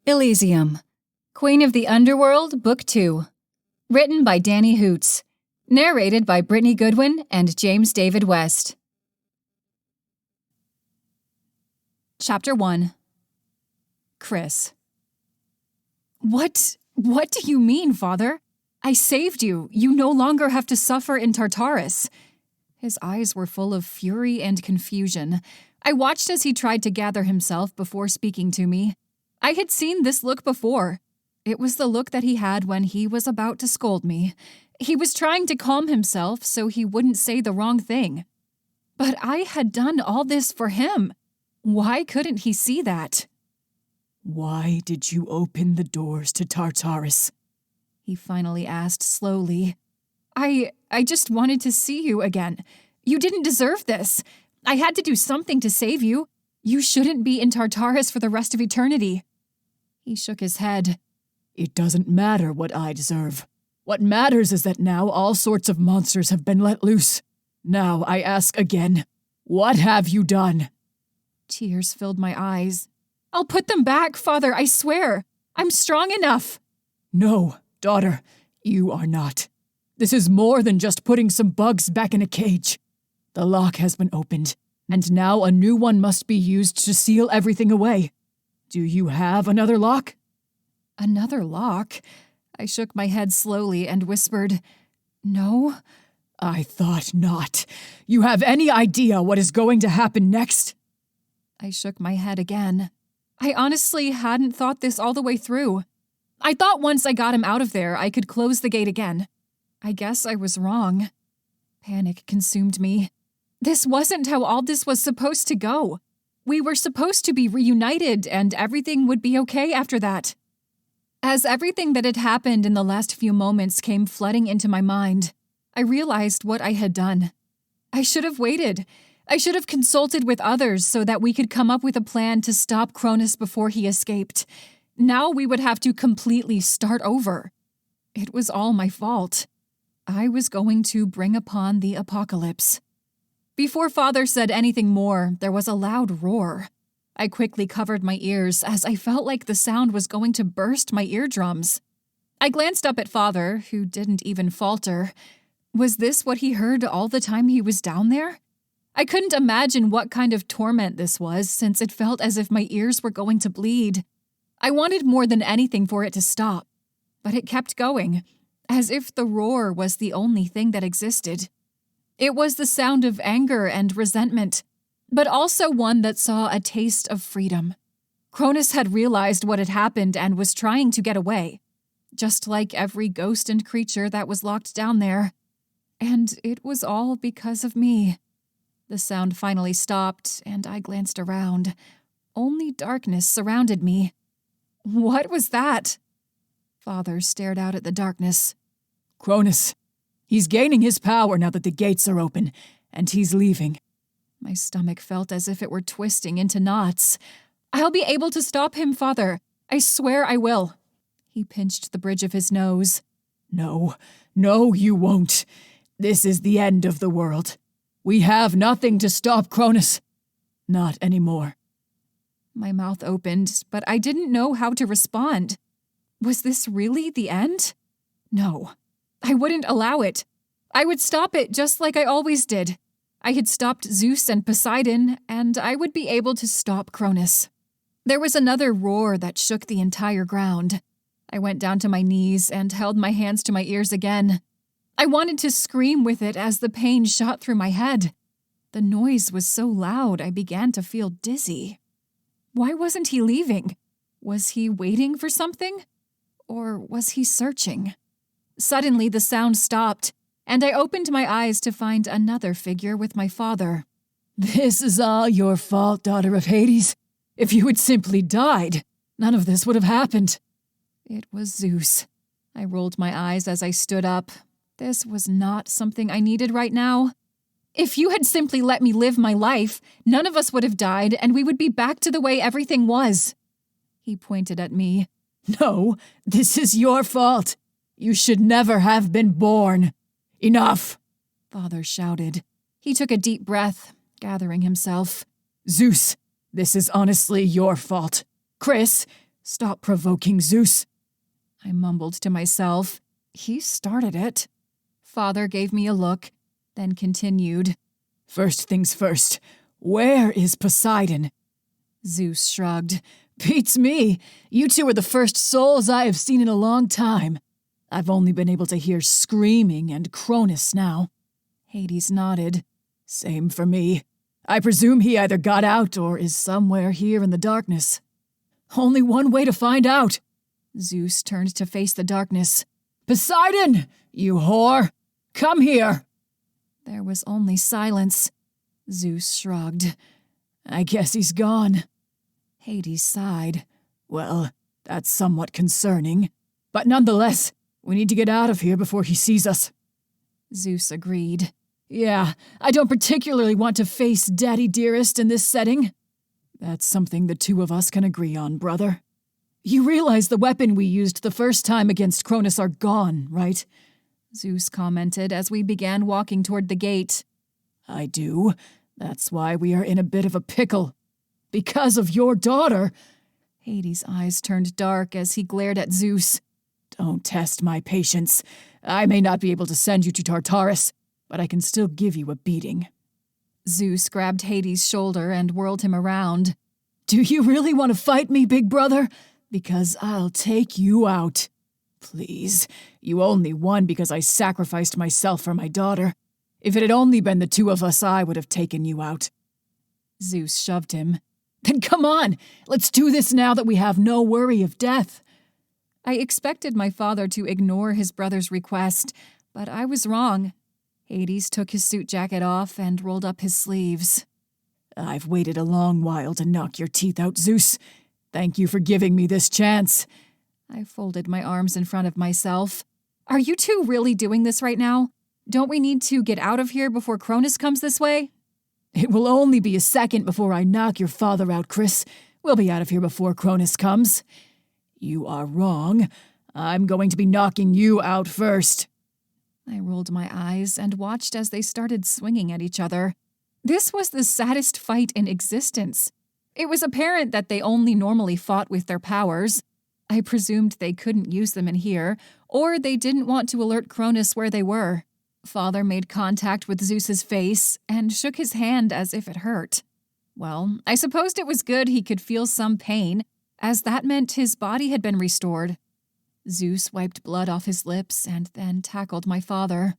Elysium, Queen of the Underworld, Book 2. Written by Dani Hoots. Narrated by Brittany Goodwin and James David West. Chapter 1. Chrys. What do you mean, Father? I saved you. You no longer have to suffer in Tartarus. His eyes were full of fury and confusion. I watched as he tried to gather himself before speaking to me. I had seen this look before. It was the look that he had when he was about to scold me. He was trying to calm himself so he wouldn't say the wrong thing. But I had done all this for him. Why couldn't he see that? Why did you open the doors to Tartarus? He finally asked slowly. I just wanted to see you again. You didn't deserve this. I had to do something to save you. You shouldn't be in Tartarus for the rest of eternity. He shook his head. It doesn't matter what I deserve. What matters is that now all sorts of monsters have been let loose. Now I ask again, what have you done? Tears filled my eyes. I'll put them back, Father, I swear. I'm strong enough. No, daughter, you are not. This is more than just putting some bugs back in a cage. The lock has been opened, and now a new one must be used to seal everything away. Do you have another lock? Another lock? I shook my head slowly and whispered, No. I thought not. You have any idea what is going to happen next? I shook my head again. I honestly hadn't thought this all the way through. I thought once I got him out of there, I could close the gate again. I guess I was wrong. Panic consumed me. This wasn't how all this was supposed to go. We were supposed to be reunited and everything would be okay after that. As everything that had happened in the last few moments came flooding into my mind, I realized what I had done. I should have waited. I should have consulted with others so that we could come up with a plan to stop Cronus before he escaped. Now we would have to completely start over. It was all my fault. I was going to bring upon the apocalypse. Before Father said anything more, there was a loud roar. I quickly covered my ears as I felt like the sound was going to burst my eardrums. I glanced up at Father, who didn't even falter. Was this what he heard all the time he was down there? I couldn't imagine what kind of torment this was, since it felt as if my ears were going to bleed. I wanted more than anything for it to stop, but it kept going, as if the roar was the only thing that existed. It was the sound of anger and resentment, but also one that saw a taste of freedom. Cronus had realized what had happened and was trying to get away, just like every ghost and creature that was locked down there. And it was all because of me. The sound finally stopped, and I glanced around. Only darkness surrounded me. What was that? Father stared out at the darkness. Cronus. He's gaining his power now that the gates are open, and he's leaving. My stomach felt as if it were twisting into knots. I'll be able to stop him, Father. I swear I will. He pinched the bridge of his nose. No, you won't. This is the end of the world. We have nothing to stop Cronus. Not anymore. My mouth opened, but I didn't know how to respond. Was this really the end? No. I wouldn't allow it. I would stop it just like I always did. I had stopped Zeus and Poseidon, and I would be able to stop Cronus. There was another roar that shook the entire ground. I went down to my knees and held my hands to my ears again. I wanted to scream with it as the pain shot through my head. The noise was so loud I began to feel dizzy. Why wasn't he leaving? Was he waiting for something? Or was he searching? Suddenly, the sound stopped, and I opened my eyes to find another figure with my father. This is all your fault, daughter of Hades. If you had simply died, none of this would have happened. It was Zeus. I rolled my eyes as I stood up. This was not something I needed right now. If you had simply let me live my life, none of us would have died, and we would be back to the way everything was. He pointed at me. No, this is your fault. You should never have been born. Enough! Father shouted. He took a deep breath, gathering himself. Zeus, this is honestly your fault. Chrys, Stop provoking, Zeus. I mumbled to myself. He started it. Father gave me a look, then continued. First things first, where is Poseidon? Zeus shrugged. Beats me. You two are the first souls I have seen in a long time. I've only been able to hear screaming and Cronus now. Hades nodded. Same for me. I presume he either got out or is somewhere here in the darkness. Only one way to find out. Zeus turned to face the darkness. Poseidon, you whore! Come here! There was only silence. Zeus shrugged. I guess he's gone. Hades sighed. Well, that's somewhat concerning. But nonetheless, we need to get out of here before he sees us. Zeus agreed. Yeah, I don't particularly want to face Daddy Dearest in this setting. That's something the two of us can agree on, brother. You realize the weapon we used the first time against Cronus are gone, right? Zeus commented as we began walking toward the gate. I do. That's why we are in a bit of a pickle. Because of your daughter. Hades' eyes turned dark as he glared at Zeus. Don't test my patience. I may not be able to send you to Tartarus, but I can still give you a beating. Zeus grabbed Hades' shoulder and whirled him around. Do you really want to fight me, big brother? Because I'll take you out. Please, you only won because I sacrificed myself for my daughter. If it had only been the two of us, I would have taken you out. Zeus shoved him. Then come on, let's do this now that we have no worry of death. I expected my father to ignore his brother's request, but I was wrong. Hades took his suit jacket off and rolled up his sleeves. I've waited a long while to knock your teeth out, Zeus. Thank you for giving me this chance. I folded my arms in front of myself. Are you two really doing this right now? Don't we need to get out of here before Cronus comes this way? It will only be a second before I knock your father out, Chrys. We'll be out of here before Cronus comes. You are wrong. I'm going to be knocking you out first. I rolled my eyes and watched as they started swinging at each other. This was the saddest fight in existence. It was apparent that they only normally fought with their powers. I presumed they couldn't use them in here, or they didn't want to alert Cronus where they were. Father made contact with Zeus's face and shook his hand as if it hurt. Well, I supposed it was good he could feel some pain, as that meant his body had been restored. Zeus wiped blood off his lips and then tackled my father.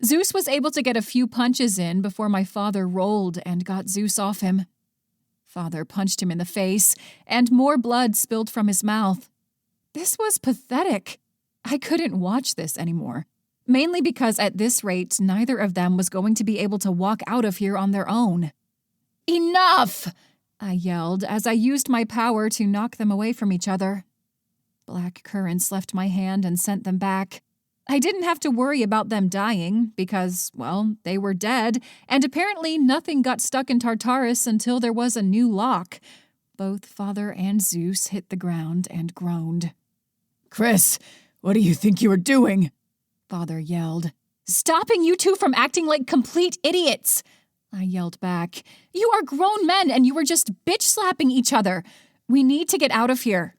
Zeus was able to get a few punches in before my father rolled and got Zeus off him. Father punched him in the face, and more blood spilled from his mouth. This was pathetic. I couldn't watch this anymore. Mainly because at this rate, neither of them was going to be able to walk out of here on their own. Enough! I yelled as I used my power to knock them away from each other. Black currents left my hand and sent them back. I didn't have to worry about them dying because, well, they were dead, and apparently nothing got stuck in Tartarus until there was a new lock. Both Father and Zeus hit the ground and groaned. Chrys, what do you think you are doing? Father yelled. Stopping you two from acting like complete idiots! I yelled back. You are grown men and you were just bitch-slapping each other. We need to get out of here.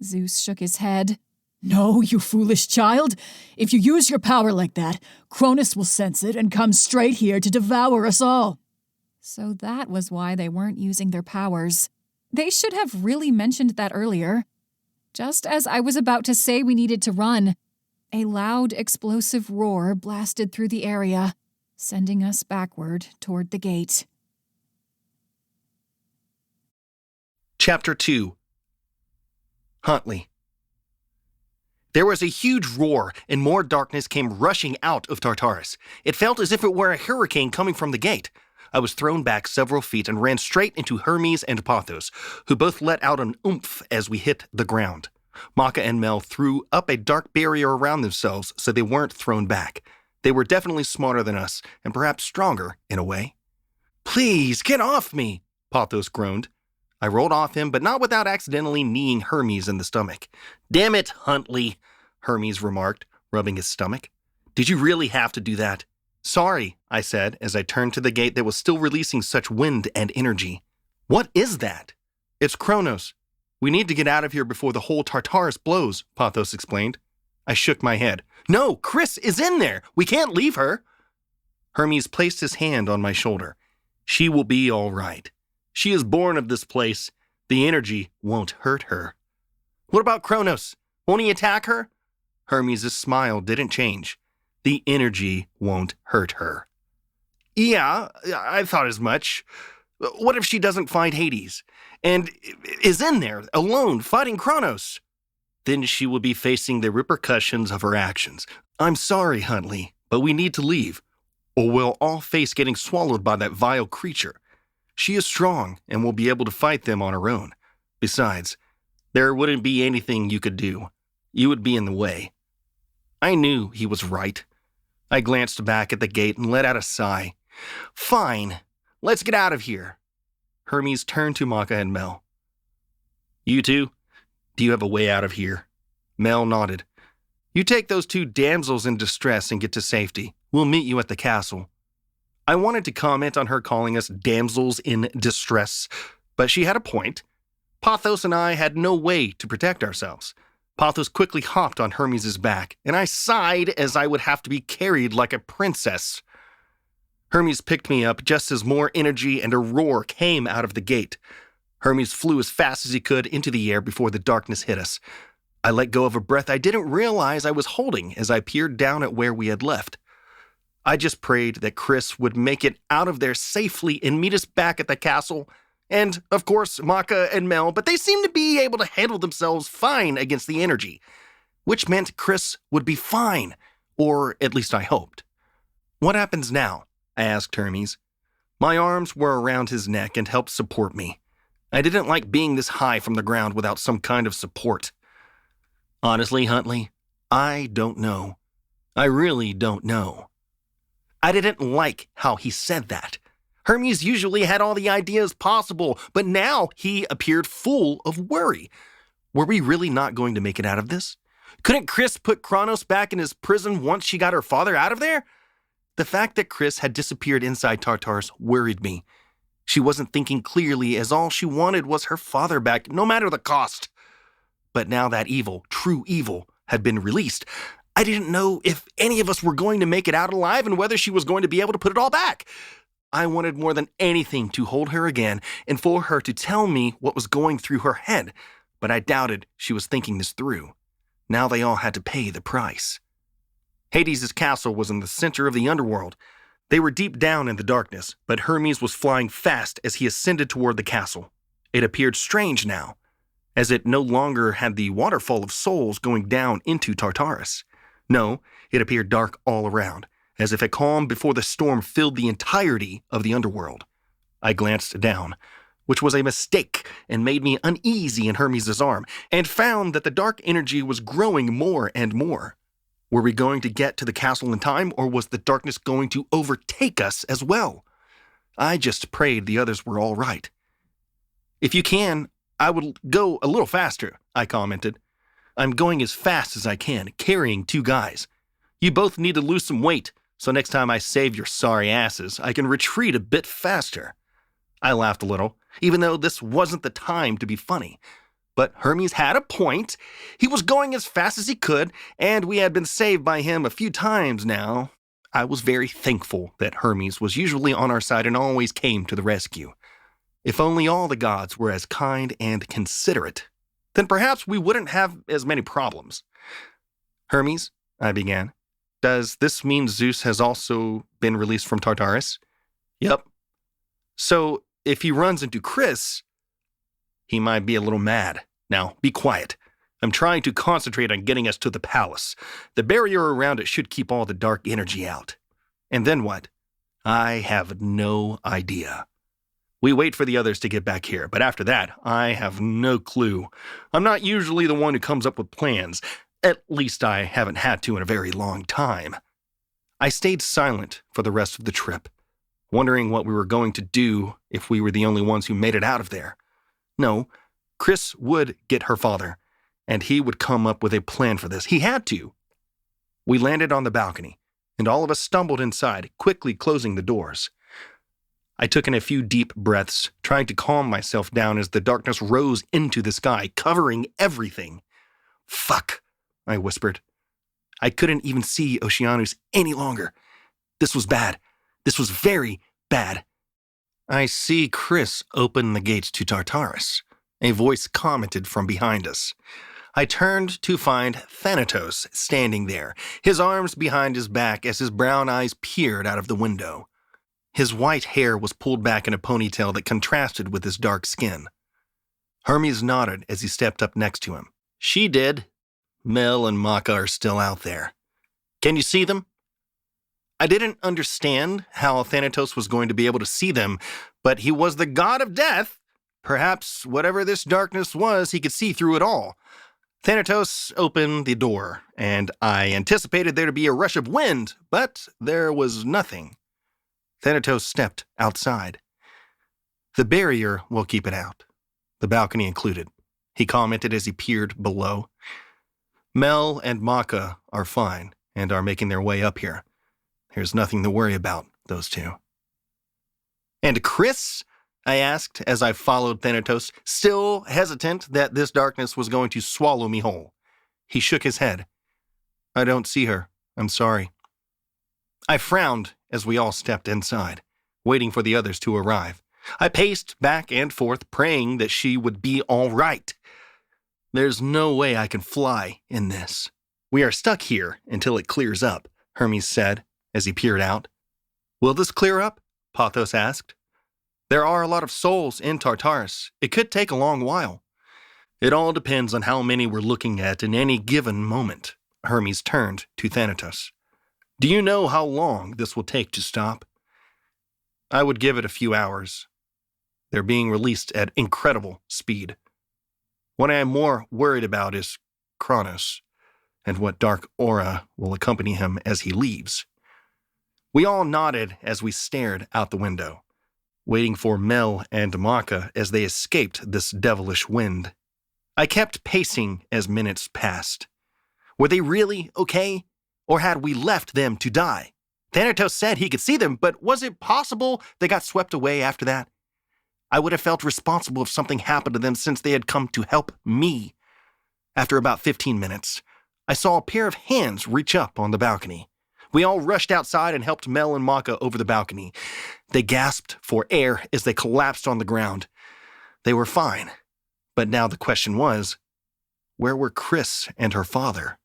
Zeus shook his head. No, you foolish child. If you use your power like that, Cronus will sense it and come straight here to devour us all. So that was why they weren't using their powers. They should have really mentioned that earlier. Just as I was about to say we needed to run, a loud, explosive roar blasted through the area, sending us backward toward the gate. Chapter 2. Huntley. There was a huge roar, and more darkness came rushing out of Tartarus. It felt as if it were a hurricane coming from the gate. I was thrown back several feet and ran straight into Hermes and Pothos, who both let out an oomph as we hit the ground. Maka and Mel threw up a dark barrier around themselves so they weren't thrown back. They were definitely smarter than us, and perhaps stronger, in a way. "Please, get off me," Pothos groaned. I rolled off him, but not without accidentally kneeing Hermes in the stomach. "Damn it, Huntley," Hermes remarked, rubbing his stomach. "Did you really have to do that?" "Sorry," I said as I turned to the gate that was still releasing such wind and energy. "What is that?" "It's Kronos." We need to get out of here before the whole Tartarus blows, Pothos explained. I shook my head. No, Chrys is in there. We can't leave her. Hermes placed his hand on my shoulder. She will be all right. She is born of this place. The energy won't hurt her. What about Kronos? Won't he attack her? Hermes' smile didn't change. The energy won't hurt her. Yeah, I thought as much. What if she doesn't find Hades and is in there alone fighting Kronos? Then she will be facing the repercussions of her actions. I'm sorry, Huntley, but we need to leave, or we'll all face getting swallowed by that vile creature. She is strong and will be able to fight them on her own. Besides, there wouldn't be anything you could do. You would be in the way. I knew he was right. I glanced back at the gate and let out a sigh. Fine, let's get out of here. Hermes turned to Maka and Mel. You two, do you have a way out of here? Mel nodded. You take those two damsels in distress and get to safety. We'll meet you at the castle. I wanted to comment on her calling us damsels in distress, but she had a point. Pothos and I had no way to protect ourselves. Pothos quickly hopped on Hermes' back, and I sighed as I would have to be carried like a princess. Hermes picked me up just as more energy and a roar came out of the gate. Hermes flew as fast as he could into the air before the darkness hit us. I let go of a breath I didn't realize I was holding as I peered down at where we had left. I just prayed that Chrys would make it out of there safely and meet us back at the castle. And, of course, Maka and Mel, but they seemed to be able to handle themselves fine against the energy, which meant Chrys would be fine, or at least I hoped. What happens now? I asked Hermes. My arms were around his neck and helped support me. I didn't like being this high from the ground without some kind of support. Honestly, Huntley, I don't know. I really don't know. I didn't like how he said that. Hermes usually had all the ideas possible, but now he appeared full of worry. Were we really not going to make it out of this? Couldn't Chrys put Kronos back in his prison once she got her father out of there? The fact that Chrys had disappeared inside Tartarus worried me. She wasn't thinking clearly, as all she wanted was her father back, no matter the cost. But now that evil, true evil, had been released, I didn't know if any of us were going to make it out alive and whether she was going to be able to put it all back. I wanted more than anything to hold her again and for her to tell me what was going through her head, but I doubted she was thinking this through. Now they all had to pay the price. Hades' castle was in the center of the underworld. They were deep down in the darkness, but Hermes was flying fast as he ascended toward the castle. It appeared strange now, as it no longer had the waterfall of souls going down into Tartarus. No, it appeared dark all around, as if a calm before the storm filled the entirety of the underworld. I glanced down, which was a mistake and made me uneasy in Hermes' arm, and found that the dark energy was growing more and more. Were we going to get to the castle in time, or was the darkness going to overtake us as well? I just prayed the others were all right. If you can, I would go a little faster, I commented. I'm going as fast as I can, carrying two guys. You both need to lose some weight, so next time I save your sorry asses, I can retreat a bit faster. I laughed a little, even though this wasn't the time to be funny. But Hermes had a point. He was going as fast as he could, and we had been saved by him a few times now. I was very thankful that Hermes was usually on our side and always came to the rescue. If only all the gods were as kind and considerate, then perhaps we wouldn't have as many problems. Hermes, I began, does this mean Zeus has also been released from Tartarus? Yep. So if he runs into Chrys, he might be a little mad. Now, be quiet. I'm trying to concentrate on getting us to the palace. The barrier around it should keep all the dark energy out. And then what? I have no idea. We wait for the others to get back here, but after that, I have no clue. I'm not usually the one who comes up with plans. At least I haven't had to in a very long time. I stayed silent for the rest of the trip, wondering what we were going to do if we were the only ones who made it out of there. No, Chrys would get her father, and he would come up with a plan for this. He had to. We landed on the balcony, and all of us stumbled inside, quickly closing the doors. I took in a few deep breaths, trying to calm myself down as the darkness rose into the sky, covering everything. "Fuck," I whispered. I couldn't even see Oceanus any longer. This was bad. This was very bad. "I see Chrys open the gates to Tartarus," a voice commented from behind us. I turned to find Thanatos standing there, his arms behind his back as his brown eyes peered out of the window. His white hair was pulled back in a ponytail that contrasted with his dark skin. Hermes nodded as he stepped up next to him. "She did. Mel and Maka are still out there. Can you see them?" I didn't understand how Thanatos was going to be able to see them, but he was the god of death. Perhaps whatever this darkness was, he could see through it all. Thanatos opened the door, and I anticipated there to be a rush of wind, but there was nothing. Thanatos stepped outside. "The barrier will keep it out, the balcony included," he commented as he peered below. "Mel and Maka are fine and are making their way up here. There's nothing to worry about, those two." "And Chrys?" I asked as I followed Thanatos, still hesitant that this darkness was going to swallow me whole. He shook his head. "I don't see her. I'm sorry." I frowned as we all stepped inside, waiting for the others to arrive. I paced back and forth, praying that she would be all right. "There's no way I can fly in this." "We are stuck here until it clears up," Hermes said as he peered out. "Will this clear up?" Pothos asked. "There are a lot of souls in Tartarus. It could take a long while." "It all depends on how many we're looking at in any given moment." Hermes turned to Thanatos. "Do you know how long this will take to stop?" "I would give it a few hours. They're being released at incredible speed. What I am more worried about is Cronus, and what dark aura will accompany him as he leaves." We all nodded as we stared out the window, waiting for Mel and Maka as they escaped this devilish wind. I kept pacing as minutes passed. Were they really okay? Or had we left them to die? Thanatos said he could see them, but was it possible they got swept away after that? I would have felt responsible if something happened to them since they had come to help me. After about 15 minutes, I saw a pair of hands reach up on the balcony. We all rushed outside and helped Mel and Maka over the balcony. They gasped for air as they collapsed on the ground. They were fine, but now the question was, where were Chrys and her father?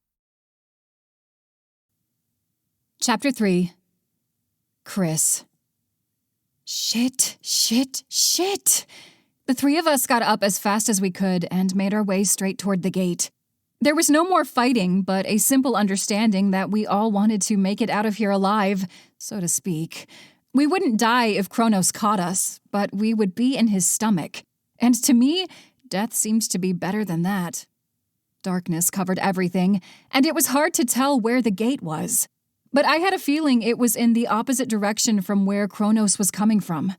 Chapter 3. Chrys. Shit. The three of us got up as fast as we could and made our way straight toward the gate. There was no more fighting, but a simple understanding that we all wanted to make it out of here alive, so to speak. We wouldn't die if Kronos caught us, but we would be in his stomach. And to me, death seemed to be better than that. Darkness covered everything, and it was hard to tell where the gate was. But I had a feeling it was in the opposite direction from where Kronos was coming from.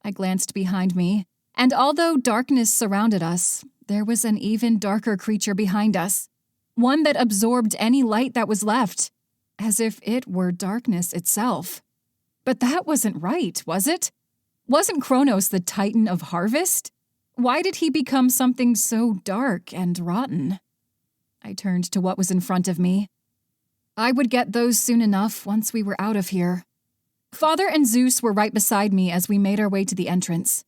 I glanced behind me, and although darkness surrounded us, there was an even darker creature behind us, one that absorbed any light that was left, as if it were darkness itself. But that wasn't right, was it? Wasn't Kronos the titan of harvest? Why did he become something so dark and rotten? I turned to what was in front of me. I would get those soon enough once we were out of here. Father and Zeus were right beside me as we made our way to the entrance.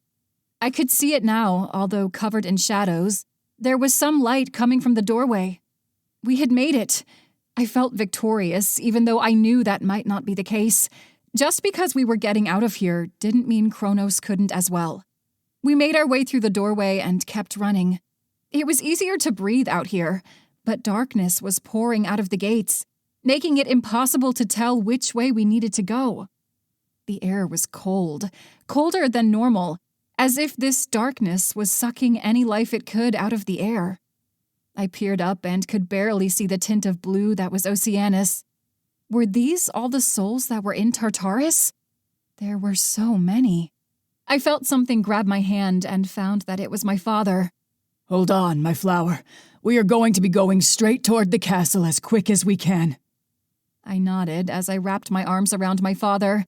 I could see it now, although covered in shadows. There was some light coming from the doorway. We had made it. I felt victorious, even though I knew that might not be the case. Just because we were getting out of here didn't mean Kronos couldn't as well. We made our way through the doorway and kept running. It was easier to breathe out here, but darkness was pouring out of the gates, making it impossible to tell which way we needed to go. The air was cold, colder than normal, as if this darkness was sucking any life it could out of the air. I peered up and could barely see the tint of blue that was Oceanus. Were these all the souls that were in Tartarus? There were so many. I felt something grab my hand and found that it was my father. "Hold on, my flower. We are going to be going straight toward the castle as quick as we can." I nodded as I wrapped my arms around my father.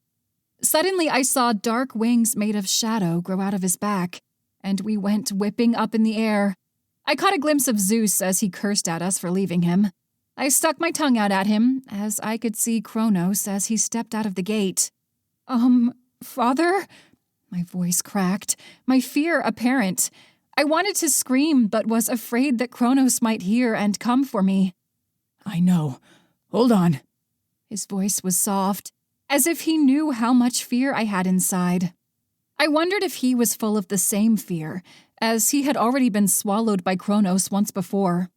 Suddenly I saw dark wings made of shadow grow out of his back, and we went whipping up in the air. I caught a glimpse of Zeus as he cursed at us for leaving him. I stuck my tongue out at him, as I could see Kronos as he stepped out of the gate. Father? My voice cracked, my fear apparent. I wanted to scream, but was afraid that Kronos might hear and come for me. I know. Hold on. His voice was soft, as if he knew how much fear I had inside. I wondered if he was full of the same fear, as he had already been swallowed by Kronos once before.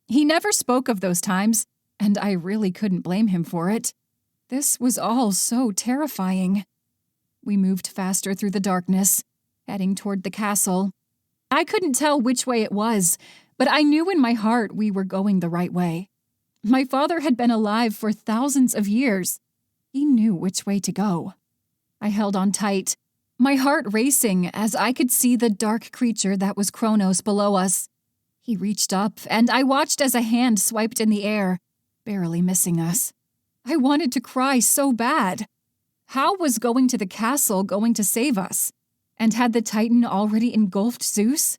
He never spoke of those times, and I really couldn't blame him for it. This was all so terrifying. We moved faster through the darkness, heading toward the castle. I couldn't tell which way it was, but I knew in my heart we were going the right way. My father had been alive for thousands of years. He knew which way to go. I held on tight, my heart racing as I could see the dark creature that was Kronos below us. He reached up, and I watched as a hand swiped in the air, barely missing us. I wanted to cry so bad. How was going to the castle going to save us? And had the Titan already engulfed Zeus?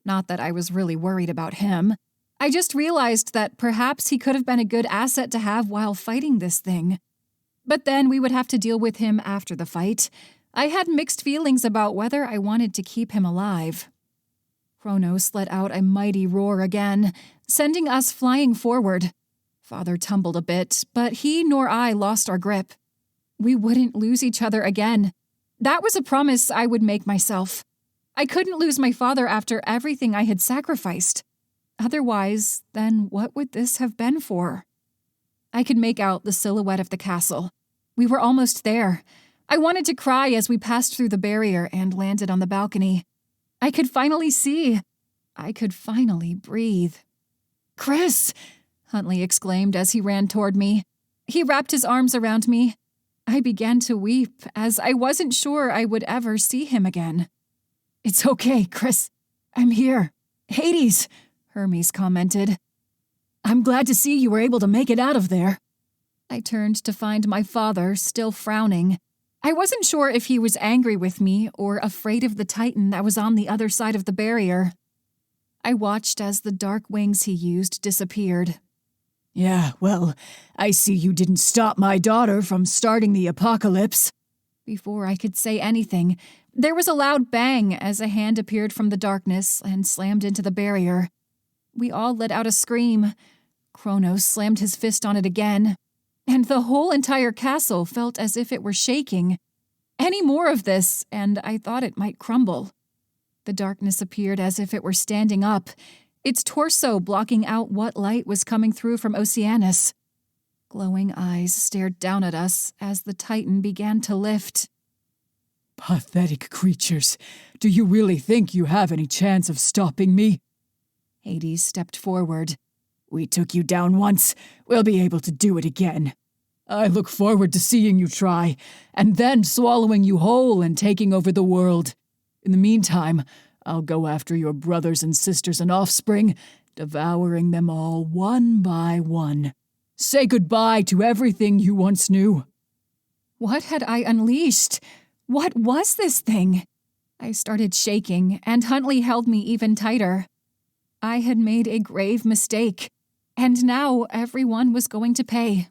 Not that I was really worried about him. I just realized that perhaps he could have been a good asset to have while fighting this thing. But then we would have to deal with him after the fight. I had mixed feelings about whether I wanted to keep him alive. Kronos let out a mighty roar again, sending us flying forward. Father tumbled a bit, but he nor I lost our grip. We wouldn't lose each other again. That was a promise I would make myself. I couldn't lose my father after everything I had sacrificed. Otherwise, then what would this have been for? I could make out the silhouette of the castle. We were almost there. I wanted to cry as we passed through the barrier and landed on the balcony. I could finally see. I could finally breathe. "Chrys!" Huntley exclaimed as he ran toward me. He wrapped his arms around me. I began to weep, as I wasn't sure I would ever see him again. "It's okay, Chrys. I'm here. Hades," Hermes commented. "I'm glad to see you were able to make it out of there." I turned to find my father still frowning. I wasn't sure if he was angry with me or afraid of the Titan that was on the other side of the barrier. I watched as the dark wings he used disappeared. "Yeah, well, I see you didn't stop my daughter from starting the apocalypse." Before I could say anything, there was a loud bang as a hand appeared from the darkness and slammed into the barrier. We all let out a scream. Kronos slammed his fist on it again, and the whole entire castle felt as if it were shaking. Any more of this, and I thought it might crumble. The darkness appeared as if it were standing up, its torso blocking out what light was coming through from Oceanus. Glowing eyes stared down at us as the Titan began to lift. "Pathetic creatures. Do you really think you have any chance of stopping me?" Hades stepped forward. "We took you down once. We'll be able to do it again. I look forward to seeing you try, and then swallowing you whole and taking over the world. In the meantime, I'll go after your brothers and sisters and offspring, devouring them all one by one. Say goodbye to everything you once knew." What had I unleashed? What was this thing? I started shaking, and Huntley held me even tighter. I had made a grave mistake, and now everyone was going to pay.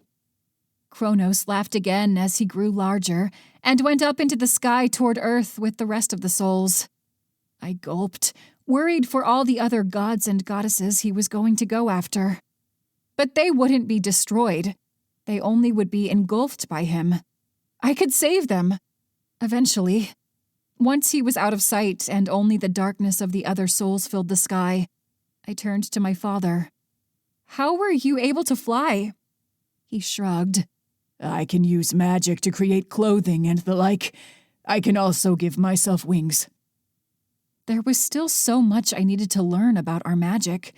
Kronos laughed again as he grew larger and went up into the sky toward Earth with the rest of the souls. I gulped, worried for all the other gods and goddesses he was going to go after. But they wouldn't be destroyed. They only would be engulfed by him. I could save them. Eventually. Once he was out of sight and only the darkness of the other souls filled the sky, I turned to my father. "How were you able to fly?" He shrugged. "I can use magic to create clothing and the like. I can also give myself wings." There was still so much I needed to learn about our magic.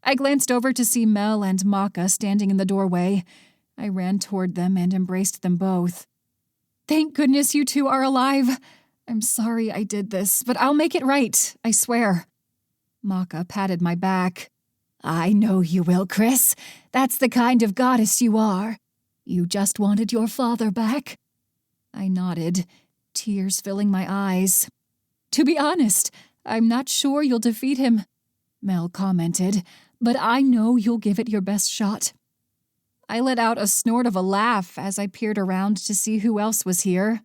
I glanced over to see Mel and Maka standing in the doorway. I ran toward them and embraced them both. "Thank goodness you two are alive. I'm sorry I did this, but I'll make it right, I swear." Maka patted my back. "I know you will, Chrys. That's the kind of goddess you are. You just wanted your father back." I nodded, tears filling my eyes. To be honest, I'm not sure you'll defeat him, Mel commented, but I know you'll give it your best shot. I let out a snort of a laugh as I peered around to see who else was here.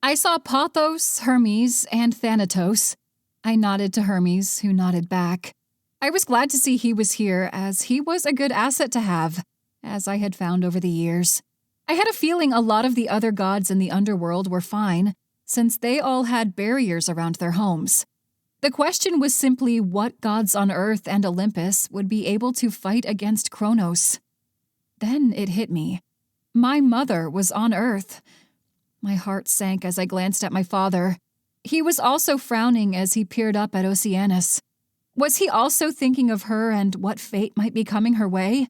I saw Pothos, Hermes, and Thanatos. I nodded to Hermes, who nodded back. I was glad to see he was here, as he was a good asset to have, as I had found over the years. I had a feeling a lot of the other gods in the underworld were fine, since they all had barriers around their homes. The question was simply what gods on Earth and Olympus would be able to fight against Kronos. Then it hit me. My mother was on Earth. My heart sank as I glanced at my father. He was also frowning as he peered up at Oceanus. Was he also thinking of her and what fate might be coming her way?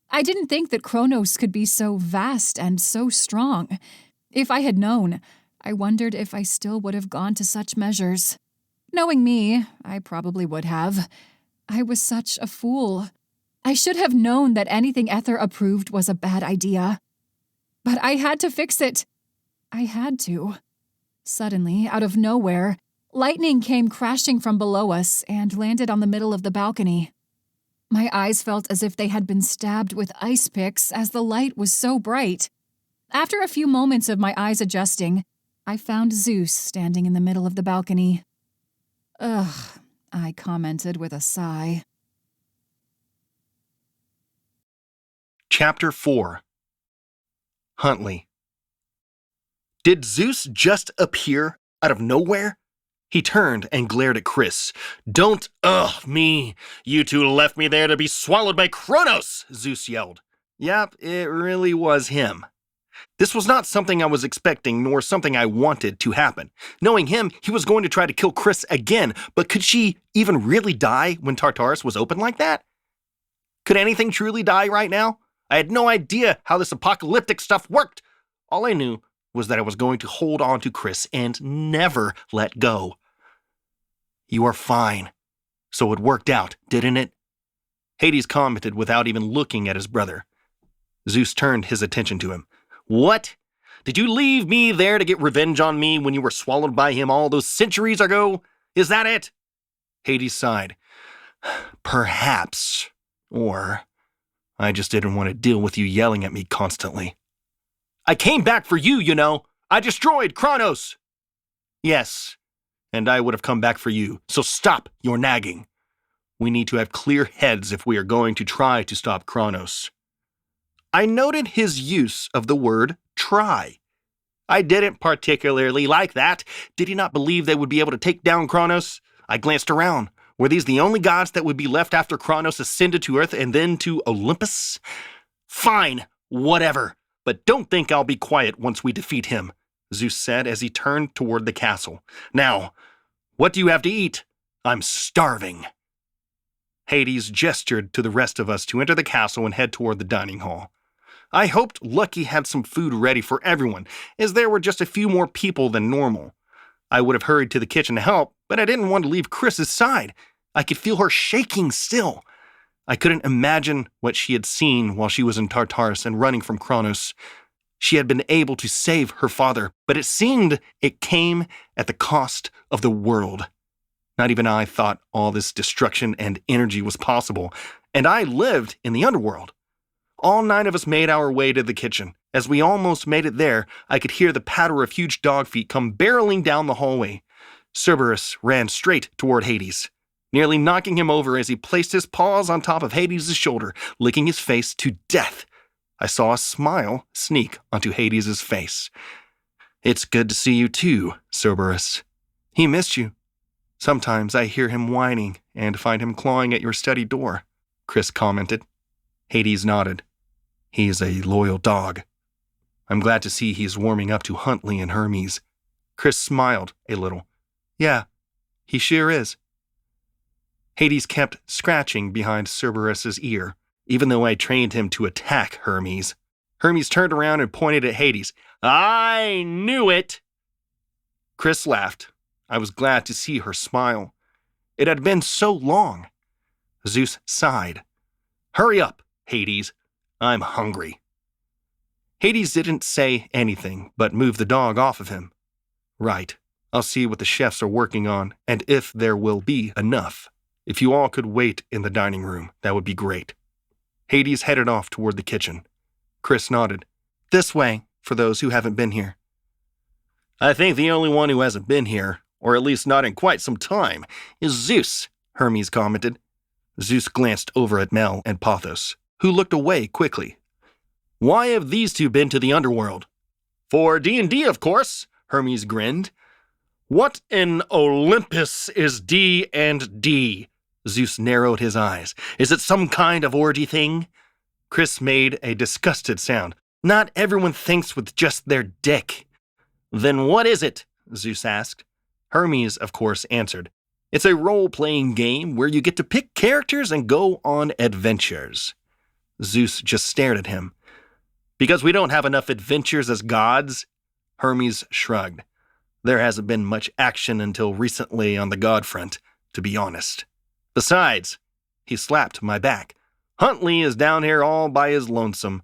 I didn't think that Kronos could be so vast and so strong. If I had known, I wondered if I still would have gone to such measures. Knowing me, I probably would have. I was such a fool. I should have known that anything Aether approved was a bad idea. But I had to fix it. I had to. Suddenly, out of nowhere, lightning came crashing from below us and landed on the middle of the balcony. My eyes felt as if they had been stabbed with ice picks as the light was so bright. After a few moments of my eyes adjusting, I found Zeus standing in the middle of the balcony. Ugh, I commented with a sigh. Chapter 4. Huntley. Did Zeus just appear out of nowhere? He turned and glared at Chrys. Don't me! You two left me there to be swallowed by Kronos! Zeus yelled. Yep, it really was him. This was not something I was expecting, nor something I wanted to happen. Knowing him, he was going to try to kill Chrys again, but could she even really die when Tartarus was open like that? Could anything truly die right now? I had no idea how this apocalyptic stuff worked. All I knew was that I was going to hold on to Chrys and never let go. You are fine. So it worked out, didn't it? Hades commented without even looking at his brother. Zeus turned his attention to him. What? Did you leave me there to get revenge on me when you were swallowed by him all those centuries ago? Is that it? Hades sighed. Perhaps. Or I just didn't want to deal with you yelling at me constantly. I came back for you, you know. I destroyed Kronos. Yes, and I would have come back for you, so stop your nagging. We need to have clear heads if we are going to try to stop Kronos. I noted his use of the word try. I didn't particularly like that. Did he not believe they would be able to take down Kronos? I glanced around. Were these the only gods that would be left after Kronos ascended to Earth and then to Olympus? Fine, whatever. But don't think I'll be quiet once we defeat him, Zeus said as he turned toward the castle. Now, what do you have to eat? I'm starving. Hades gestured to the rest of us to enter the castle and head toward the dining hall. I hoped Lucky had some food ready for everyone, as there were just a few more people than normal. I would have hurried to the kitchen to help, but I didn't want to leave Chrys's side. I could feel her shaking still. I couldn't imagine what she had seen while she was in Tartarus and running from Kronos. She had been able to save her father, but it seemed it came at the cost of the world. Not even I thought all this destruction and energy was possible, and I lived in the underworld. All 9 of us made our way to the kitchen. As we almost made it there, I could hear the patter of huge dog feet come barreling down the hallway. Cerberus ran straight toward Hades, nearly knocking him over as he placed his paws on top of Hades' shoulder, licking his face to death. I saw a smile sneak onto Hades' face. It's good to see you too, Cerberus. He missed you. Sometimes I hear him whining and find him clawing at your study door, Chrys commented. Hades nodded. He's a loyal dog. I'm glad to see he's warming up to Huntley and Hermes. Chrys smiled a little. Yeah, he sure is. Hades kept scratching behind Cerberus's ear, even though I trained him to attack Hermes. Hermes turned around and pointed at Hades. I knew it! Chrys laughed. I was glad to see her smile. It had been so long. Zeus sighed. Hurry up, Hades. I'm hungry. Hades didn't say anything, but moved the dog off of him. Right. I'll see what the chefs are working on, and if there will be enough. If you all could wait in the dining room, that would be great. Hades headed off toward the kitchen. Chrys nodded. This way, for those who haven't been here. I think the only one who hasn't been here, or at least not in quite some time, is Zeus, Hermes commented. Zeus glanced over at Mel and Pothos, who looked away quickly. Why have these two been to the underworld? For D&D, of course, Hermes grinned. What in Olympus is D&D? Zeus narrowed his eyes. Is it some kind of orgy thing? Chrys made a disgusted sound. Not everyone thinks with just their dick. Then what is it? Zeus asked. Hermes, of course, answered. It's a role-playing game where you get to pick characters and go on adventures. Zeus just stared at him. Because we don't have enough adventures as gods? Hermes shrugged. There hasn't been much action until recently on the god front, to be honest. Besides, he slapped my back. Huntley is down here all by his lonesome.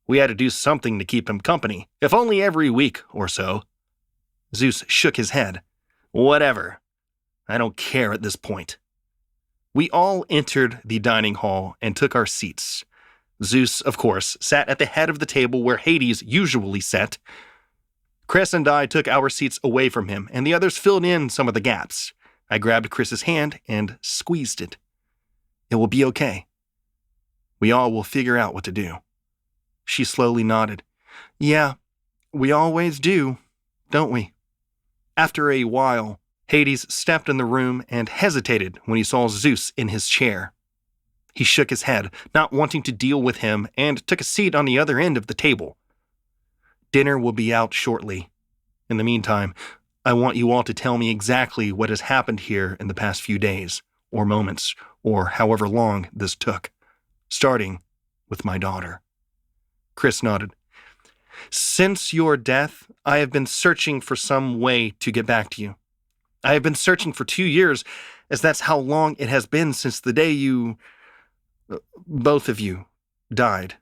We had to do something to keep him company, if only every week or so. Zeus shook his head. Whatever. I don't care at this point. We all entered the dining hall and took our seats. Zeus, of course, sat at the head of the table where Hades usually sat. Chrys and I took our seats away from him, and the others filled in some of the gaps. I grabbed Chrys's hand and squeezed it. It will be okay. We all will figure out what to do. She slowly nodded. Yeah, we always do, don't we? After a while, Hades stepped in the room and hesitated when he saw Zeus in his chair. He shook his head, not wanting to deal with him, and took a seat on the other end of the table. Dinner will be out shortly. In the meantime, I want you all to tell me exactly what has happened here in the past few days, or moments, or however long this took, starting with my daughter. Chrys nodded. Since your death, I have been searching for some way to get back to you. I have been searching for 2 years, as that's how long it has been since the day both of you died.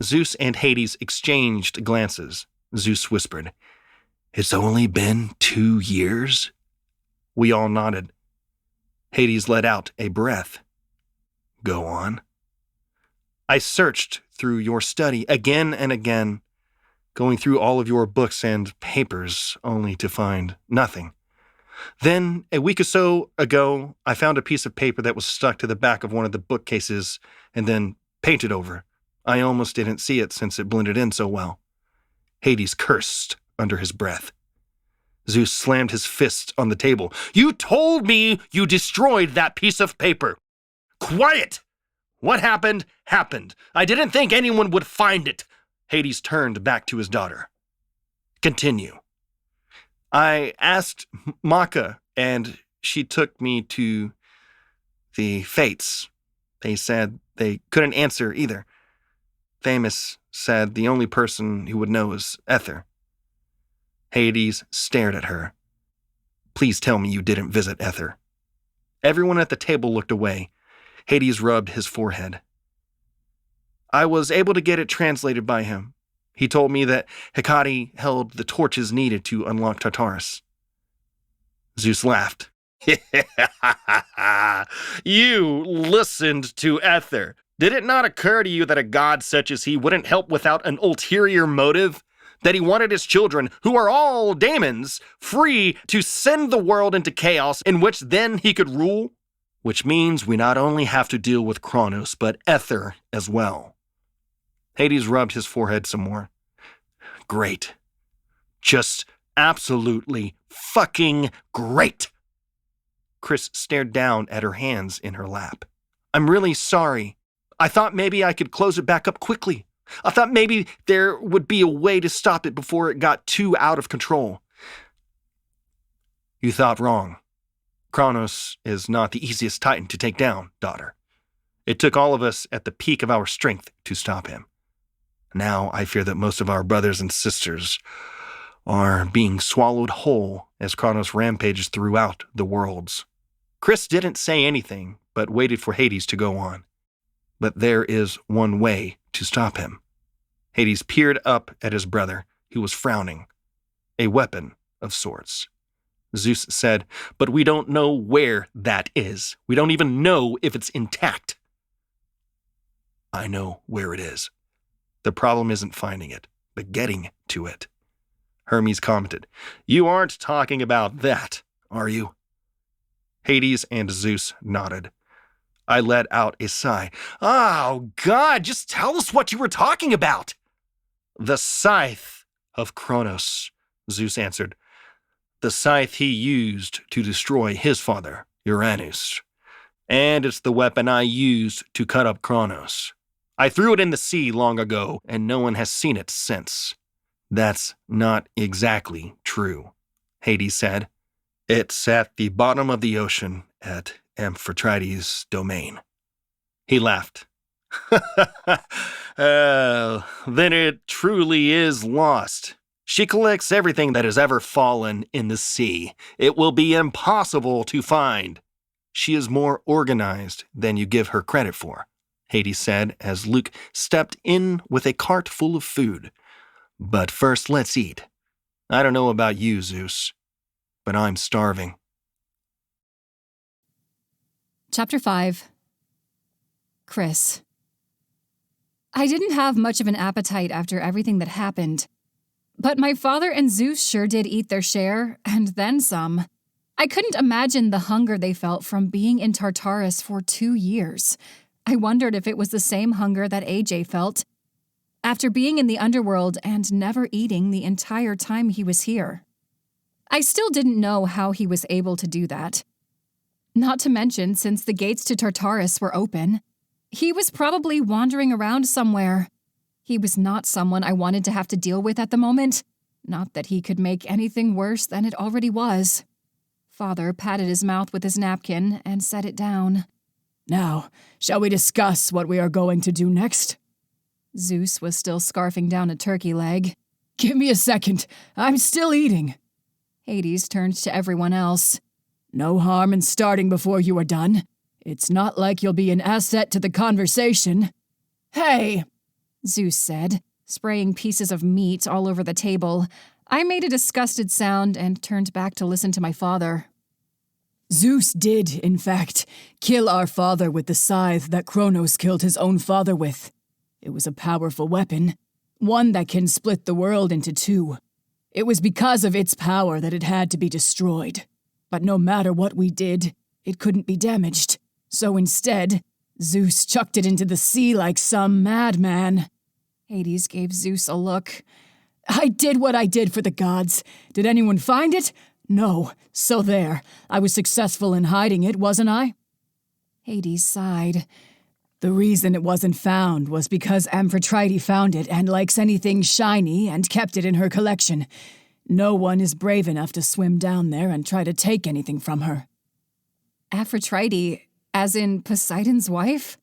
Zeus and Hades exchanged glances. Zeus whispered, It's only been 2 years? We all nodded. Hades let out a breath. Go on. I searched through your study again and again, going through all of your books and papers, only to find nothing. Then, a week or so ago, I found a piece of paper that was stuck to the back of one of the bookcases and then painted over. I almost didn't see it since it blended in so well. Hades cursed under his breath. Zeus slammed his fist on the table. You told me you destroyed that piece of paper. Quiet! What happened, happened. I didn't think anyone would find it. Hades turned back to his daughter. Continue. I asked Maka, and she took me to the Fates. They said they couldn't answer either. Themis said the only person who would know is Aether. Hades stared at her. Please tell me you didn't visit Aether. Everyone at the table looked away. Hades rubbed his forehead. I was able to get it translated by him. He told me that Hecate held the torches needed to unlock Tartarus. Zeus laughed. You listened to Aether. Did it not occur to you that a god such as he wouldn't help without an ulterior motive? That he wanted his children, who are all daemons, free to send the world into chaos in which then he could rule? Which means we not only have to deal with Kronos, but Aether as well. Hades rubbed his forehead some more. Great. Just absolutely fucking great. Chrys stared down at her hands in her lap. I'm really sorry. I thought maybe I could close it back up quickly. I thought maybe there would be a way to stop it before it got too out of control. You thought wrong. Kronos is not the easiest titan to take down, daughter. It took all of us at the peak of our strength to stop him. Now I fear that most of our brothers and sisters are being swallowed whole as Kronos rampages throughout the worlds. Chrys didn't say anything, but waited for Hades to go on. But there is one way to stop him. Hades peered up at his brother, who was frowning. A weapon of sorts. Zeus said, "But we don't know where that is. We don't even know if it's intact." "I know where it is. The problem isn't finding it, but getting to it." Hermes commented, "You aren't talking about that, are you?" Hades and Zeus nodded. I let out a sigh. "Oh, God, just tell us what you were talking about." "The Scythe of Kronos," Zeus answered. "The scythe he used to destroy his father, Uranus. And it's the weapon I used to cut up Kronos. I threw it in the sea long ago, and no one has seen it since." "That's not exactly true," Hades said. "It's at the bottom of the ocean at Aphrodite's domain." He laughed. Then it truly is lost. She collects everything that has ever fallen in the sea. It will be impossible to find. She is more organized than you give her credit for," Hades said as Luke stepped in with a cart full of food. "But first, let's eat. I don't know about you, Zeus, but I'm starving." Chapter 5. Chrys. I didn't have much of an appetite after everything that happened. But my father and Zeus sure did eat their share, and then some. I couldn't imagine the hunger they felt from being in Tartarus for 2 years. I wondered if it was the same hunger that AJ felt after being in the underworld and never eating the entire time he was here. I still didn't know how he was able to do that. Not to mention, since the gates to Tartarus were open, he was probably wandering around somewhere. He was not someone I wanted to have to deal with at the moment. Not that he could make anything worse than it already was. Father patted his mouth with his napkin and set it down. "Now, shall we discuss what we are going to do next?" Zeus was still scarfing down a turkey leg. "Give me a second. I'm still eating." Hades turned to everyone else. "No harm in starting before you are done. It's not like you'll be an asset to the conversation." "Hey!" Zeus said, spraying pieces of meat all over the table. I made a disgusted sound and turned back to listen to my father. "Zeus did, in fact, kill our father with the scythe that Kronos killed his own father with. It was a powerful weapon, one that can split the world into two. It was because of its power that it had to be destroyed. But no matter what we did, it couldn't be damaged. So instead, Zeus chucked it into the sea like some madman." Hades gave Zeus a look. "I did what I did for the gods. Did anyone find it? No. So there. I was successful in hiding it, wasn't I?" Hades sighed. "The reason it wasn't found was because Aphrodite found it and likes anything shiny and kept it in her collection. No one is brave enough to swim down there and try to take anything from her." Aphrodite, as in Poseidon's wife?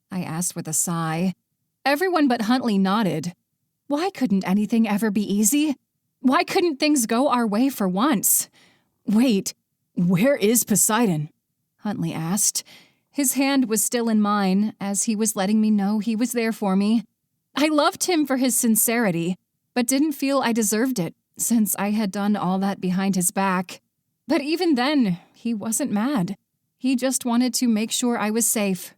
I asked with a sigh. Everyone but Huntley nodded. Why couldn't anything ever be easy? Why couldn't things go our way for once? "Wait, where is Poseidon?" Huntley asked. His hand was still in mine, as he was letting me know he was there for me. I loved him for his sincerity, but didn't feel I deserved it, since I had done all that behind his back. But even then, he wasn't mad. He just wanted to make sure I was safe.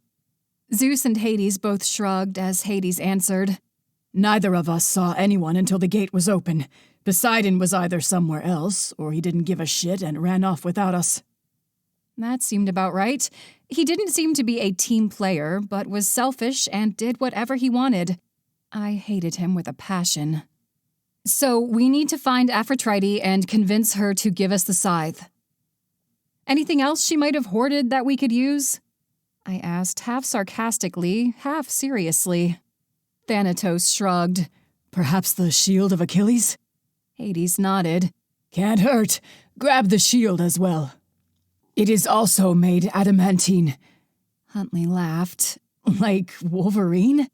Zeus and Hades both shrugged as Hades answered. "Neither of us saw anyone until the gate was open. Poseidon was either somewhere else, or he didn't give a shit and ran off without us." That seemed about right. He didn't seem to be a team player, but was selfish and did whatever he wanted. I hated him with a passion. "So we need to find Aphrodite and convince her to give us the scythe. Anything else she might have hoarded that we could use?" I asked, half sarcastically, half seriously. Thanatos shrugged. "Perhaps the shield of Achilles?" Hades nodded. "Can't hurt. Grab the shield as well. It is also made adamantine." Huntley laughed. "Like Wolverine?"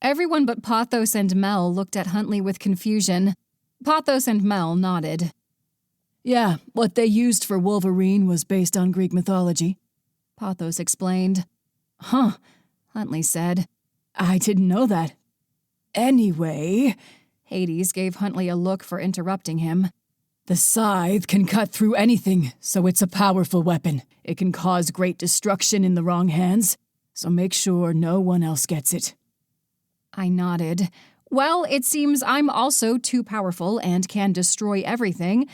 Everyone but Pothos and Mel looked at Huntley with confusion. Pothos and Mel nodded. "Yeah, what they used for Wolverine was based on Greek mythology," Pothos explained. "Huh," Huntley said. "I didn't know that." Anyway, Hades gave Huntley a look for interrupting him. the scythe can cut through anything, so it's a powerful weapon. It can cause great destruction in the wrong hands, so make sure no one else gets it. I nodded. Well, it seems I'm also too powerful and can destroy everything,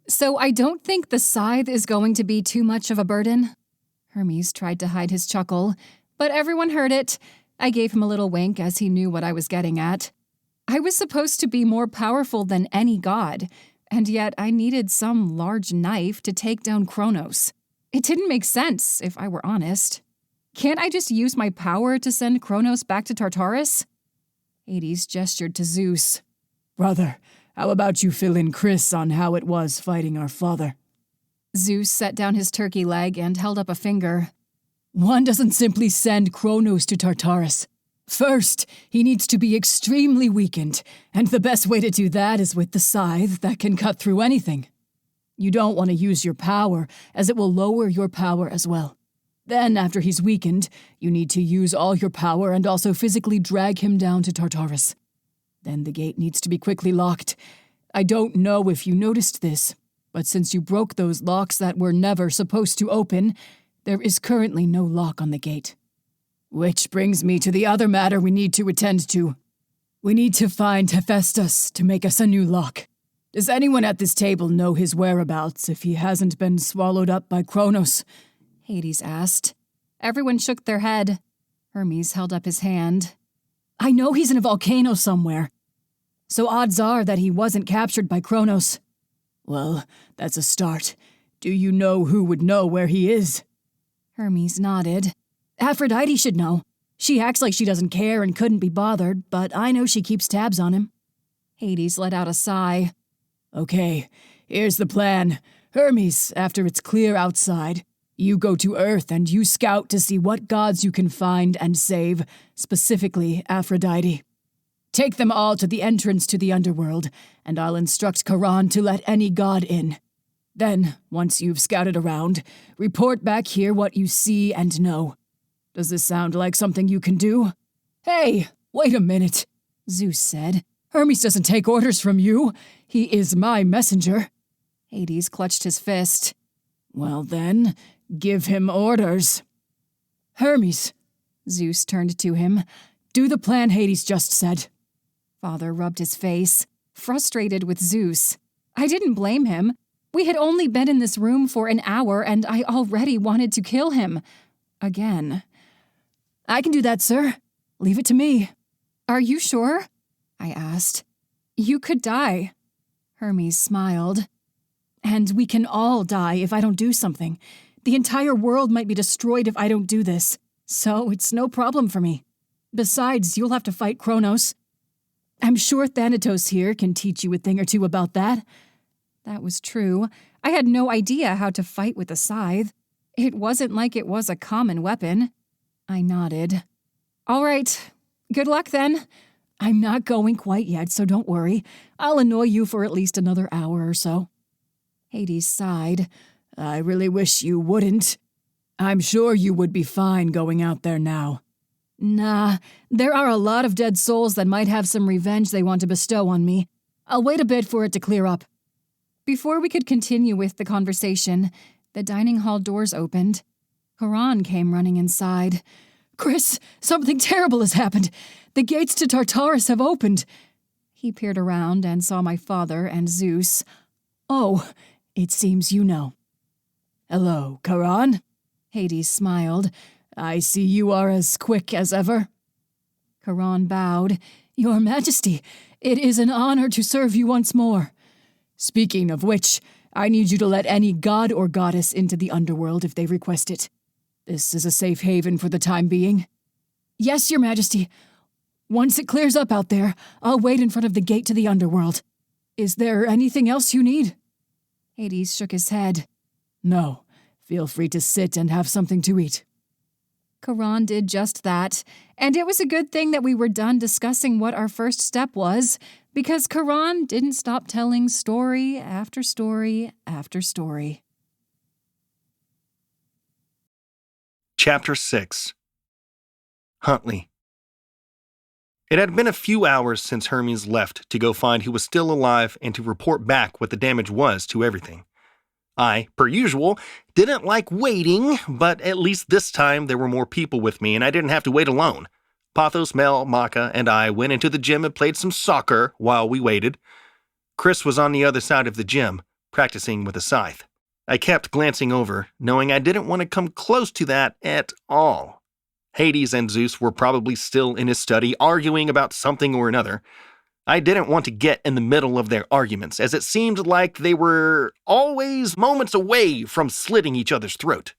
so I don't think the scythe is going to be too much of a burden. Hermes tried to hide his chuckle, but everyone heard it. I gave him a little wink as he knew what I was getting at. I was supposed to be more powerful than any god, and yet I needed some large knife to take down Kronos. It didn't make sense, if I were honest. Can't I just use my power to send Kronos back to Tartarus? Hades gestured to Zeus. Brother, how about you fill in Chrys on how it was fighting our father? Zeus set down his turkey leg and held up a finger. One doesn't simply send Kronos to Tartarus. First, he needs to be extremely weakened, and the best way to do that is with the scythe that can cut through anything. You don't want to use your power, as it will lower your power as well. Then, after he's weakened, you need to use all your power and also physically drag him down to Tartarus. Then the gate needs to be quickly locked. I don't know if you noticed this, but since you broke those locks that were never supposed to open, there is currently no lock on the gate. Which brings me to the other matter we need to attend to. We need to find Hephaestus to make us a new lock. Does anyone at this table know his whereabouts if he hasn't been swallowed up by Kronos? Hades asked. Everyone shook their head. Hermes held up his hand. I know he's in a volcano somewhere, so odds are that he wasn't captured by Kronos. Well, that's a start. Do you know who would know where he is? Hermes nodded. Aphrodite should know. She acts like she doesn't care and couldn't be bothered, but I know she keeps tabs on him. Hades let out a sigh. Okay, here's the plan. Hermes, after it's clear outside, you go to Earth and you scout to see what gods you can find and save, specifically Aphrodite. Take them all to the entrance to the underworld, and I'll instruct Charon to let any god in. Then, once you've scouted around, report back here what you see and know. Does this sound like something you can do? Hey, wait a minute, Zeus said. Hermes doesn't take orders from you. He is my messenger. Hades clutched his fist. Well then, give him orders. Hermes, Zeus turned to him. Do the plan Hades just said. Father rubbed his face, frustrated with Zeus. I didn't blame him. We had only been in this room for an hour and I already wanted to kill him. Again. I can do that, sir. Leave it to me. Are you sure? I asked. You could die. Hermes smiled. And we can all die if I don't do something. The entire world might be destroyed if I don't do this, so it's no problem for me. Besides, you'll have to fight Kronos. I'm sure Thanatos here can teach you a thing or two about that. That was true. I had no idea how to fight with a scythe. It wasn't like it was a common weapon. I nodded. All right. Good luck then. I'm not going quite yet, so don't worry. I'll annoy you for at least another hour or so. Hades sighed. I really wish you wouldn't. I'm sure you would be fine going out there now. Nah, there are a lot of dead souls that might have some revenge they want to bestow on me. I'll wait a bit for it to clear up. Before we could continue with the conversation, the dining hall doors opened. Charon came running inside. Chrys, something terrible has happened. The gates to Tartarus have opened. He peered around and saw my father and Zeus. Oh, it seems you know. Hello, Charon. Hades smiled. I see you are as quick as ever. Charon bowed. Your Majesty, it is an honor to serve you once more. Speaking of which, I need you to let any god or goddess into the underworld if they request it. This is a safe haven for the time being. Yes, Your Majesty. Once it clears up out there, I'll wait in front of the gate to the underworld. Is there anything else you need? Hades shook his head. No. Feel free to sit and have something to eat. Charon did just that, and it was a good thing that we were done discussing what our first step was, because Charon didn't stop telling story after story after story. Chapter 6. Huntley. It had been a few hours since Hermes left to go find who was still alive and to report back what the damage was to everything. I, per usual, didn't like waiting, but at least this time there were more people with me and I didn't have to wait alone. Pothos, Mel, Maka, and I went into the gym and played some soccer while we waited. Chrys was on the other side of the gym, practicing with a scythe. I kept glancing over, knowing I didn't want to come close to that at all. Hades and Zeus were probably still in his study, arguing about something or another. I didn't want to get in the middle of their arguments, as it seemed like they were always moments away from slitting each other's throat,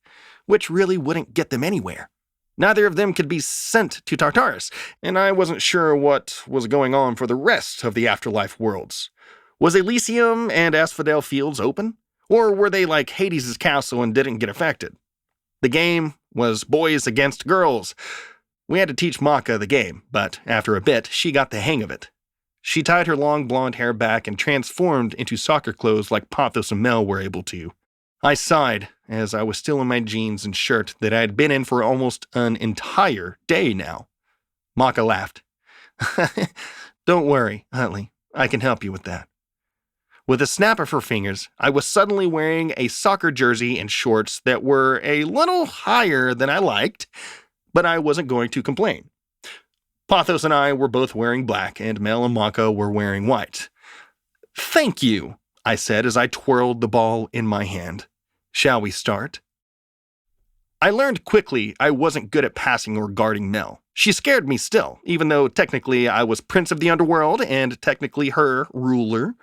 which really wouldn't get them anywhere. Neither of them could be sent to Tartarus, and I wasn't sure what was going on for the rest of the afterlife worlds. Was Elysium and Asphodel Fields open? Or were they like Hades' castle and didn't get affected? The game was boys against girls. We had to teach Maka the game, but after a bit, she got the hang of it. She tied her long blonde hair back and transformed into soccer clothes like Pothos and Mel were able to. I sighed, as I was still in my jeans and shirt that I had been in for almost an entire day now. Maka laughed. Don't worry, Huntley. I can help you with that. With a snap of her fingers, I was suddenly wearing a soccer jersey and shorts that were a little higher than I liked, but I wasn't going to complain. Pothos and I were both wearing black, and Mel and Maka were wearing white. Thank you, I said as I twirled the ball in my hand. Shall we start? I learned quickly I wasn't good at passing or guarding Mel. She scared me still, even though technically I was Prince of the Underworld and technically her ruler.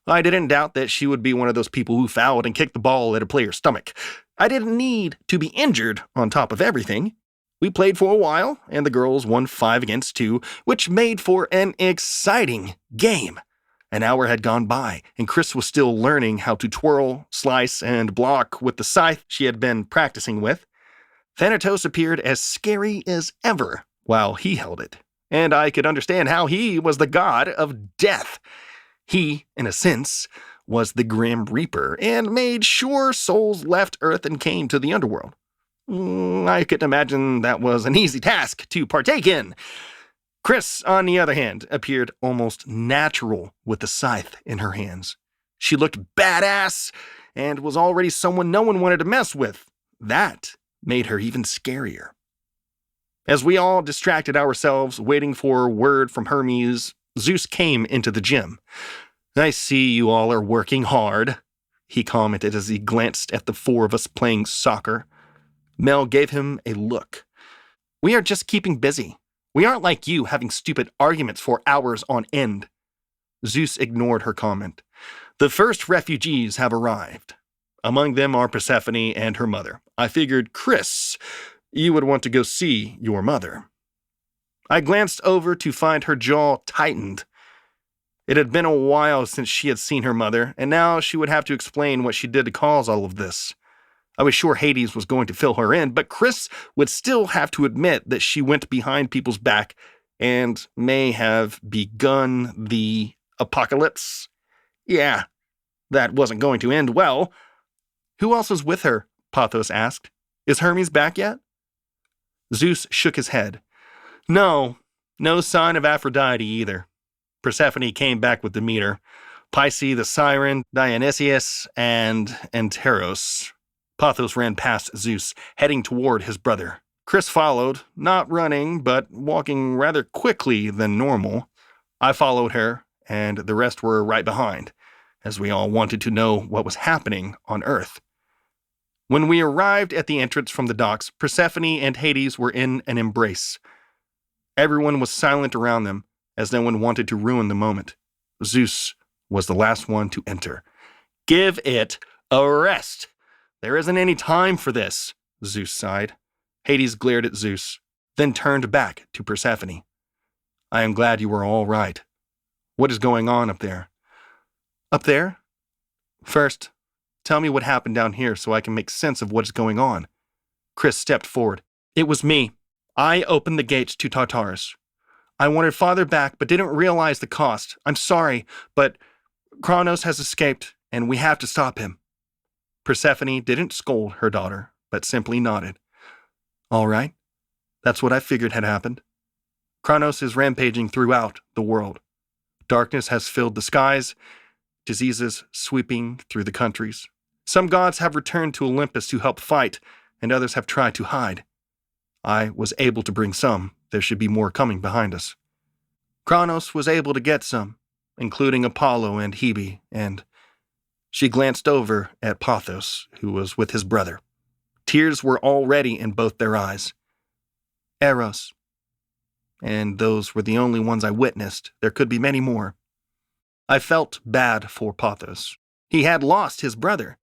I didn't doubt that she would be one of those people who fouled and kicked the ball at a player's stomach. I didn't need to be injured on top of everything. We played for a while, and the girls won 5-2, which made for an exciting game. An hour had gone by, and Chrys was still learning how to twirl, slice, and block with the scythe she had been practicing with. Thanatos appeared as scary as ever while he held it, and I could understand how he was the god of death. He, in a sense, was the Grim Reaper, and made sure souls left Earth and came to the underworld. I could imagine that was an easy task to partake in. Chrys, on the other hand, appeared almost natural with the scythe in her hands. She looked badass, and was already someone no one wanted to mess with. That made her even scarier. As we all distracted ourselves, waiting for word from Hermes, Zeus came into the gym. I see you all are working hard, he commented as he glanced at the four of us playing soccer. Mel gave him a look. We are just keeping busy. We aren't like you having stupid arguments for hours on end. Zeus ignored her comment. The first refugees have arrived. Among them are Persephone and her mother. I figured, Chrys, you would want to go see your mother. I glanced over to find her jaw tightened. It had been a while since she had seen her mother, and now she would have to explain what she did to cause all of this. I was sure Hades was going to fill her in, but Chrys would still have to admit that she went behind people's back and may have begun the apocalypse. Yeah, that wasn't going to end well. Who else is with her? Pothos asked. Is Hermes back yet? Zeus shook his head. No sign of Aphrodite either. Persephone came back with Demeter, Pisces the Siren, Dionysius, and Anteros. Pothos ran past Zeus, heading toward his brother. Chrys followed, not running, but walking rather quickly than normal. I followed her, and the rest were right behind, as we all wanted to know what was happening on Earth. When we arrived at the entrance from the docks, Persephone and Hades were in an embrace. Everyone was silent around them, as no one wanted to ruin the moment. Zeus was the last one to enter. Give it a rest. There isn't any time for this, Zeus sighed. Hades glared at Zeus, then turned back to Persephone. I am glad you are all right. What is going on up there? Up there? First, tell me what happened down here so I can make sense of what is going on. Chrys stepped forward. It was me. I opened the gates to Tartarus. I wanted Father back, but didn't realize the cost. I'm sorry, but Kronos has escaped, and we have to stop him. Persephone didn't scold her daughter, but simply nodded. All right. That's what I figured had happened. Kronos is rampaging throughout the world. Darkness has filled the skies, diseases sweeping through the countries. Some gods have returned to Olympus to help fight, and others have tried to hide. I was able to bring some. There should be more coming behind us. Kronos was able to get some, including Apollo and Hebe, and she glanced over at Pothos, who was with his brother. Tears were already in both their eyes. Eros. And those were the only ones I witnessed. There could be many more. I felt bad for Pothos. He had lost his brother.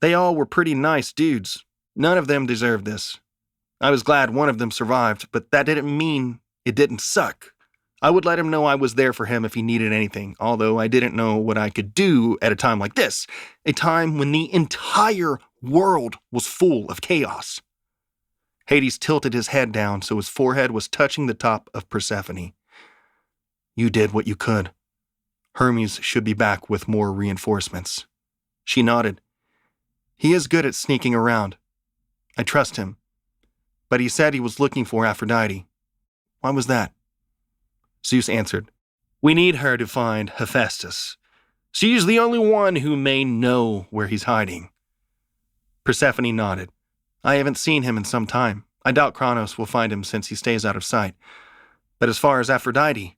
They all were pretty nice dudes. None of them deserved this. I was glad one of them survived, but that didn't mean it didn't suck. I would let him know I was there for him if he needed anything, although I didn't know what I could do at a time like this, a time when the entire world was full of chaos. Hades tilted his head down so his forehead was touching the top of Persephone. You did what you could. Hermes should be back with more reinforcements. She nodded. He is good at sneaking around. I trust him. But he said he was looking for Aphrodite. Why was that? Zeus answered, We need her to find Hephaestus. She's the only one who may know where he's hiding. Persephone nodded. I haven't seen him in some time. I doubt Kronos will find him since he stays out of sight. But as far as Aphrodite,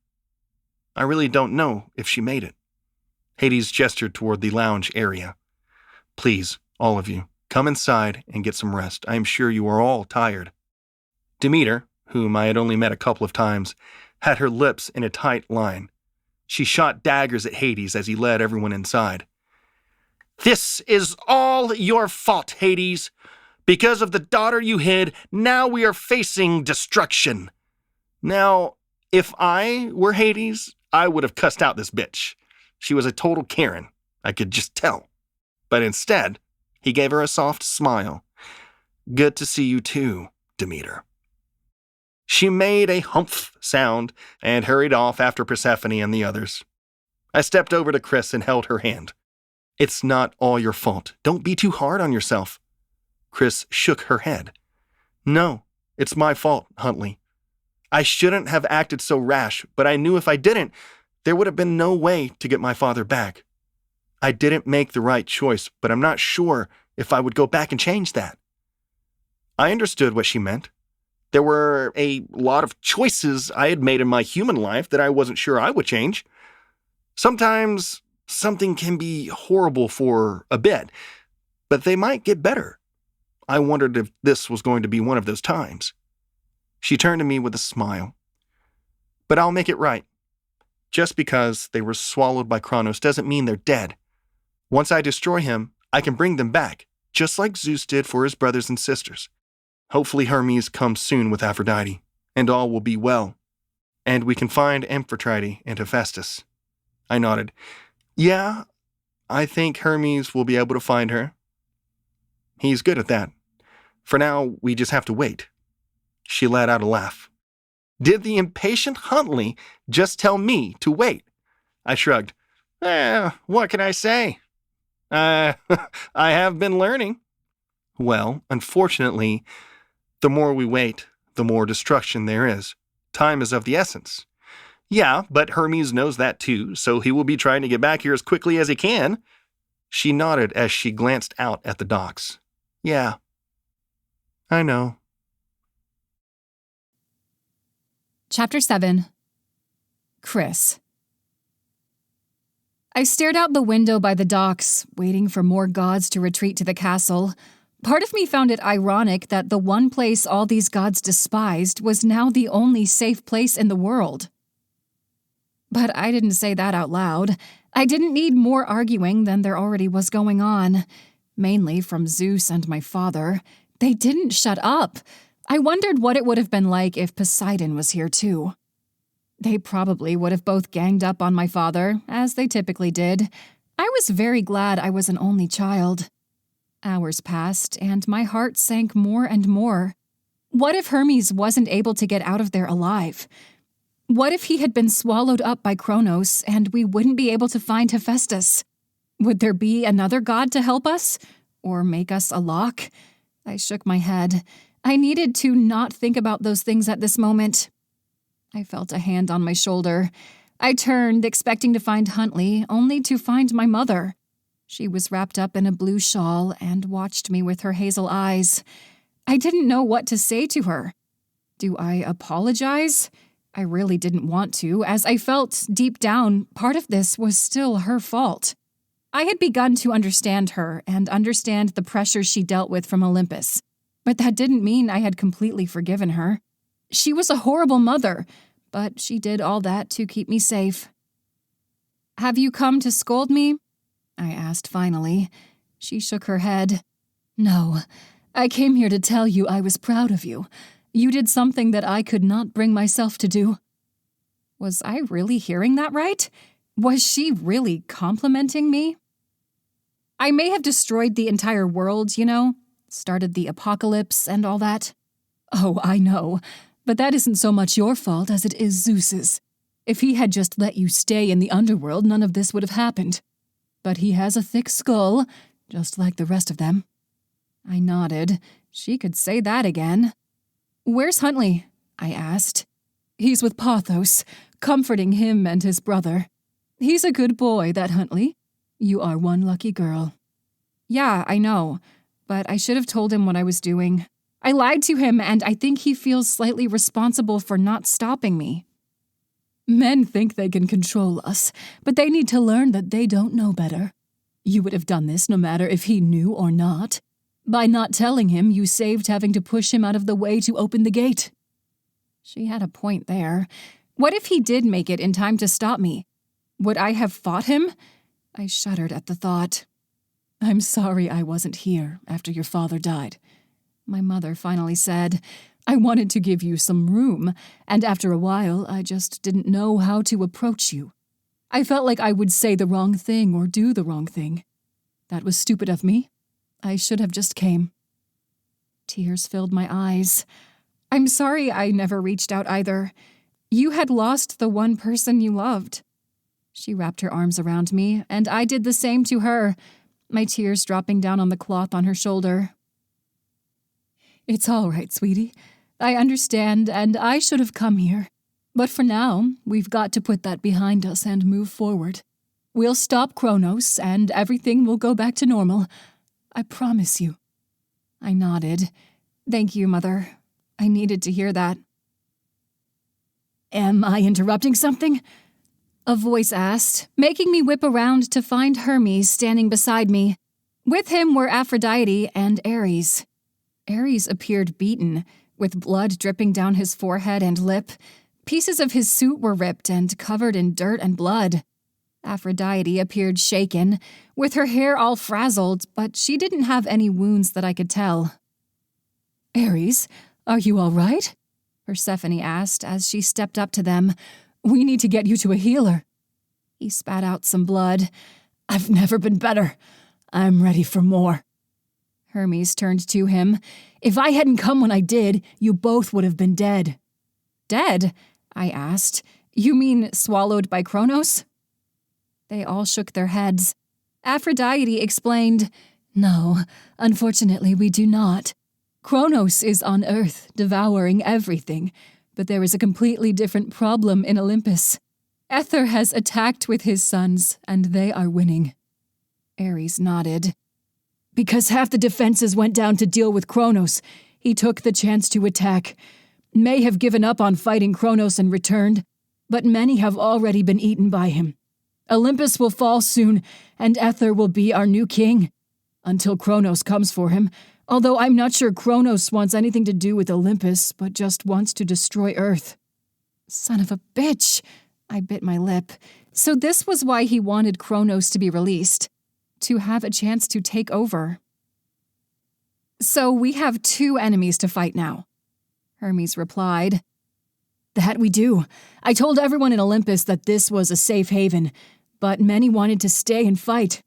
I really don't know if she made it. Hades gestured toward the lounge area. Please, all of you, come inside and get some rest. I am sure you are all tired. Demeter, whom I had only met a couple of times, had her lips in a tight line. She shot daggers at Hades as he led everyone inside. This is all your fault, Hades. Because of the daughter you hid, now we are facing destruction. Now, if I were Hades, I would have cussed out this bitch. She was a total Karen. I could just tell. But instead, he gave her a soft smile. Good to see you too, Demeter. She made a humph sound and hurried off after Persephone and the others. I stepped over to Chrys and held her hand. It's not all your fault. Don't be too hard on yourself. Chrys shook her head. No, it's my fault, Huntley. I shouldn't have acted so rash, but I knew if I didn't, there would have been no way to get my father back. I didn't make the right choice, but I'm not sure if I would go back and change that. I understood what she meant. There were a lot of choices I had made in my human life that I wasn't sure I would change. Sometimes something can be horrible for a bit, but they might get better. I wondered if this was going to be one of those times. She turned to me with a smile. But I'll make it right. Just because they were swallowed by Kronos doesn't mean they're dead. Once I destroy him, I can bring them back, just like Zeus did for his brothers and sisters. Hopefully Hermes comes soon with Aphrodite, and all will be well. And we can find Aphrodite and Hephaestus. I nodded. Yeah, I think Hermes will be able to find her. He's good at that. For now, we just have to wait. She let out a laugh. Did the impatient Huntley just tell me to wait? I shrugged. What can I say? I have been learning. Well, unfortunately, the more we wait, the more destruction there is. Time is of the essence. Yeah, but Hermes knows that too, so he will be trying to get back here as quickly as he can. She nodded as she glanced out at the docks. Yeah, I know. Chapter 7. Chrys. I stared out the window by the docks, waiting for more gods to retreat to the castle. Part of me found it ironic that the one place all these gods despised was now the only safe place in the world. But I didn't say that out loud. I didn't need more arguing than there already was going on, mainly from Zeus and my father. They didn't shut up. I wondered what it would have been like if Poseidon was here too. They probably would have both ganged up on my father, as they typically did. I was very glad I was an only child. Hours passed, and my heart sank more and more. What if Hermes wasn't able to get out of there alive? What if he had been swallowed up by Kronos, and we wouldn't be able to find Hephaestus? Would there be another god to help us? Or make us a lock? I shook my head. I needed to not think about those things at this moment. I felt a hand on my shoulder. I turned, expecting to find Huntley, only to find my mother. She was wrapped up in a blue shawl and watched me with her hazel eyes. I didn't know what to say to her. Do I apologize? I really didn't want to, as I felt deep down part of this was still her fault. I had begun to understand her and understand the pressure she dealt with from Olympus, but that didn't mean I had completely forgiven her. She was a horrible mother, but she did all that to keep me safe. "Have you come to scold me?" I asked finally. She shook her head. "No, I came here to tell you I was proud of you. You did something that I could not bring myself to do." Was I really hearing that right? Was she really complimenting me? I may have destroyed the entire world, started the apocalypse and all that. Oh, I know, but that isn't so much your fault as it is Zeus's. If he had just let you stay in the underworld, none of this would have happened. But he has a thick skull, just like the rest of them. I nodded. She could say that again. "Where's Huntley?" I asked. "He's with Pothos, comforting him and his brother. He's a good boy, that Huntley. You are one lucky girl." "Yeah, I know, but I should have told him what I was doing. I lied to him, and I think he feels slightly responsible for not stopping me." "Men think they can control us, but they need to learn that they don't know better. You would have done this no matter if he knew or not. By not telling him, you saved having to push him out of the way to open the gate." She had a point there. What if he did make it in time to stop me? Would I have fought him? I shuddered at the thought. "I'm sorry I wasn't here after your father died," my mother finally said. "I wanted to give you some room, and after a while I just didn't know how to approach you. I felt like I would say the wrong thing or do the wrong thing. That was stupid of me. I should have just came." Tears filled my eyes. "I'm sorry I never reached out either. You had lost the one person you loved." She wrapped her arms around me, and I did the same to her, my tears dropping down on the cloth on her shoulder. "It's all right, sweetie. I understand, and I should have come here. But for now, we've got to put that behind us and move forward. We'll stop Kronos, and everything will go back to normal. I promise you." I nodded. "Thank you, Mother. I needed to hear that." "Am I interrupting something?" a voice asked, making me whip around to find Hermes standing beside me. With him were Aphrodite and Ares. Ares appeared beaten, with blood dripping down his forehead and lip. Pieces of his suit were ripped and covered in dirt and blood. Aphrodite appeared shaken, with her hair all frazzled, but she didn't have any wounds that I could tell. "Ares, are you all right?" Persephone asked as she stepped up to them. "We need to get you to a healer." He spat out some blood. "I've never been better. I'm ready for more." Hermes turned to him. "If I hadn't come when I did, you both would have been dead." "Dead?" I asked. "You mean swallowed by Kronos?" They all shook their heads. Aphrodite explained, "No, unfortunately we do not. Kronos is on Earth, devouring everything, but there is a completely different problem in Olympus. Aether has attacked with his sons, and they are winning." Ares nodded. "Because half the defenses went down to deal with Kronos, he took the chance to attack. May have given up on fighting Kronos and returned, but many have already been eaten by him. Olympus will fall soon, and Aether will be our new king. Until Kronos comes for him, although I'm not sure Kronos wants anything to do with Olympus, but just wants to destroy Earth." Son of a bitch! I bit my lip. So this was why he wanted Kronos to be released. To have a chance to take over. "So we have 2 enemies to fight now," Hermes replied. "That we do. I told everyone in Olympus that this was a safe haven, but many wanted to stay and fight.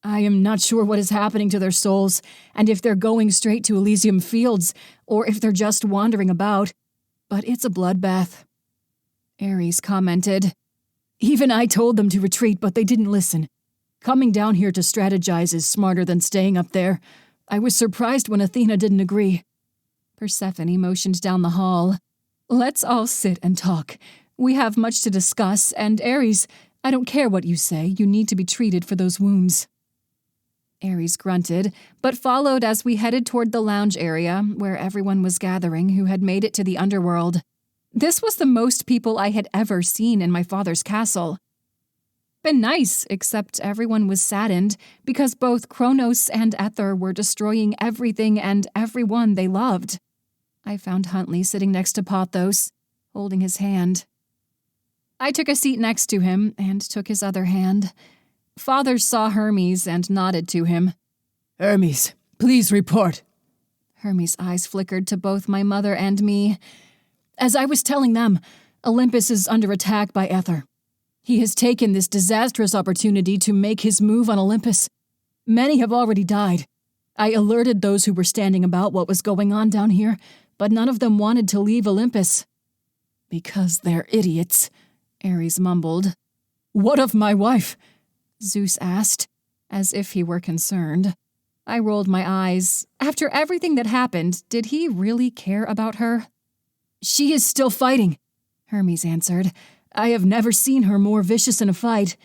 I am not sure what is happening to their souls, and if they're going straight to Elysium fields, or if they're just wandering about. But it's a bloodbath." Ares commented. "Even I told them to retreat, but they didn't listen. Coming down here to strategize is smarter than staying up there. I was surprised when Athena didn't agree." Persephone motioned down the hall. Let's all sit and talk. We have much to discuss, and Ares, I don't care what you say, you need to be treated for those wounds. Ares grunted, but followed as we headed toward the lounge area, where everyone was gathering who had made it to the underworld. This was the most people I had ever seen in my father's castle. Been nice, except everyone was saddened because both Kronos and Aether were destroying everything and everyone they loved. I found Huntley sitting next to Pothos, holding his hand. I took a seat next to him and took his other hand. Father saw Hermes and nodded to him. Hermes, please report. Hermes' eyes flickered to both my mother and me. As I was telling them, Olympus is under attack by Aether. He has taken this disastrous opportunity to make his move on Olympus. Many have already died. I alerted those who were standing about what was going on down here, but none of them wanted to leave Olympus. Because they're idiots, Ares mumbled. What of my wife? Zeus asked, as if he were concerned. I rolled my eyes. After everything that happened, did he really care about her? She is still fighting, Hermes answered. I have never seen her more vicious in a fight.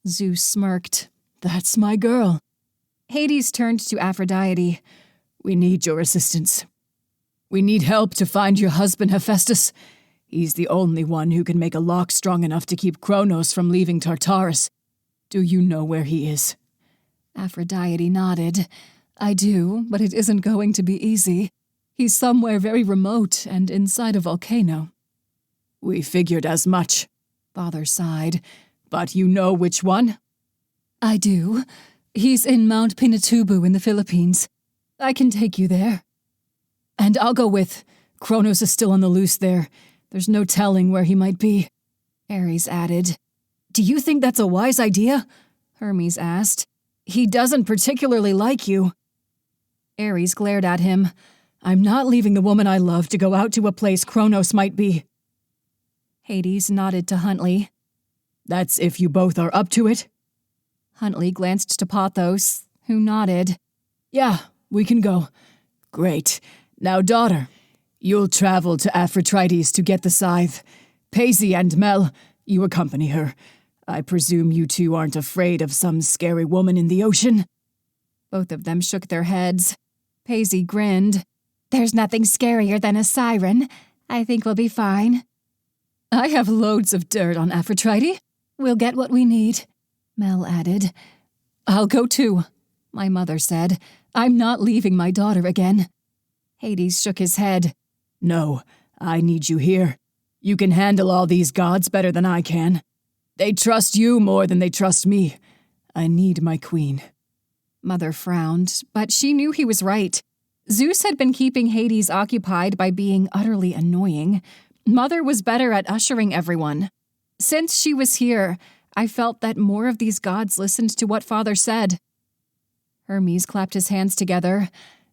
Zeus smirked. That's my girl. Hades turned to Aphrodite. We need your assistance. We need help to find your husband Hephaestus. He's the only one who can make a lock strong enough to keep Kronos from leaving Tartarus. Do you know where he is? Aphrodite nodded. I do, but it isn't going to be easy. He's somewhere very remote and inside a volcano. We figured as much, Father sighed. But you know which one? I do. He's in Mount Pinatubo in the Philippines. I can take you there. And I'll go with. Kronos is still on the loose there. There's no telling where he might be. Ares added. Do you think that's a wise idea? Hermes asked. He doesn't particularly like you. Ares glared at him. I'm not leaving the woman I love to go out to a place Kronos might be. Hades nodded to Huntley. That's if you both are up to it? Huntley glanced to Pothos, who nodded. Yeah, we can go. Great. Now, daughter, you'll travel to Aphrodite to get the scythe. Paisy and Mel, you accompany her. I presume you two aren't afraid of some scary woman in the ocean? Both of them shook their heads. Paisy grinned. There's nothing scarier than a siren. I think we'll be fine. I have loads of dirt on Aphrodite. We'll get what we need, Mel added. I'll go too, my mother said. I'm not leaving my daughter again. Hades shook his head. No, I need you here. You can handle all these gods better than I can. They trust you more than they trust me. I need my queen. Mother frowned, but she knew he was right. Zeus had been keeping Hades occupied by being utterly annoying. Mother was better at ushering everyone. Since she was here, I felt that more of these gods listened to what Father said. Hermes clapped his hands together.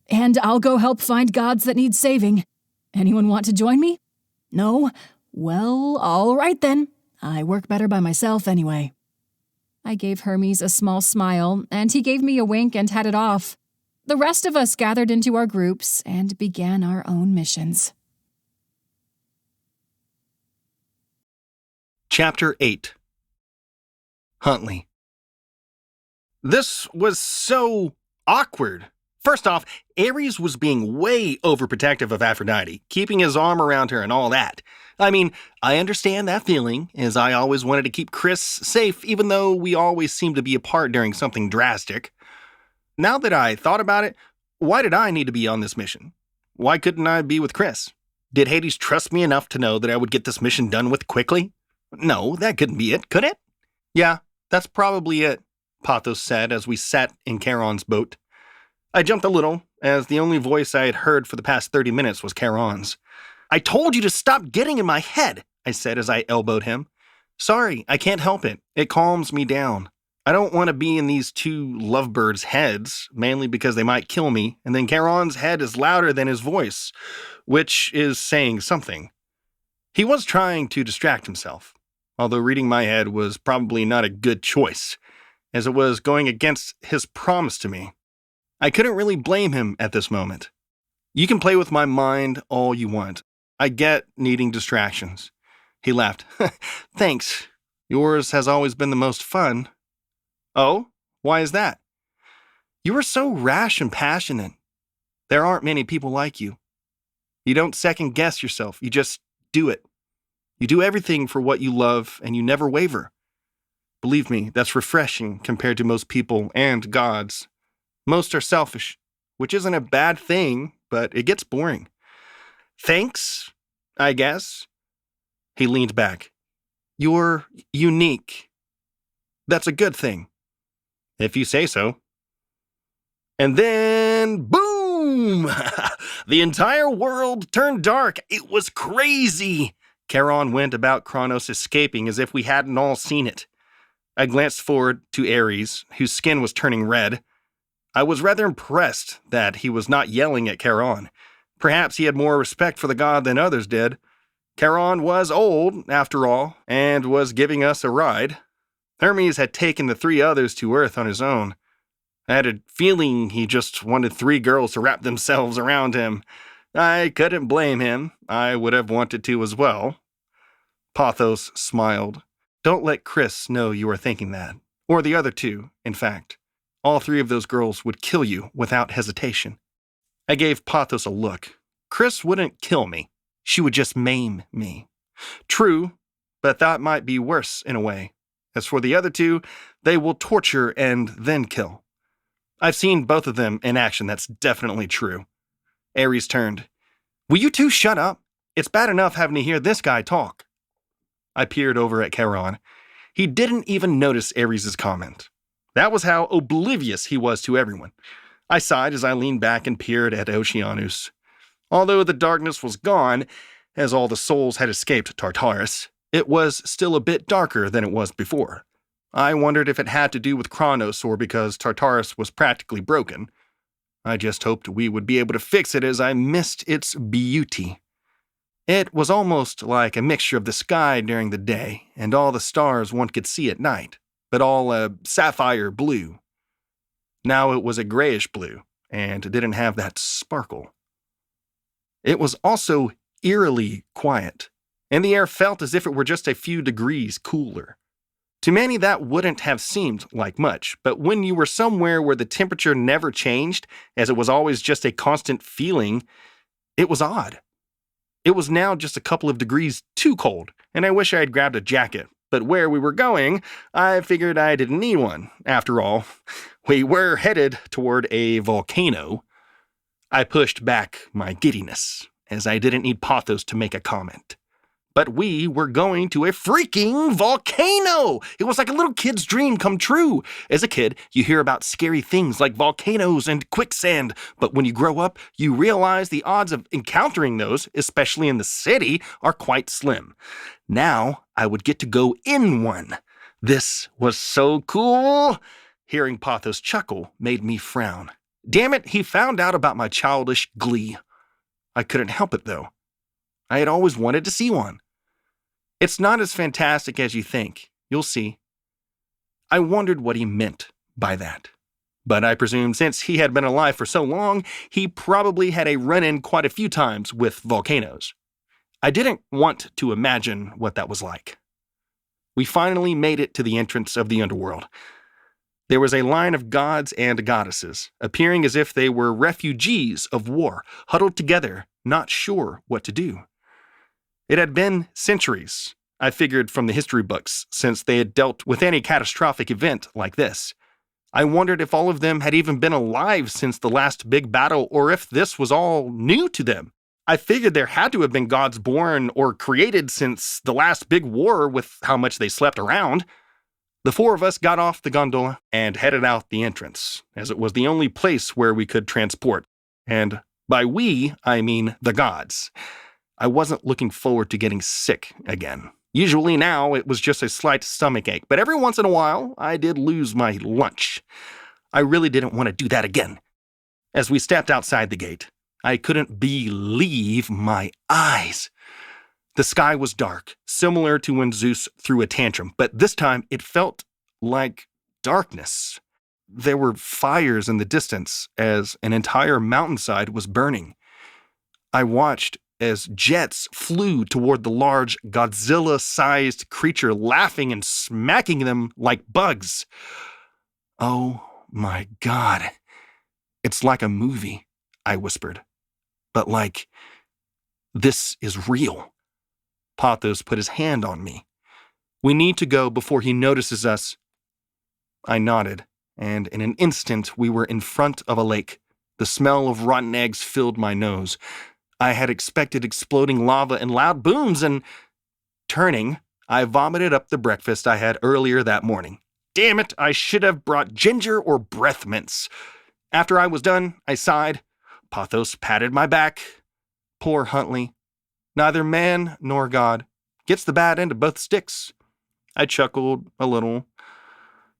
And I'll go help find gods that need saving. Anyone want to join me? No? Well, all right then. I work better by myself anyway. I gave Hermes a small smile, and he gave me a wink and headed off. The rest of us gathered into our groups and began our own missions. Chapter 8 Huntley. This was so awkward. First off, Ares was being way overprotective of Aphrodite, keeping his arm around her and all that. I mean, I understand that feeling, as I always wanted to keep Chrys safe, even though we always seemed to be apart during something drastic. Now that I thought about it, why did I need to be on this mission? Why couldn't I be with Chrys? Did Hades trust me enough to know that I would get this mission done with quickly? No, that couldn't be it, could it? Yeah, that's probably it, Pothos said as we sat in Charon's boat. I jumped a little, as the only voice I had heard for the past 30 minutes was Charon's. I told you to stop getting in my head, I said as I elbowed him. Sorry, I can't help it. It calms me down. I don't want to be in these two lovebirds' heads, mainly because they might kill me, and then Charon's head is louder than his voice, which is saying something. He was trying to distract himself, although reading my head was probably not a good choice, as it was going against his promise to me. I couldn't really blame him at this moment. You can play with my mind all you want. I get needing distractions. He laughed. Thanks. Yours has always been the most fun. Oh? Why is that? You are so rash and passionate. There aren't many people like you. You don't second-guess yourself. You just do it. You do everything for what you love, and you never waver. Believe me, that's refreshing compared to most people and gods. Most are selfish, which isn't a bad thing, but it gets boring. Thanks, I guess. He leaned back. You're unique. That's a good thing. If you say so. And then, boom! The entire world turned dark. It was crazy. Charon went about Kronos escaping as if we hadn't all seen it. I glanced forward to Ares, whose skin was turning red. I was rather impressed that he was not yelling at Charon. Perhaps he had more respect for the god than others did. Charon was old, after all, and was giving us a ride. Hermes had taken the 3 others to Earth on his own. I had a feeling he just wanted 3 girls to wrap themselves around him. I couldn't blame him. I would have wanted to as well. Pothos smiled. Don't let Chrys know you are thinking that. Or the other 2, in fact. All 3 of those girls would kill you without hesitation. I gave Pothos a look. Chrys wouldn't kill me. She would just maim me. True, but that might be worse in a way. As for the other 2, they will torture and then kill. I've seen both of them in action, that's definitely true. Ares turned. Will you 2 shut up? It's bad enough having to hear this guy talk. I peered over at Charon. He didn't even notice Ares' comment. That was how oblivious he was to everyone. I sighed as I leaned back and peered at Oceanus. Although the darkness was gone, as all the souls had escaped Tartarus, it was still a bit darker than it was before. I wondered if it had to do with Kronos or because Tartarus was practically broken. I just hoped we would be able to fix it as I missed its beauty. It was almost like a mixture of the sky during the day and all the stars one could see at night, but all a sapphire blue. Now it was a grayish blue and didn't have that sparkle. It was also eerily quiet, and the air felt as if it were just a few degrees cooler. To many, that wouldn't have seemed like much, but when you were somewhere where the temperature never changed, as it was always just a constant feeling, it was odd. It was now just a couple of degrees too cold, and I wish I had grabbed a jacket, but where we were going, I figured I didn't need one. After all, we were headed toward a volcano. I pushed back my giddiness, as I didn't need Pothos to make a comment. But we were going to a freaking volcano! It was like a little kid's dream come true. As a kid, you hear about scary things like volcanoes and quicksand, but when you grow up, you realize the odds of encountering those, especially in the city, are quite slim. Now, I would get to go in one. This was so cool! Hearing Pothos chuckle made me frown. Damn it, he found out about my childish glee. I couldn't help it, though. I had always wanted to see one. It's not as fantastic as you think. You'll see. I wondered what he meant by that. But I presumed since he had been alive for so long, he probably had a run-in quite a few times with volcanoes. I didn't want to imagine what that was like. We finally made it to the entrance of the underworld. There was a line of gods and goddesses, appearing as if they were refugees of war, huddled together, not sure what to do. It had been centuries, I figured from the history books, since they had dealt with any catastrophic event like this. I wondered if all of them had even been alive since the last big battle, or if this was all new to them. I figured there had to have been gods born or created since the last big war with how much they slept around. The 4 of us got off the gondola and headed out the entrance, as it was the only place where we could transport. And by we, I mean the gods. I wasn't looking forward to getting sick again. Usually now it was just a slight stomach ache, but every once in a while I did lose my lunch. I really didn't want to do that again. As we stepped outside the gate, I couldn't believe my eyes. The sky was dark, similar to when Zeus threw a tantrum, but this time it felt like darkness. There were fires in the distance as an entire mountainside was burning. I watched as jets flew toward the large Godzilla-sized creature, laughing and smacking them like bugs. Oh my God. It's like a movie, I whispered. But this is real. Pothos put his hand on me. We need to go before he notices us. I nodded, and in an instant we were in front of a lake. The smell of rotten eggs filled my nose. I had expected exploding lava and loud booms, and turning, I vomited up the breakfast I had earlier that morning. Damn it, I should have brought ginger or breath mints. After I was done, I sighed. Pothos patted my back. Poor Huntley. Neither man nor God gets the bad end of both sticks. I chuckled a little,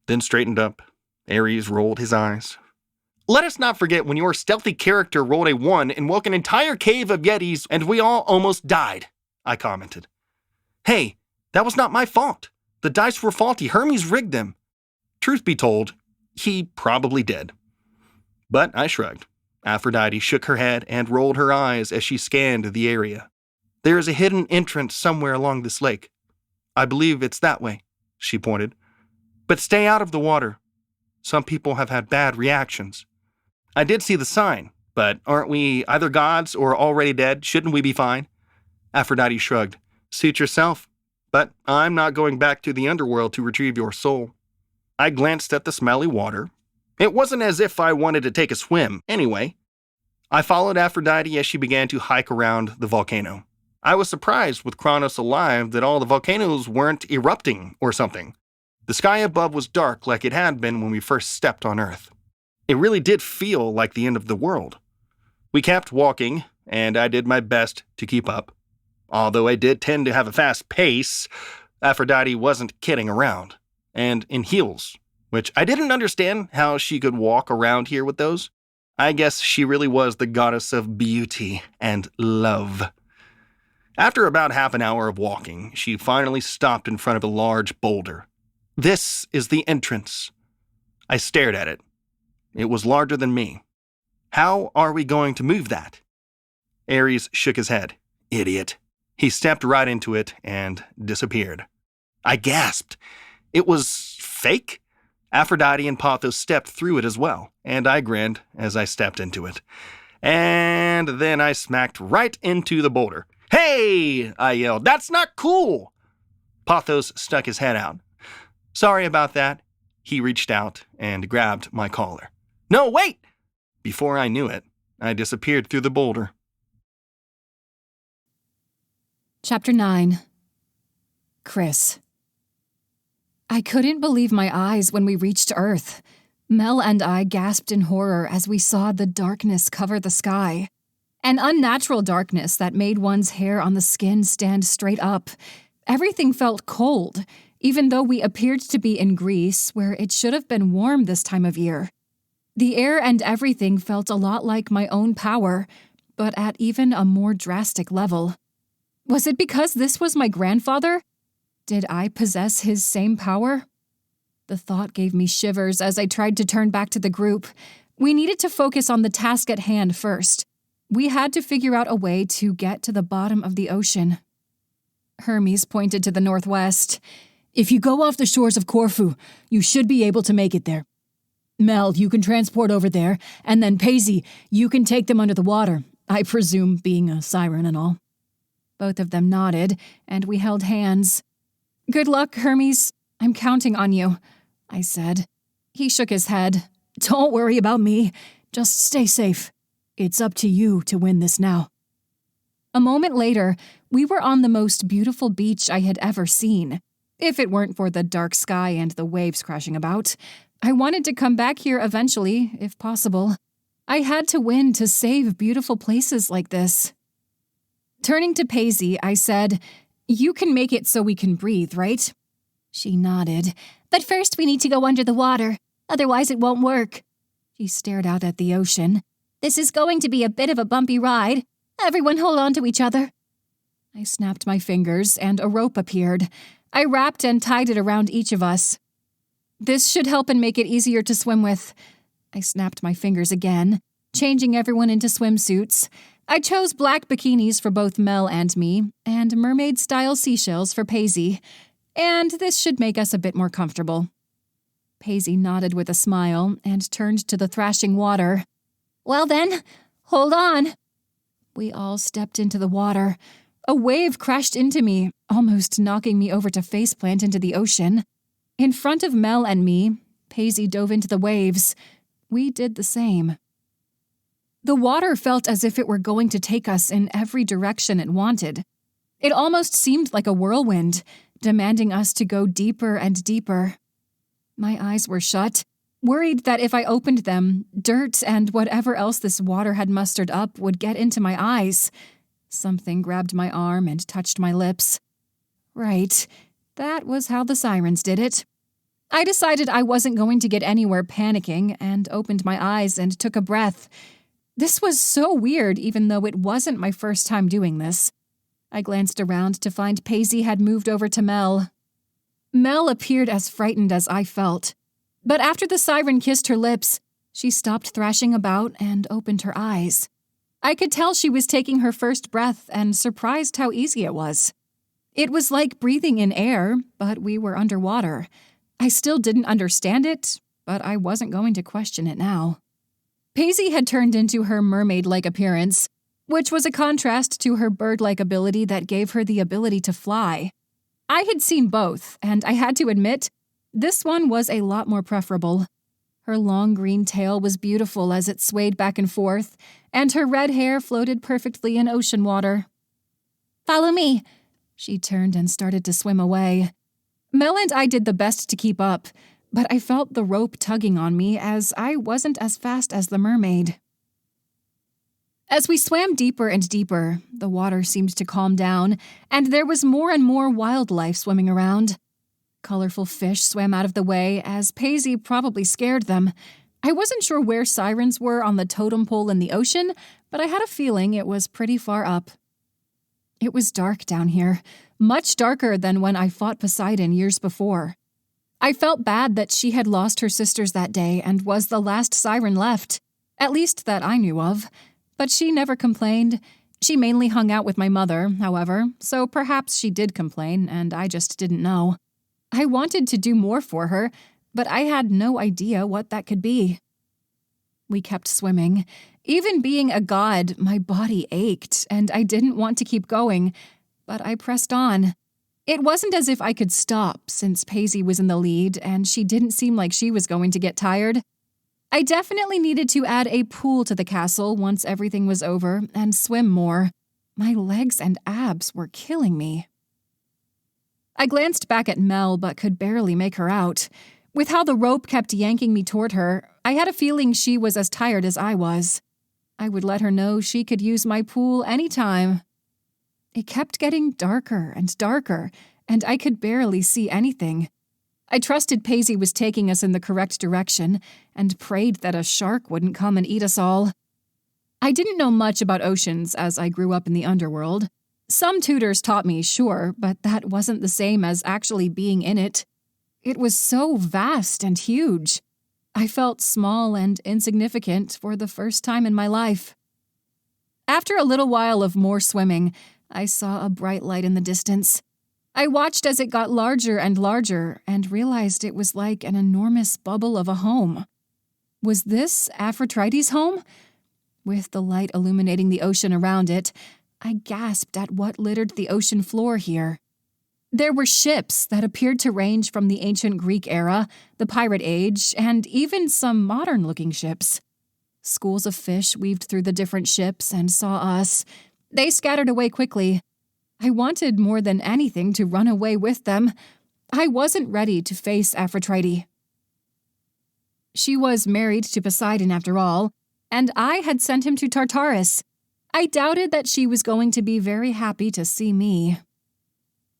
then straightened up. Ares rolled his eyes. Let us not forget when your stealthy character rolled a 1 and woke an entire cave of Yetis and we all almost died, I commented. Hey, that was not my fault. The dice were faulty. Hermes rigged them. Truth be told, he probably did. But I shrugged. Aphrodite shook her head and rolled her eyes as she scanned the area. There is a hidden entrance somewhere along this lake. I believe it's that way, she pointed. But stay out of the water. Some people have had bad reactions. I did see the sign, but aren't we either gods or already dead? Shouldn't we be fine? Aphrodite shrugged. Suit yourself, but I'm not going back to the underworld to retrieve your soul. I glanced at the smelly water. It wasn't as if I wanted to take a swim, anyway. I followed Aphrodite as she began to hike around the volcano. I was surprised with Cronus alive that all the volcanoes weren't erupting or something. The sky above was dark like it had been when we first stepped on Earth. It really did feel like the end of the world. We kept walking, and I did my best to keep up. Although I did tend to have a fast pace, Aphrodite wasn't kidding around. And in heels, which I didn't understand how she could walk around here with those. I guess she really was the goddess of beauty and love. After about half an hour of walking, she finally stopped in front of a large boulder. This is the entrance. I stared at it. It was larger than me. How are we going to move that? Ares shook his head. Idiot. He stepped right into it and disappeared. I gasped. It was fake? Aphrodite and Pothos stepped through it as well, and I grinned as I stepped into it. And then I smacked right into the boulder. Hey! I yelled. That's not cool! Pothos stuck his head out. Sorry about that. He reached out and grabbed my collar. No, wait! Before I knew it, I disappeared through the boulder. Chapter 9. Chrys. I couldn't believe my eyes when we reached Earth. Mel and I gasped in horror as we saw the darkness cover the sky. An unnatural darkness that made one's hair on the skin stand straight up. Everything felt cold, even though we appeared to be in Greece, where it should have been warm this time of year. The air and everything felt a lot like my own power, but at even a more drastic level. Was it because this was my grandfather? Did I possess his same power? The thought gave me shivers as I tried to turn back to the group. We needed to focus on the task at hand first. We had to figure out a way to get to the bottom of the ocean. Hermes pointed to the northwest. If you go off the shores of Corfu, you should be able to make it there. Mel, you can transport over there, and then Paisy, you can take them under the water, I presume being a siren and all. Both of them nodded, and we held hands. Good luck, Hermes. I'm counting on you, I said. He shook his head. Don't worry about me. Just stay safe. It's up to you to win this now. A moment later, we were on the most beautiful beach I had ever seen. If it weren't for the dark sky and the waves crashing about, I wanted to come back here eventually, if possible. I had to win to save beautiful places like this. Turning to Paisy, I said, You can make it so we can breathe, right? She nodded. But first we need to go under the water. Otherwise it won't work. She stared out at the ocean. This is going to be a bit of a bumpy ride. Everyone hold on to each other. I snapped my fingers and a rope appeared. I wrapped and tied it around each of us. This should help and make it easier to swim with. I snapped my fingers again, changing everyone into swimsuits. I chose black bikinis for both Mel and me, and mermaid-style seashells for Paisy, and this should make us a bit more comfortable. Paisy nodded with a smile and turned to the thrashing water. Well then, hold on. We all stepped into the water. A wave crashed into me, almost knocking me over to faceplant into the ocean. In front of Mel and me, Paisy dove into the waves. We did the same. The water felt as if it were going to take us in every direction it wanted. It almost seemed like a whirlwind, demanding us to go deeper and deeper. My eyes were shut, worried that if I opened them, dirt and whatever else this water had mustered up would get into my eyes. Something grabbed my arm and touched my lips. Right, that was how the sirens did it. I decided I wasn't going to get anywhere panicking and opened my eyes and took a breath. This was so weird, even though it wasn't my first time doing this. I glanced around to find Paisy had moved over to Mel. Mel appeared as frightened as I felt. But after the siren kissed her lips, she stopped thrashing about and opened her eyes. I could tell she was taking her first breath and surprised how easy it was. It was like breathing in air, but we were underwater. I still didn't understand it, but I wasn't going to question it now. Paisy had turned into her mermaid-like appearance, which was a contrast to her bird-like ability that gave her the ability to fly. I had seen both, and I had to admit, this one was a lot more preferable. Her long green tail was beautiful as it swayed back and forth, and her red hair floated perfectly in ocean water. "Follow me." She turned and started to swim away. Mel and I did the best to keep up, but I felt the rope tugging on me as I wasn't as fast as the mermaid. As we swam deeper and deeper, the water seemed to calm down, and there was more and more wildlife swimming around. Colorful fish swam out of the way, as Paisy probably scared them. I wasn't sure where sirens were on the totem pole in the ocean, but I had a feeling it was pretty far up. It was dark down here, much darker than when I fought Poseidon years before. I felt bad that she had lost her sisters that day and was the last siren left, at least that I knew of. But she never complained. She mainly hung out with my mother, however, so perhaps she did complain and I just didn't know. I wanted to do more for her, but I had no idea what that could be. We kept swimming. Even being a god, my body ached, and I didn't want to keep going, but I pressed on. It wasn't as if I could stop, since Paisy was in the lead, and she didn't seem like she was going to get tired. I definitely needed to add a pool to the castle once everything was over, and swim more. My legs and abs were killing me. I glanced back at Mel, but could barely make her out. With how the rope kept yanking me toward her, I had a feeling she was as tired as I was. I would let her know she could use my pool anytime. It kept getting darker and darker, and I could barely see anything. I trusted Paisy was taking us in the correct direction, and prayed that a shark wouldn't come and eat us all. I didn't know much about oceans as I grew up in the underworld. Some tutors taught me, sure, but that wasn't the same as actually being in it. It was so vast and huge. I felt small and insignificant for the first time in my life. After a little while of more swimming, I saw a bright light in the distance. I watched as it got larger and larger and realized it was like an enormous bubble of a home. Was this Aphrodite's home? With the light illuminating the ocean around it, I gasped at what littered the ocean floor here. There were ships that appeared to range from the ancient Greek era, the pirate age, and even some modern-looking ships. Schools of fish weaved through the different ships and saw us. They scattered away quickly. I wanted more than anything to run away with them. I wasn't ready to face Aphrodite. She was married to Poseidon after all, and I had sent him to Tartarus. I doubted that she was going to be very happy to see me.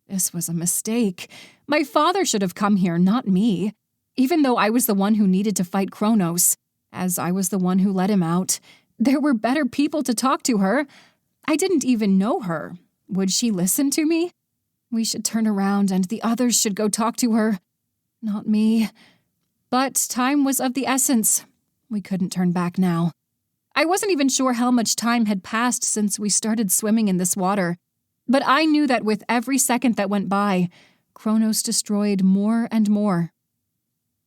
This was a mistake. My father should have come here, not me. Even though I was the one who needed to fight Kronos, as I was the one who let him out. There were better people to talk to her. I didn't even know her. Would she listen to me? We should turn around and the others should go talk to her. Not me. But time was of the essence. We couldn't turn back now. I wasn't even sure how much time had passed since we started swimming in this water, but I knew that with every second that went by, Kronos destroyed more and more.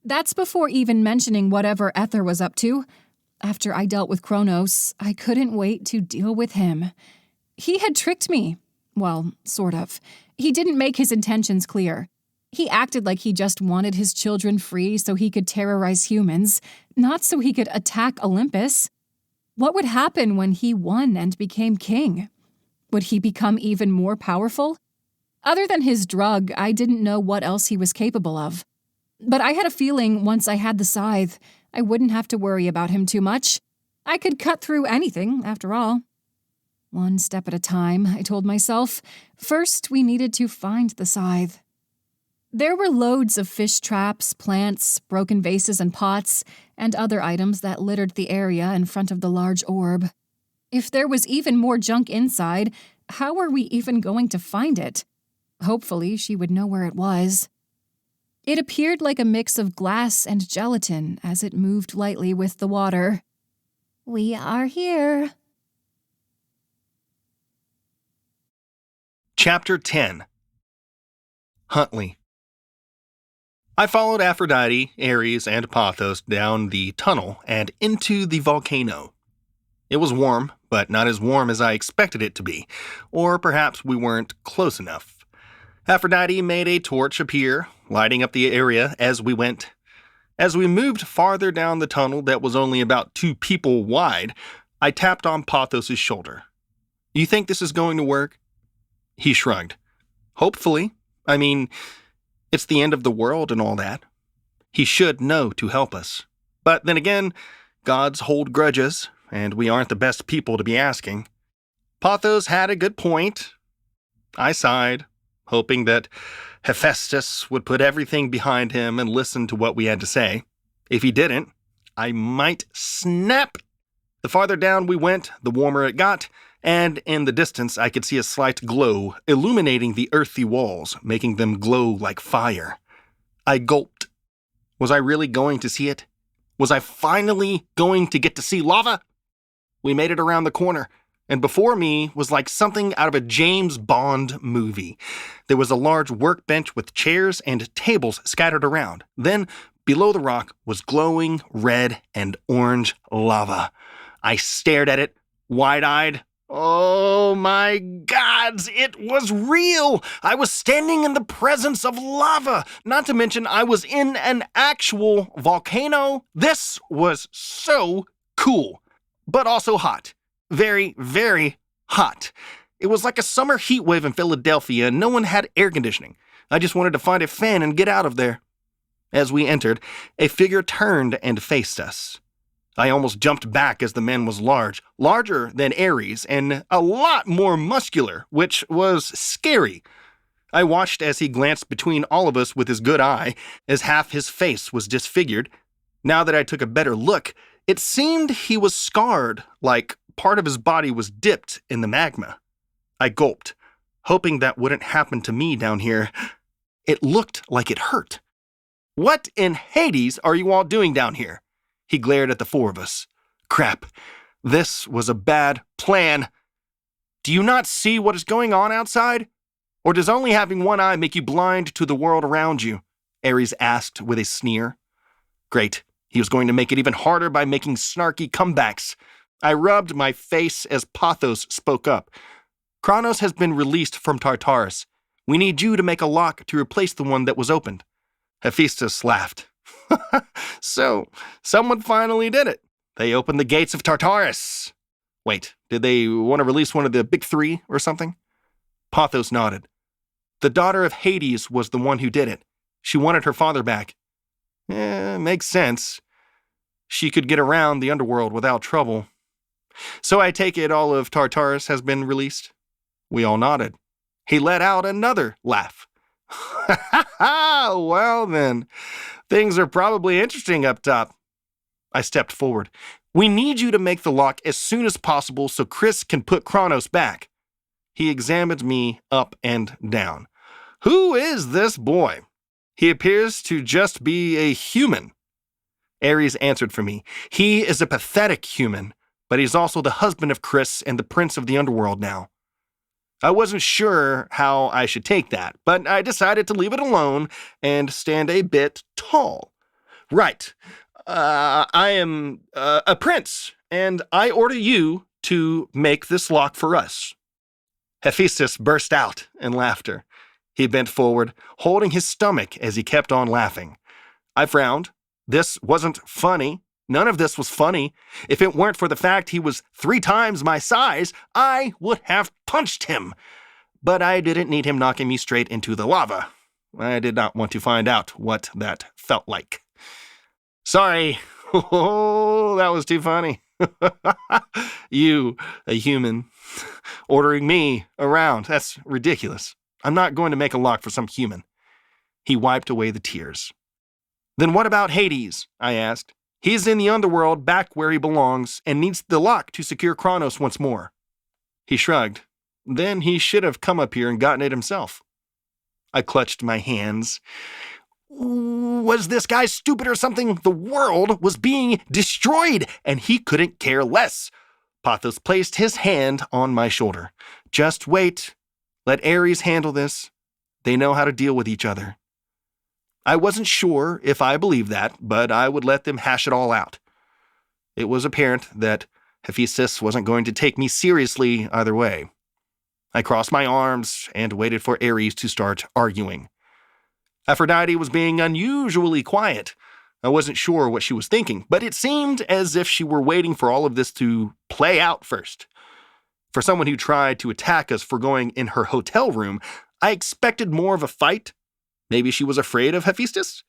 That's before even mentioning whatever Aether was up to. After I dealt with Kronos, I couldn't wait to deal with him. He had tricked me. Well, sort of. He didn't make his intentions clear. He acted like he just wanted his children free so he could terrorize humans, not so he could attack Olympus. What would happen when he won and became king? Would he become even more powerful? Other than his drug, I didn't know what else he was capable of. But I had a feeling once I had the scythe, I wouldn't have to worry about him too much. I could cut through anything, after all. One step at a time, I told myself. First, we needed to find the scythe. There were loads of fish traps, plants, broken vases and pots, and other items that littered the area in front of the large orb. If there was even more junk inside, how were we even going to find it? Hopefully, she would know where it was. It appeared like a mix of glass and gelatin as it moved lightly with the water. We are here. Chapter 10. Huntley. I followed Aphrodite, Ares, and Pothos down the tunnel and into the volcano. It was warm, but not as warm as I expected it to be, or perhaps we weren't close enough. Aphrodite made a torch appear, lighting up the area as we went. As we moved farther down the tunnel that was only about 2 people wide, I tapped on Pothos' shoulder. "You think this is going to work?" He shrugged. "Hopefully. I mean, it's the end of the world and all that. He should know to help us. But then again, gods hold grudges, and we aren't the best people to be asking." Pothos had a good point. I sighed, hoping that Hephaestus would put everything behind him and listen to what we had to say. If he didn't, I might snap. The farther down we went, the warmer it got, and in the distance I could see a slight glow illuminating the earthy walls, making them glow like fire. I gulped. Was I really going to see it? Was I finally going to get to see lava? We made it around the corner, and before me was like something out of a James Bond movie. There was a large workbench with chairs and tables scattered around. Then, below the rock, was glowing red and orange lava. I stared at it, wide-eyed. Oh my gods, it was real! I was standing in the presence of lava, not to mention I was in an actual volcano. This was so cool, but also hot. Very, very hot. It was like a summer heat wave in Philadelphia and no one had air conditioning. I just wanted to find a fan and get out of there. As we entered, a figure turned and faced us. I almost jumped back as the man was large, larger than Ares, and a lot more muscular, which was scary. I watched as he glanced between all of us with his good eye, as half his face was disfigured. Now that I took a better look, it seemed he was scarred, like part of his body was dipped in the magma. I gulped, hoping that wouldn't happen to me down here. It looked like it hurt. "What in Hades are you all doing down here?" He glared at the 4 of us. Crap. This was a bad plan. "Do you not see what is going on outside? Or does only having one eye make you blind to the world around you?" Ares asked with a sneer. Great. He was going to make it even harder by making snarky comebacks. I rubbed my face as Pothos spoke up. "Kronos has been released from Tartarus. We need you to make a lock to replace the one that was opened." Hephaestus laughed. "So, someone finally did it. They opened the gates of Tartarus. Wait, did they want to release one of the big 3 or something?" Pothos nodded. "The daughter of Hades was the one who did it. She wanted her father back." Makes sense. She could get around the underworld without trouble. "So I take it all of Tartarus has been released?" We all nodded. He let out another laugh. "Well then, things are probably interesting up top." I stepped forward. "We need you to make the lock as soon as possible so Chrys can put Kronos back." He examined me up and down. "Who is this boy? He appears to just be a human." Ares answered for me. "He is a pathetic human, but he's also the husband of Chrys and the prince of the underworld now. I wasn't sure how I should take that, but I decided to leave it alone and stand a bit tall. Right. I am a prince, and I order you to make this lock for us. Hephaestus burst out in laughter. He bent forward, holding his stomach as he kept on laughing. I frowned. This wasn't funny. None of this was funny. If it weren't for the fact he was 3 times my size, I would have punched him. But I didn't need him knocking me straight into the lava. I did not want to find out what that felt like. Sorry. Oh, that was too funny. You, a human, ordering me around. That's ridiculous. I'm not going to make a lock for some human. He wiped away the tears. Then what about Hades? I asked. He's in the underworld, back where he belongs, and needs the lock to secure Kronos once more. He shrugged. Then he should have come up here and gotten it himself. I clutched my hands. Was this guy stupid or something? The world was being destroyed, and he couldn't care less. Pothos placed his hand on my shoulder. Just wait. Let Ares handle this. They know how to deal with each other. I wasn't sure if I believed that, but I would let them hash it all out. It was apparent that Hephaestus wasn't going to take me seriously either way. I crossed my arms and waited for Ares to start arguing. Aphrodite was being unusually quiet. I wasn't sure what she was thinking, but it seemed as if she were waiting for all of this to play out first. For someone who tried to attack us for going in her hotel room, I expected more of a fight. Maybe she was afraid of Hephaestus?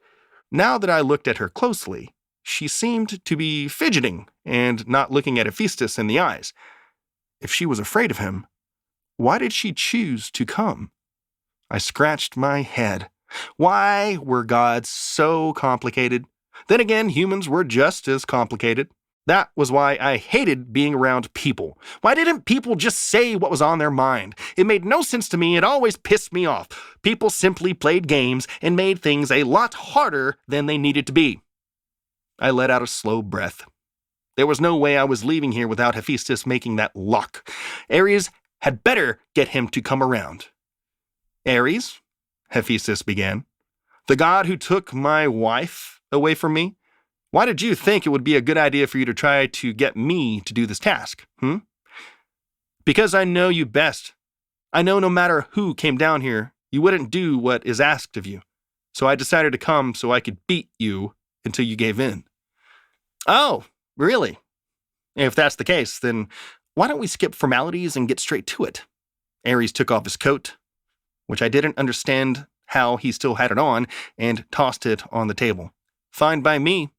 Now that I looked at her closely, she seemed to be fidgeting and not looking at Hephaestus in the eyes. If she was afraid of him, why did she choose to come? I scratched my head. Why were gods so complicated? Then again, humans were just as complicated. That was why I hated being around people. Why didn't people just say what was on their mind? It made no sense to me. It always pissed me off. People simply played games and made things a lot harder than they needed to be. I let out a slow breath. There was no way I was leaving here without Hephaestus making that lock. Ares had better get him to come around. Ares, Hephaestus began, the god who took my wife away from me? Why did you think it would be a good idea for you to try to get me to do this task, Because I know you best. I know no matter who came down here, you wouldn't do what is asked of you. So I decided to come so I could beat you until you gave in. Oh, really? If that's the case, then why don't we skip formalities and get straight to it? Ares took off his coat, which I didn't understand how he still had it on, and tossed it on the table. Fine by me.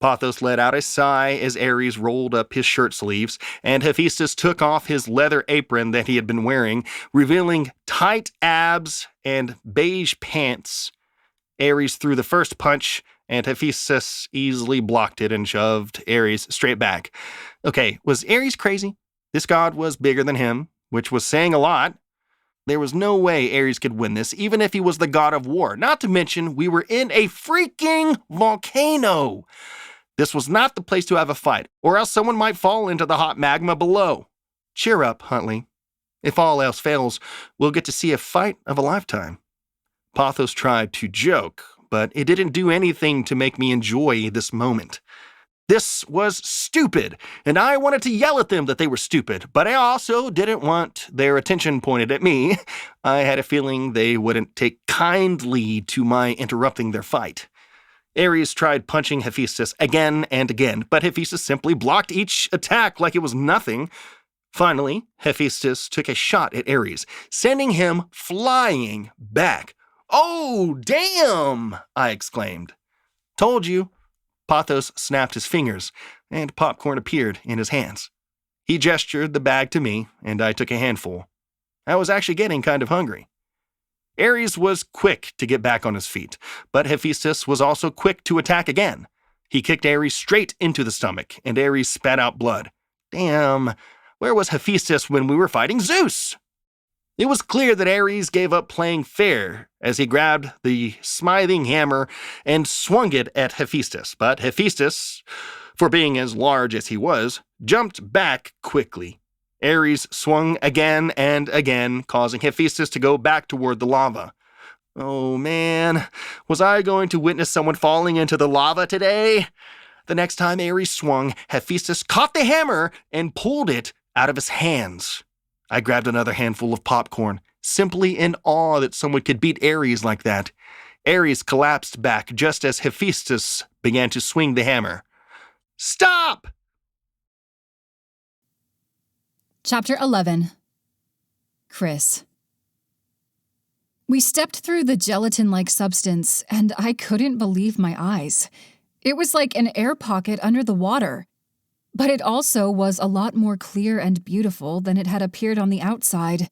Pothos let out a sigh as Ares rolled up his shirt sleeves, and Hephaestus took off his leather apron that he had been wearing, revealing tight abs and beige pants. Ares threw the first punch, and Hephaestus easily blocked it and shoved Ares straight back. Okay, was Ares crazy? This god was bigger than him, which was saying a lot. There was no way Ares could win this, even if he was the god of war. Not to mention, we were in a freaking volcano. This was not the place to have a fight, or else someone might fall into the hot magma below. Cheer up, Huntley. If all else fails, we'll get to see a fight of a lifetime. Pothos tried to joke, but it didn't do anything to make me enjoy this moment. This was stupid, and I wanted to yell at them that they were stupid, but I also didn't want their attention pointed at me. I had a feeling they wouldn't take kindly to my interrupting their fight. Ares tried punching Hephaestus again and again, but Hephaestus simply blocked each attack like it was nothing. Finally, Hephaestus took a shot at Ares, sending him flying back. "Oh, damn!" I exclaimed. "Told you." Pothos snapped his fingers, and popcorn appeared in his hands. He gestured the bag to me, and I took a handful. I was actually getting kind of hungry. Ares was quick to get back on his feet, but Hephaestus was also quick to attack again. He kicked Ares straight into the stomach, and Ares spat out blood. Damn, where was Hephaestus when we were fighting Zeus? It was clear that Ares gave up playing fair as he grabbed the smithing hammer and swung it at Hephaestus, but Hephaestus, for being as large as he was, jumped back quickly. Ares swung again and again, causing Hephaestus to go back toward the lava. Oh man, was I going to witness someone falling into the lava today? The next time Ares swung, Hephaestus caught the hammer and pulled it out of his hands. I grabbed another handful of popcorn, simply in awe that someone could beat Ares like that. Ares collapsed back just as Hephaestus began to swing the hammer. Stop! Chapter 11. Chrys. We stepped through the gelatin-like substance, and I couldn't believe my eyes. It was like an air pocket under the water. But it also was a lot more clear and beautiful than it had appeared on the outside.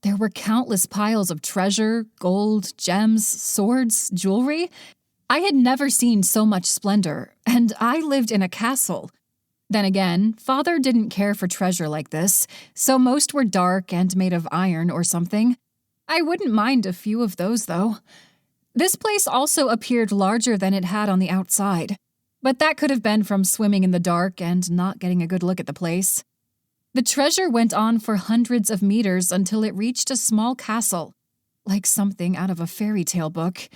There were countless piles of treasure, gold, gems, swords, jewelry. I had never seen so much splendor, and I lived in a castle. Then again, Father didn't care for treasure like this, so most were dark and made of iron or something. I wouldn't mind a few of those, though. This place also appeared larger than it had on the outside, but that could have been from swimming in the dark and not getting a good look at the place. The treasure went on for hundreds of meters until it reached a small castle, like something out of a fairy tale book.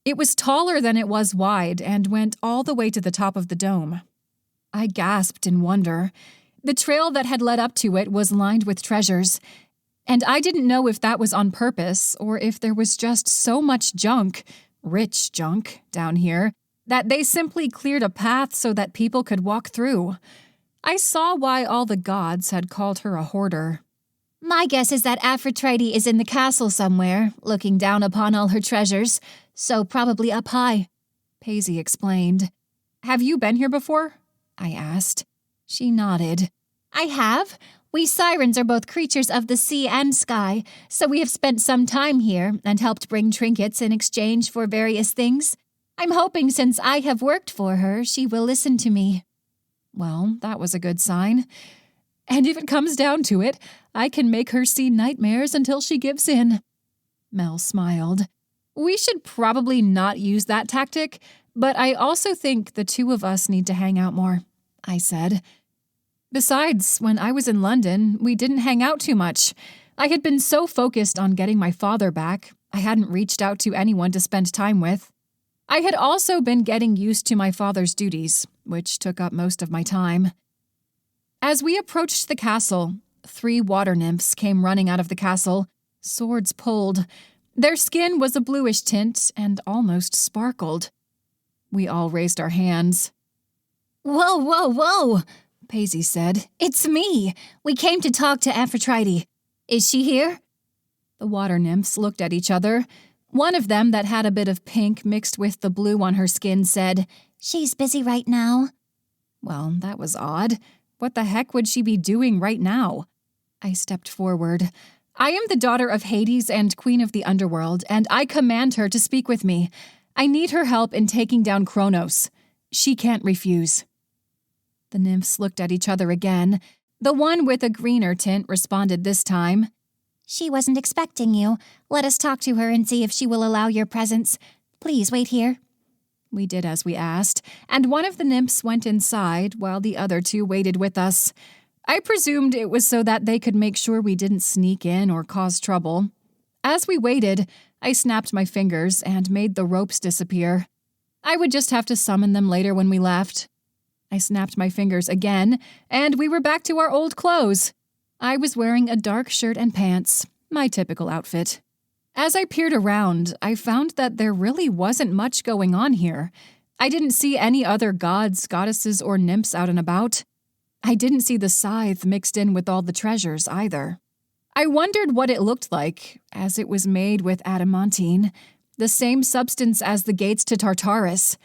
It was taller than it was wide and went all the way to the top of the dome. I gasped in wonder. The trail that had led up to it was lined with treasures, and I didn't know if that was on purpose or if there was just so much junk, rich junk, down here, that they simply cleared a path so that people could walk through. I saw why all the gods had called her a hoarder. My guess is that Aphrodite is in the castle somewhere, looking down upon all her treasures, so probably up high, Paisy explained. Have you been here before? I asked. She nodded. I have. We sirens are both creatures of the sea and sky, so we have spent some time here and helped bring trinkets in exchange for various things. I'm hoping since I have worked for her, she will listen to me. Well, that was a good sign. And if it comes down to it, I can make her see nightmares until she gives in. Mel smiled. We should probably not use that tactic, but I also think the two of us need to hang out more, I said. Besides, when I was in London, we didn't hang out too much. I had been so focused on getting my father back, I hadn't reached out to anyone to spend time with. I had also been getting used to my father's duties, which took up most of my time. As we approached the castle, 3 water nymphs came running out of the castle, swords pulled. Their skin was a bluish tint and almost sparkled. We all raised our hands. Whoa, whoa, whoa, Paisy said. It's me. We came to talk to Aphrodite. Is she here? The water nymphs looked at each other. One of them that had a bit of pink mixed with the blue on her skin said, She's busy right now. Well, that was odd. What the heck would she be doing right now? I stepped forward. I am the daughter of Hades and queen of the underworld, and I command her to speak with me. I need her help in taking down Kronos. She can't refuse. The nymphs looked at each other again. The one with a greener tint responded this time. She wasn't expecting you. Let us talk to her and see if she will allow your presence. Please wait here. We did as we asked, and one of the nymphs went inside while the other 2 waited with us. I presumed it was so that they could make sure we didn't sneak in or cause trouble. As we waited, I snapped my fingers and made the ropes disappear. I would just have to summon them later when we left. I snapped my fingers again, and we were back to our old clothes. I was wearing a dark shirt and pants, my typical outfit. As I peered around, I found that there really wasn't much going on here. I didn't see any other gods, goddesses, or nymphs out and about. I didn't see the scythe mixed in with all the treasures either. I wondered what it looked like, as it was made with adamantine, the same substance as the gates to Tartarus.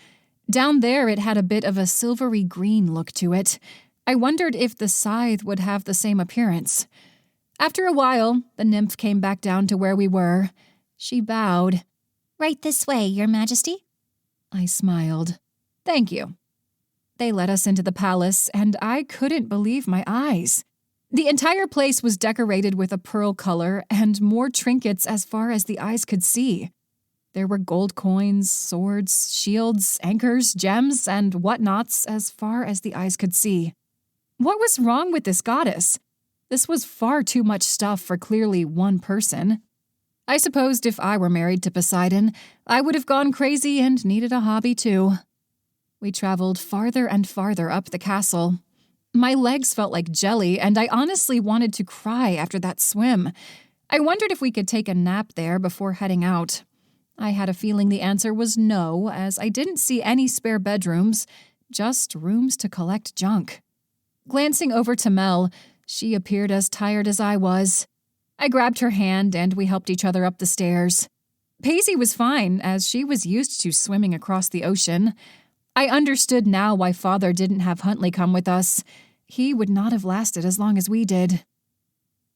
Down there it had a bit of a silvery green look to it. I wondered if the scythe would have the same appearance. After a while, the nymph came back down to where we were. She bowed. Right this way, Your Majesty. I smiled. Thank you. They led us into the palace, and I couldn't believe my eyes. The entire place was decorated with a pearl color and more trinkets as far as the eyes could see. There were gold coins, swords, shields, anchors, gems, and whatnots as far as the eyes could see. What was wrong with this goddess? This was far too much stuff for clearly one person. I supposed if I were married to Poseidon, I would have gone crazy and needed a hobby too. We traveled farther and farther up the castle. My legs felt like jelly, and I honestly wanted to cry after that swim. I wondered if we could take a nap there before heading out. I had a feeling the answer was no, as I didn't see any spare bedrooms, just rooms to collect junk. Glancing over to Mel, she appeared as tired as I was. I grabbed her hand and we helped each other up the stairs. Paisley was fine, as she was used to swimming across the ocean. I understood now why Father didn't have Huntley come with us. He would not have lasted as long as we did.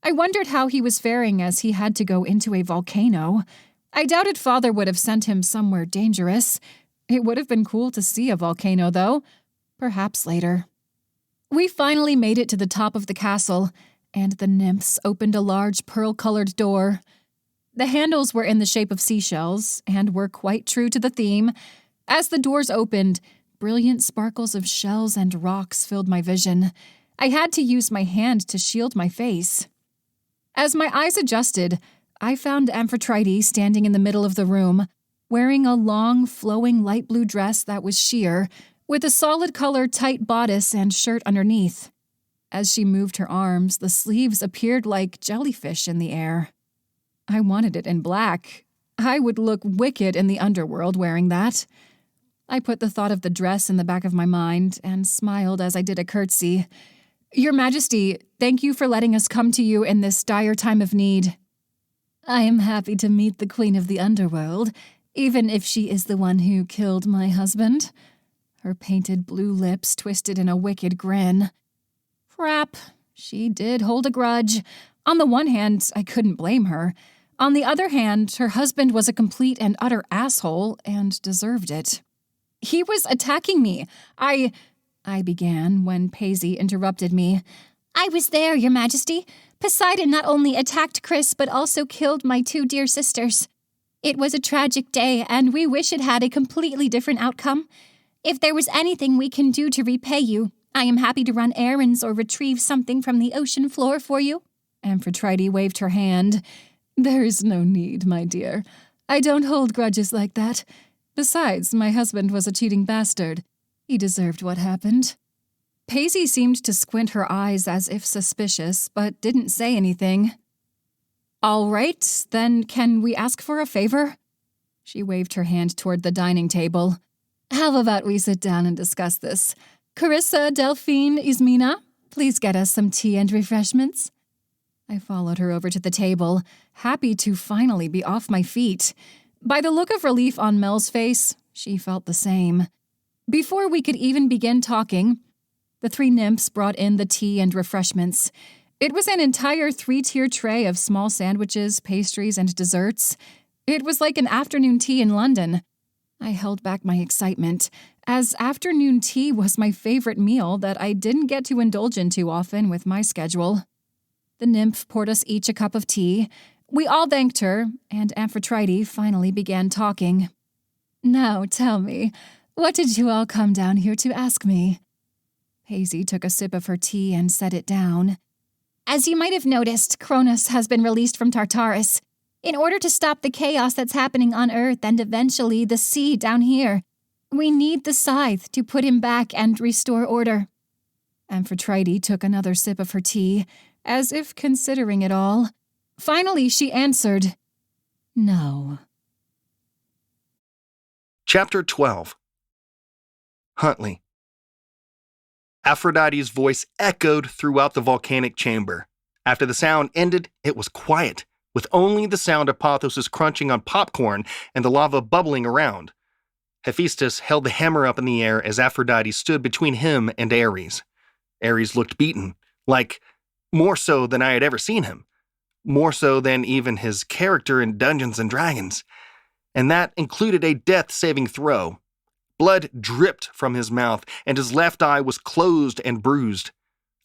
I wondered how he was faring as he had to go into a volcano. I doubted Father would have sent him somewhere dangerous. It would have been cool to see a volcano, though. Perhaps later. We finally made it to the top of the castle, and the nymphs opened a large pearl-colored door. The handles were in the shape of seashells, and were quite true to the theme. As the doors opened, brilliant sparkles of shells and rocks filled my vision. I had to use my hand to shield my face. As my eyes adjusted, I found Aphrodite standing in the middle of the room, wearing a long, flowing light blue dress that was sheer, with a solid-color tight bodice and shirt underneath. As she moved her arms, the sleeves appeared like jellyfish in the air. I wanted it in black. I would look wicked in the underworld wearing that. I put the thought of the dress in the back of my mind and smiled as I did a curtsy. Your Majesty, thank you for letting us come to you in this dire time of need. I am happy to meet the Queen of the Underworld, even if she is the one who killed my husband. Her painted blue lips twisted in a wicked grin. Crap, she did hold a grudge. On the one hand, I couldn't blame her. On the other hand, her husband was a complete and utter asshole and deserved it. He was attacking me. I began when Paisley interrupted me. I was there, Your Majesty. Poseidon not only attacked Chrys, but also killed my 2 dear sisters. It was a tragic day, and we wish it had a completely different outcome. If there was anything we can do to repay you, I am happy to run errands or retrieve something from the ocean floor for you. Aphrodite waved her hand. There is no need, my dear. I don't hold grudges like that. Besides, my husband was a cheating bastard. He deserved what happened. Paisley seemed to squint her eyes as if suspicious, but didn't say anything. All right, then can we ask for a favor? She waved her hand toward the dining table. How about we sit down and discuss this? Carissa, Delphine, Ismina, please get us some tea and refreshments. I followed her over to the table, happy to finally be off my feet. By the look of relief on Mel's face, she felt the same. Before we could even begin talking, the 3 nymphs brought in the tea and refreshments. It was an entire 3-tier tray of small sandwiches, pastries, and desserts. It was like an afternoon tea in London. I held back my excitement, as afternoon tea was my favorite meal that I didn't get to indulge in too often with my schedule. The nymph poured us each a cup of tea. We all thanked her, and Aphrodite finally began talking. Now tell me, what did you all come down here to ask me? Paisley took a sip of her tea and set it down. As you might have noticed, Cronus has been released from Tartarus. In order to stop the chaos that's happening on Earth and eventually the sea down here, we need the Scythe to put him back and restore order. Aphrodite took another sip of her tea, as if considering it all. Finally, she answered, No. Chapter 12. Huntley. Aphrodite's voice echoed throughout the volcanic chamber. After the sound ended, it was quiet, with only the sound of Pothos' crunching on popcorn and the lava bubbling around. Hephaestus held the hammer up in the air as Aphrodite stood between him and Ares. Ares looked beaten, like more so than I had ever seen him, more so than even his character in Dungeons & Dragons, and that included a death-saving throw. Blood dripped from his mouth, and his left eye was closed and bruised.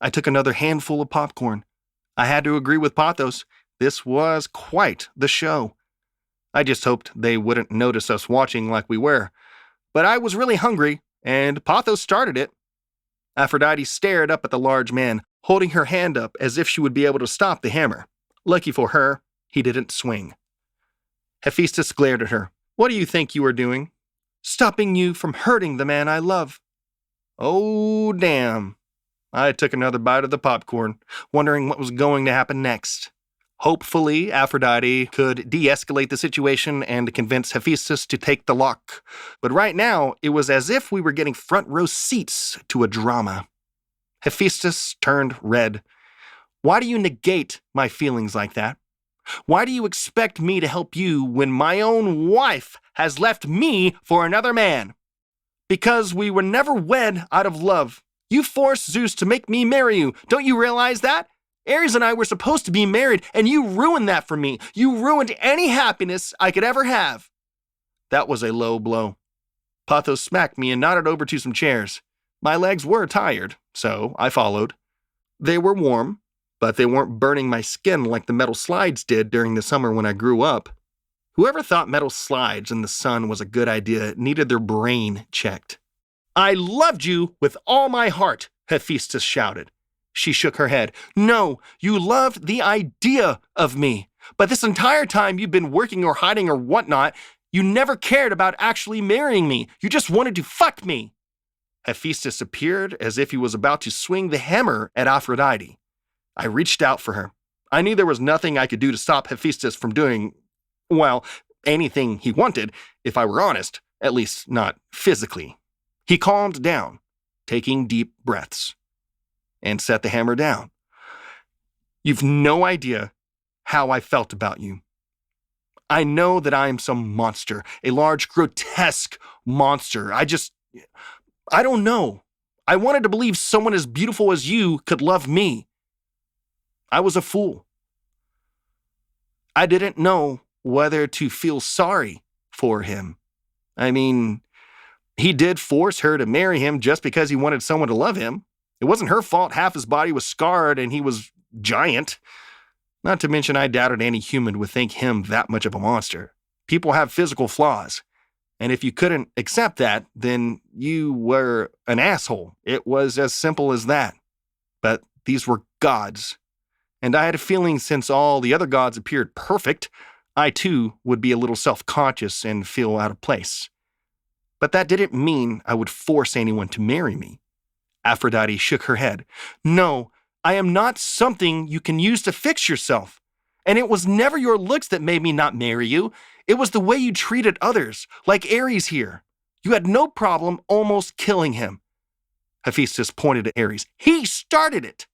I took another handful of popcorn. I had to agree with Pothos. This was quite the show. I just hoped they wouldn't notice us watching like we were. But I was really hungry, and Pothos started it. Aphrodite stared up at the large man, holding her hand up as if she would be able to stop the hammer. Lucky for her, he didn't swing. Hephaestus glared at her. What do you think you are doing? Stopping you from hurting the man I love. Oh, damn. I took another bite of the popcorn, wondering what was going to happen next. Hopefully, Aphrodite could de-escalate the situation and convince Hephaestus to take the lock. But right now, it was as if we were getting front-row seats to a drama. Hephaestus turned red. Why do you negate my feelings like that? Why do you expect me to help you when my own wife has left me for another man? Because we were never wed out of love. You forced Zeus to make me marry you. Don't you realize that? Ares and I were supposed to be married, and you ruined that for me. You ruined any happiness I could ever have. That was a low blow. Pothos smacked me and nodded over to some chairs. My legs were tired, so I followed. They were warm, but they weren't burning my skin like the metal slides did during the summer when I grew up. Whoever thought metal slides in the sun was a good idea needed their brain checked. I loved you with all my heart, Hephaestus shouted. She shook her head. No, you loved the idea of me. But this entire time you've been working or hiding or whatnot, you never cared about actually marrying me. You just wanted to fuck me. Hephaestus appeared as if he was about to swing the hammer at Aphrodite. I reached out for her. I knew there was nothing I could do to stop Hephaestus from doing, well, anything he wanted, if I were honest, at least not physically. He calmed down, taking deep breaths, and set the hammer down. You've no idea how I felt about you. I know that I am some monster, a large, grotesque monster. I don't know. I wanted to believe someone as beautiful as you could love me. I was a fool. I didn't know whether to feel sorry for him. I mean, he did force her to marry him just because he wanted someone to love him. It wasn't her fault half his body was scarred and he was giant. Not to mention I doubted any human would think him that much of a monster. People have physical flaws. And if you couldn't accept that, then you were an asshole. It was as simple as that. But these were gods. And I had a feeling since all the other gods appeared perfect, I too would be a little self-conscious and feel out of place. But that didn't mean I would force anyone to marry me. Aphrodite shook her head. No, I am not something you can use to fix yourself. And it was never your looks that made me not marry you. It was the way you treated others, like Ares here. You had no problem almost killing him. Hephaestus pointed at Ares. He started it.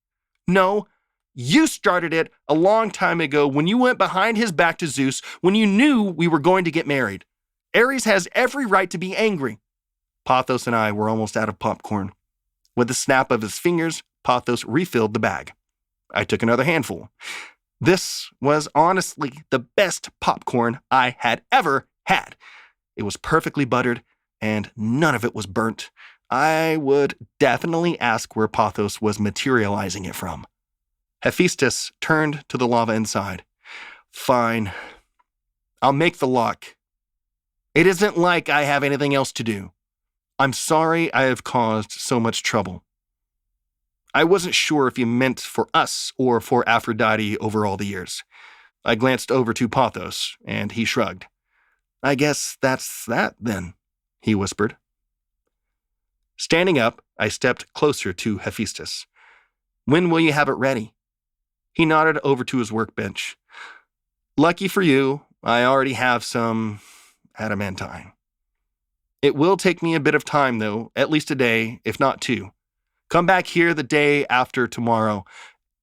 No, you started it a long time ago when you went behind his back to Zeus when you knew we were going to get married. Ares has every right to be angry. Pothos and I were almost out of popcorn. With the snap of his fingers, Pothos refilled the bag. I took another handful. This was honestly the best popcorn I had ever had. It was perfectly buttered, and none of it was burnt. I would definitely ask where Pothos was materializing it from. Hephaestus turned to the lava inside. Fine. I'll make the lock. It isn't like I have anything else to do. I'm sorry I have caused so much trouble. I wasn't sure if you meant for us or for Aphrodite over all the years. I glanced over to Pothos, and he shrugged. I guess that's that, then, he whispered. Standing up, I stepped closer to Hephaestus. When will you have it ready? He nodded over to his workbench. Lucky for you, I already have some adamantine. It will take me a bit of time, though, at least a day, if not two. Come back here the day after tomorrow,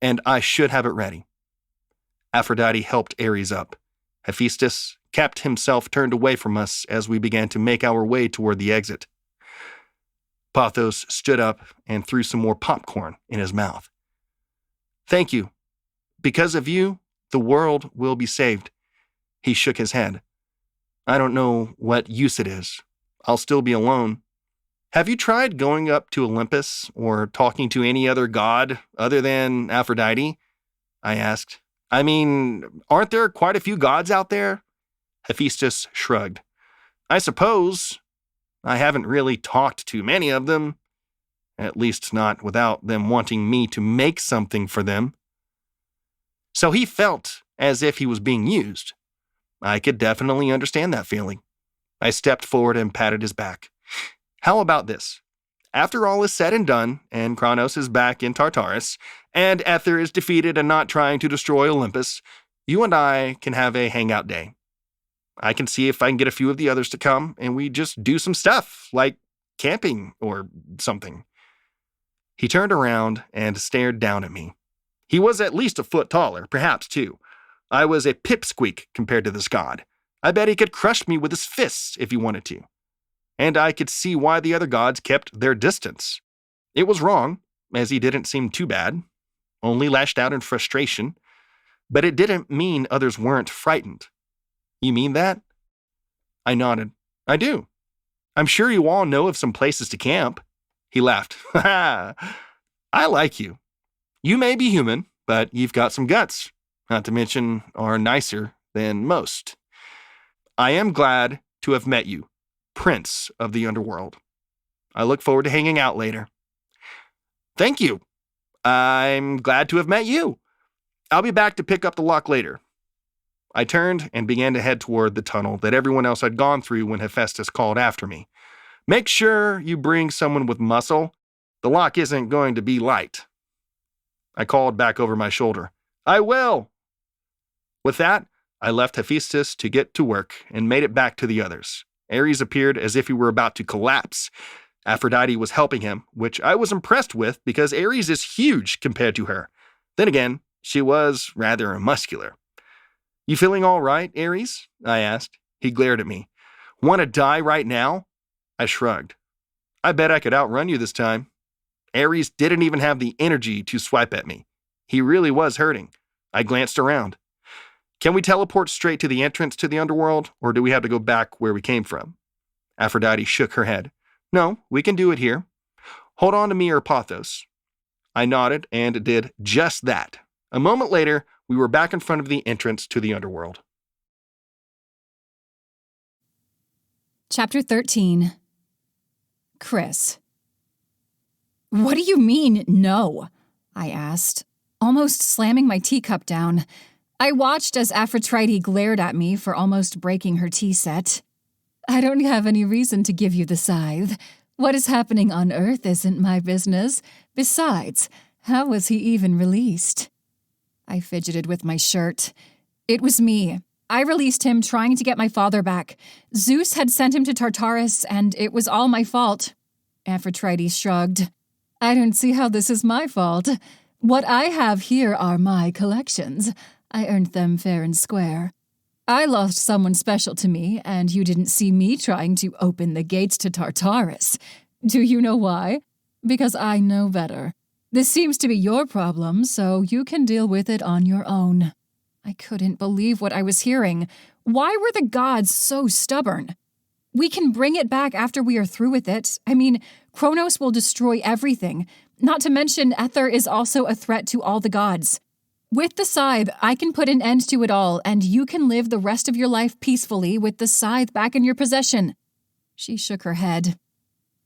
and I should have it ready. Aphrodite helped Ares up. Hephaestus kept himself turned away from us as we began to make our way toward the exit. Pothos stood up and threw some more popcorn in his mouth. Thank you. Because of you, the world will be saved. He shook his head. I don't know what use it is. I'll still be alone. Have you tried going up to Olympus or talking to any other god other than Aphrodite? I asked. I mean, aren't there quite a few gods out there? Hephaestus shrugged. I suppose I haven't really talked to many of them, at least not without them wanting me to make something for them. So he felt as if he was being used. I could definitely understand that feeling. I stepped forward and patted his back. How about this? After all is said and done, and Kronos is back in Tartarus, and Aether is defeated and not trying to destroy Olympus, you and I can have a hangout day. I can see if I can get a few of the others to come, and we just do some stuff, like camping or something. He turned around and stared down at me. He was at least a foot taller, perhaps two. I was a pipsqueak compared to this god. I bet he could crush me with his fists if he wanted to. And I could see why the other gods kept their distance. It was wrong, as he didn't seem too bad, only lashed out in frustration, but it didn't mean others weren't frightened. You mean that? I nodded. I do. I'm sure you all know of some places to camp. He laughed. Ha ha! I like you. You may be human, but you've got some guts, not to mention are nicer than most. I am glad to have met you, Prince of the Underworld. I look forward to hanging out later. Thank you. I'm glad to have met you. I'll be back to pick up the lock later. I turned and began to head toward the tunnel that everyone else had gone through when Hephaestus called after me. Make sure you bring someone with muscle. The lock isn't going to be light. I called back over my shoulder. I will. With that, I left Hephaestus to get to work and made it back to the others. Ares appeared as if he were about to collapse. Aphrodite was helping him, which I was impressed with because Ares is huge compared to her. Then again, she was rather muscular. You feeling all right, Ares? I asked. He glared at me. Want to die right now? I shrugged. I bet I could outrun you this time. Ares didn't even have the energy to swipe at me. He really was hurting. I glanced around. Can we teleport straight to the entrance to the underworld, or do we have to go back where we came from? Aphrodite shook her head. No, we can do it here. Hold on to me or Pothos. I nodded and did just that. A moment later, we were back in front of the entrance to the underworld. Chapter 13. Chrys. What do you mean, no? I asked, almost slamming my teacup down. I watched as Aphrodite glared at me for almost breaking her tea set. I don't have any reason to give you the scythe. What is happening on Earth isn't my business. Besides, how was he even released? I fidgeted with my shirt. It was me. I released him trying to get my father back. Zeus had sent him to Tartarus, and it was all my fault. Aphrodite shrugged. I don't see how this is my fault. What I have here are my collections. I earned them fair and square. I lost someone special to me, and you didn't see me trying to open the gates to Tartarus. Do you know why? Because I know better. This seems to be your problem, so you can deal with it on your own. I couldn't believe what I was hearing. Why were the gods so stubborn? We can bring it back after we are through with it. I mean, Kronos will destroy everything. Not to mention, Aether is also a threat to all the gods. With the scythe, I can put an end to it all, and you can live the rest of your life peacefully with the scythe back in your possession. She shook her head.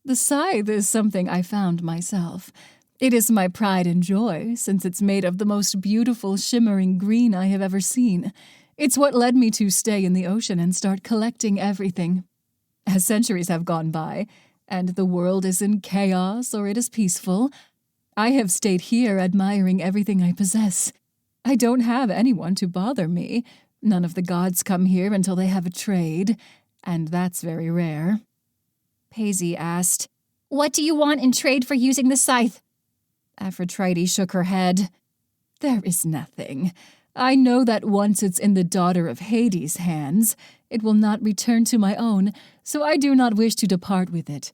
The scythe is something I found myself. It is my pride and joy, since it's made of the most beautiful shimmering green I have ever seen. It's what led me to stay in the ocean and start collecting everything. As centuries have gone by, and the world is in chaos or it is peaceful, I have stayed here admiring everything I possess. I don't have anyone to bother me. None of the gods come here until they have a trade, and that's very rare. Paisy asked, What do you want in trade for using the scythe? Aphrodite shook her head. There is nothing. I know that once it's in the daughter of Hades' hands, it will not return to my own, so I do not wish to depart with it.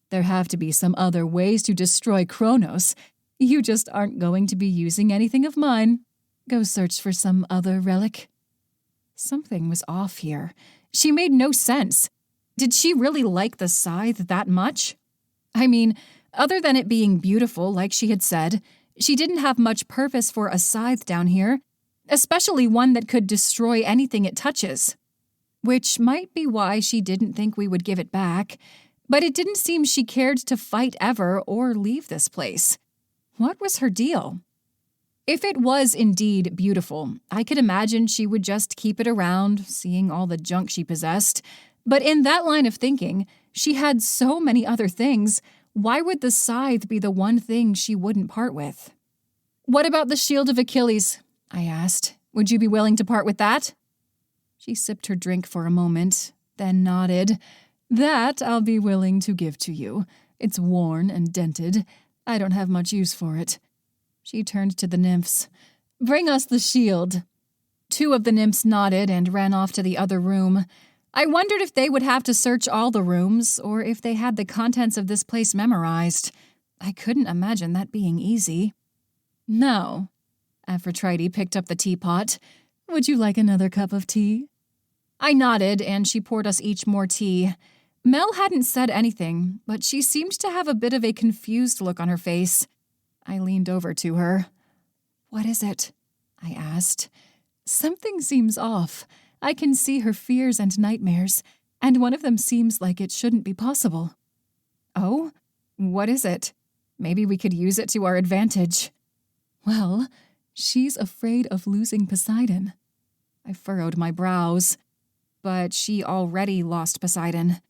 There have to be some other ways to destroy Kronos. You just aren't going to be using anything of mine. Go search for some other relic. Something was off here. She made no sense. Did she really like the scythe that much? I mean, other than it being beautiful, like she had said, she didn't have much purpose for a scythe down here, especially one that could destroy anything it touches. which might be why she didn't think we would give it back, but it didn't seem she cared to fight ever or leave this place. What was her deal? If it was indeed beautiful, I could imagine she would just keep it around, seeing all the junk she possessed. But in that line of thinking, she had so many other things. Why would the scythe be the one thing she wouldn't part with? "What about the shield of Achilles?" I asked. "Would you be willing to part with that?" She sipped her drink for a moment, then nodded. "That I'll be willing to give to you. It's worn and dented. I don't have much use for it." She turned to the nymphs. "Bring us the shield." 2 of the nymphs nodded and ran off to the other room. I wondered if they would have to search all the rooms, or if they had the contents of this place memorized. I couldn't imagine that being easy. "Now," Aphrodite picked up the teapot. "Would you like another cup of tea?" I nodded, and she poured us each more tea. Mel hadn't said anything, but she seemed to have a bit of a confused look on her face. I leaned over to her. "What is it?" I asked. "Something seems off. I can see her fears and nightmares, and one of them seems like it shouldn't be possible." "Oh? What is it? Maybe we could use it to our advantage." "Well, she's afraid of losing Poseidon." I furrowed my brows. "But she already lost Poseidon."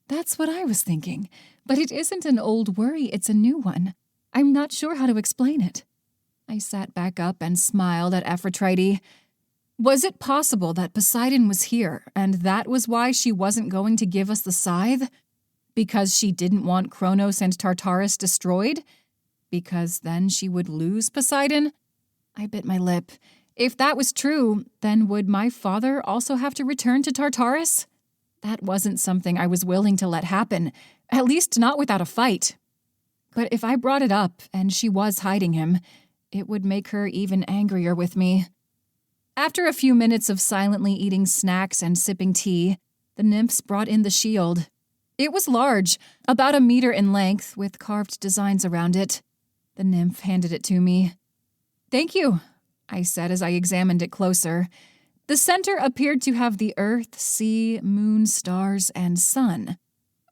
"That's what I was thinking, but it isn't an old worry, it's a new one. I'm not sure how to explain it." I sat back up and smiled at Aphrodite. Was it possible that Poseidon was here, and that was why she wasn't going to give us the scythe? Because she didn't want Kronos and Tartarus destroyed? Because then she would lose Poseidon? I bit my lip. If that was true, then would my father also have to return to Tartarus? That wasn't something I was willing to let happen, at least not without a fight. But if I brought it up and she was hiding him, it would make her even angrier with me. After a few minutes of silently eating snacks and sipping tea, the nymphs brought in the shield. It was large, about 1 meter in length, with carved designs around it. The nymph handed it to me. "Thank you," I said as I examined it closer. The center appeared to have the earth, sea, moon, stars, and sun.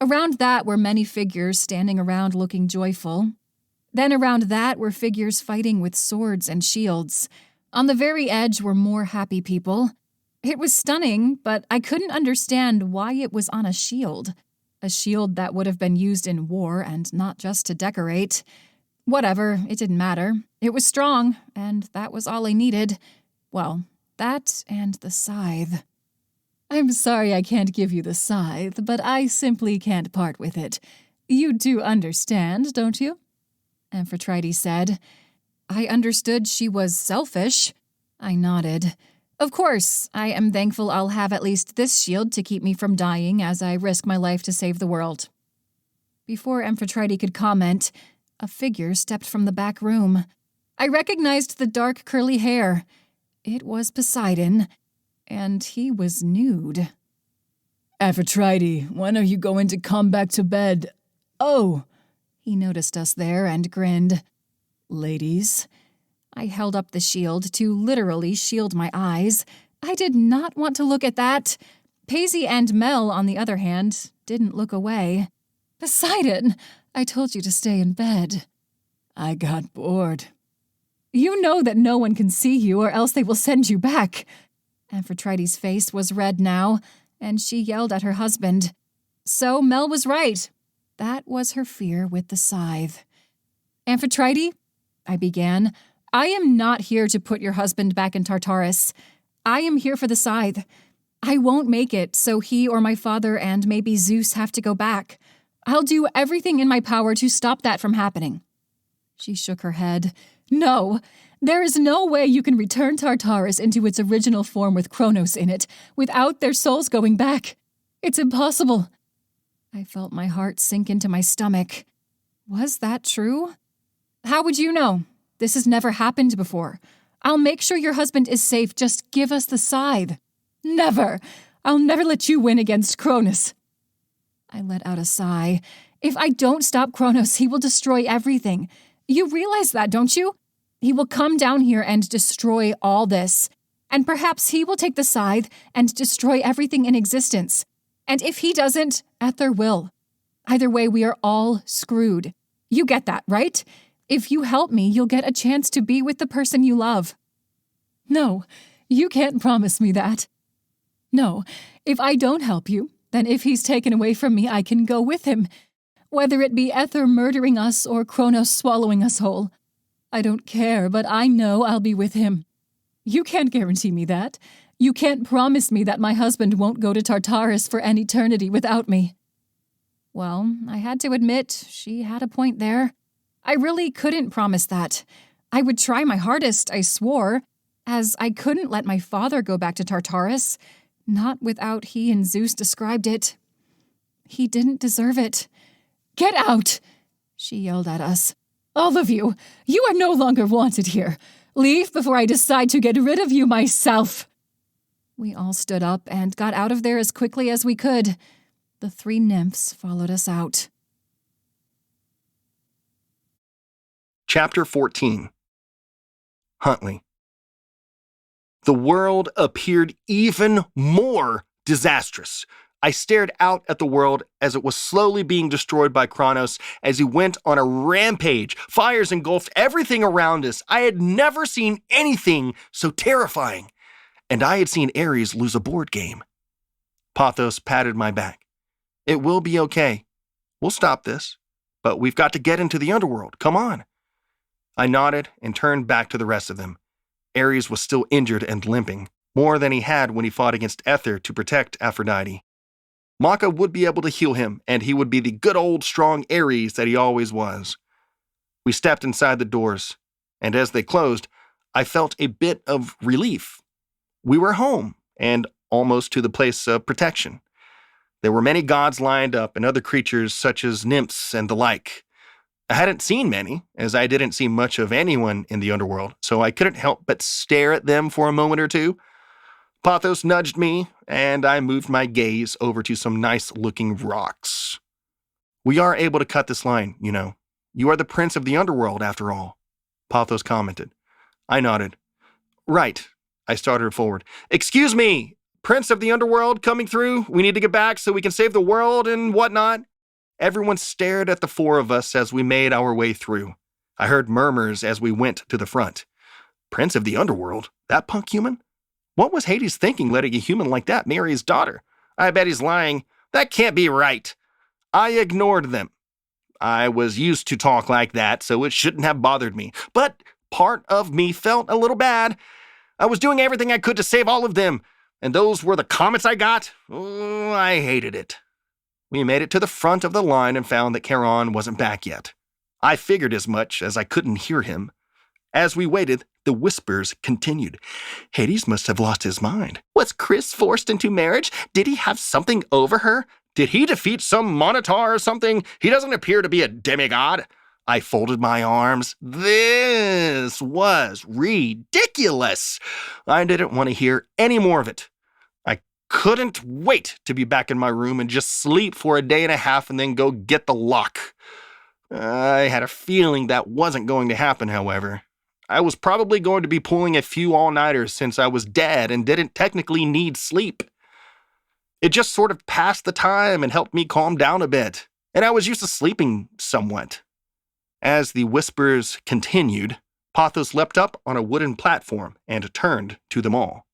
Around that were many figures standing around looking joyful. Then around that were figures fighting with swords and shields. On the very edge were more happy people. It was stunning, but I couldn't understand why it was on a shield that would have been used in war and not just to decorate. Whatever, it didn't matter. It was strong, and that was all I needed. Well, that and the scythe. "I'm sorry I can't give you the scythe, but I simply can't part with it. You do understand, don't you?" Aphrodite said. I understood she was selfish. I nodded. "Of course, I am thankful I'll have at least this shield to keep me from dying as I risk my life to save the world." Before Aphrodite could comment, a figure stepped from the back room. I recognized the dark curly hair. It was Poseidon, and he was nude. "Aphrodite, when are you going to come back to bed? Oh!" He noticed us there and grinned. "Ladies." I held up the shield to literally shield my eyes. I did not want to look at that. Paisy and Mel, on the other hand, didn't look away. "Poseidon, I told you to stay in bed." "I got bored." "You know that no one can see you or else they will send you back." Aphrodite's face was red now, and she yelled at her husband. So Mel was right. That was her fear with the scythe. "Aphrodite," I began, "I am not here to put your husband back in Tartarus. I am here for the scythe. I won't make it, so he or my father and maybe Zeus have to go back. I'll do everything in my power to stop that from happening." She shook her head. "No, there is no way you can return Tartarus into its original form with Kronos in it without their souls going back. It's impossible." I felt my heart sink into my stomach. Was that true? "How would you know? This has never happened before. I'll make sure your husband is safe. Just give us the scythe." "Never! I'll never let you win against Cronus." I let out a sigh. "If I don't stop Kronos, he will destroy everything. You realize that, don't you? He will come down here and destroy all this. and perhaps he will take the scythe and destroy everything in existence. And if he doesn't, Aether will. Either way, we are all screwed. You get that, right? If you help me, you'll get a chance to be with the person you love. No, you can't promise me that. No, if I don't help you, then if he's taken away from me, I can go with him. Whether it be Aether murdering us or Kronos swallowing us whole. I don't care, but I know I'll be with him. You can't guarantee me that. You can't promise me that my husband won't go to Tartarus for an eternity without me. Well, I had to admit, she had a point there. I really couldn't promise that. I would try my hardest, I swore, as I couldn't let my father go back to Tartarus, not without he and Zeus described it. He didn't deserve it. Get out! She yelled at us. All of you! You are no longer wanted here. Leave before I decide to get rid of you myself. We all stood up and got out of there as quickly as we could. The 3 nymphs followed us out. Chapter 14. Huntley. The world appeared even more disastrous. I stared out at the world as it was slowly being destroyed by Kronos as he went on a rampage. Fires engulfed everything around us. I had never seen anything so terrifying. And I had seen Ares lose a board game. Pothos patted my back. It will be okay. We'll stop this. But we've got to get into the underworld. Come on. I nodded and turned back to the rest of them. Ares was still injured and limping, more than he had when he fought against Aether to protect Aphrodite. Maka would be able to heal him, and he would be the good old strong Ares that he always was. We stepped inside the doors, and as they closed, I felt a bit of relief. We were home, and almost to the place of protection. There were many gods lined up, and other creatures such as nymphs and the like. I hadn't seen many, as I didn't see much of anyone in the underworld, so I couldn't help but stare at them for a moment or two. Pothos nudged me, and I moved my gaze over to some nice-looking rocks. We are able to cut this line, you know. You are the prince of the underworld, after all, Pothos commented. I nodded. Right, I started forward. Excuse me, prince of the underworld coming through? We need to get back so we can save the world and whatnot? Everyone stared at the 4 of us as we made our way through. I heard murmurs as we went to the front. Prince of the underworld? That punk human? What was Hades thinking letting a human like that marry his daughter? I bet he's lying. That can't be right. I ignored them. I was used to talk like that, so it shouldn't have bothered me. But part of me felt a little bad. I was doing everything I could to save all of them, and those were the comments I got. Oh, I hated it. We made it to the front of the line and found that Charon wasn't back yet. I figured as much, as I couldn't hear him. As we waited, the whispers continued. Hades must have lost his mind. Was Chrys forced into marriage? Did he have something over her? Did he defeat some Minotaur or something? He doesn't appear to be a demigod. I folded my arms. This was ridiculous. I didn't want to hear any more of it. I couldn't wait to be back in my room and just sleep for a day and a half and then go get the lock. I had a feeling that wasn't going to happen, however. I was probably going to be pulling a few all-nighters since I was dead and didn't technically need sleep. It just sort of passed the time and helped me calm down a bit, and I was used to sleeping somewhat. As the whispers continued, Pothos leapt up on a wooden platform and turned to them all.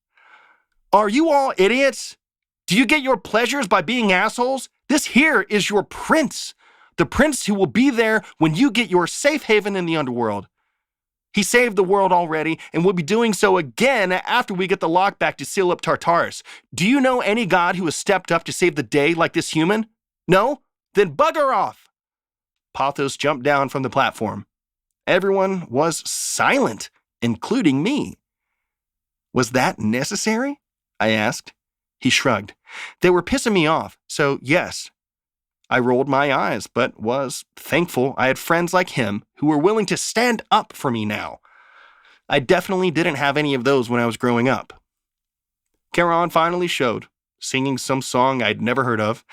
Are you all idiots? Do you get your pleasures by being assholes? This here is your prince, the prince who will be there when you get your safe haven in the underworld. He saved the world already and will be doing so again after we get the lock back to seal up Tartarus. Do you know any god who has stepped up to save the day like this human? No? Then bugger off! Pothos jumped down from the platform. Everyone was silent, including me. Was that necessary? I asked. He shrugged. They were pissing me off, so yes. I rolled my eyes, but was thankful I had friends like him who were willing to stand up for me now. I definitely didn't have any of those when I was growing up. Charon finally showed, singing some song I'd never heard of.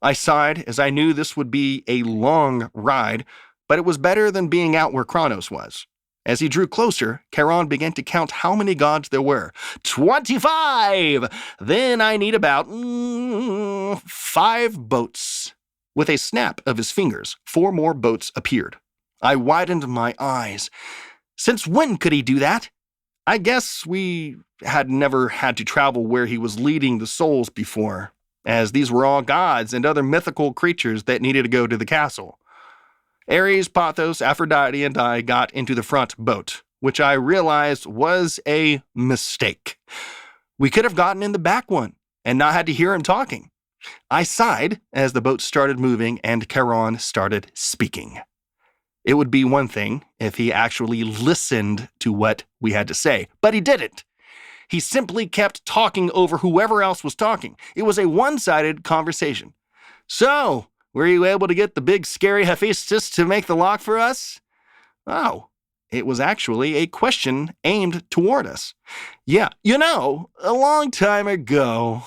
I sighed as I knew this would be a long ride, but it was better than being out where Kronos was. As he drew closer, Charon began to count how many gods there were. 25! Then I need about 5 boats. With a snap of his fingers, 4 more boats appeared. I widened my eyes. Since when could he do that? I guess we had never had to travel where he was leading the souls before, as these were all gods and other mythical creatures that needed to go to the castle. Ares, Pothos, Aphrodite, and I got into the front boat, which I realized was a mistake. We could have gotten in the back one and not had to hear him talking. I sighed as the boat started moving and Charon started speaking. It would be one thing if he actually listened to what we had to say, but he didn't. He simply kept talking over whoever else was talking. It was a one-sided conversation. So, were you able to get the big scary Hephaestus to make the lock for us? Oh, it was actually a question aimed toward us. Yeah, a long time ago.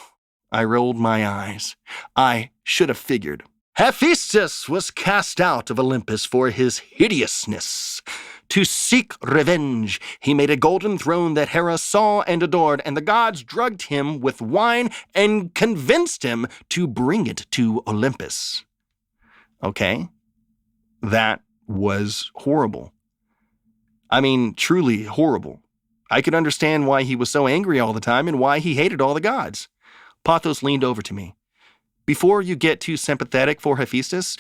I rolled my eyes. I should have figured. Hephaestus was cast out of Olympus for his hideousness. To seek revenge, he made a golden throne that Hera saw and adored, and the gods drugged him with wine and convinced him to bring it to Olympus. Okay, that was horrible. I mean, truly horrible. I could understand why he was so angry all the time and why he hated all the gods. Pothos leaned over to me. Before you get too sympathetic for Hephaestus,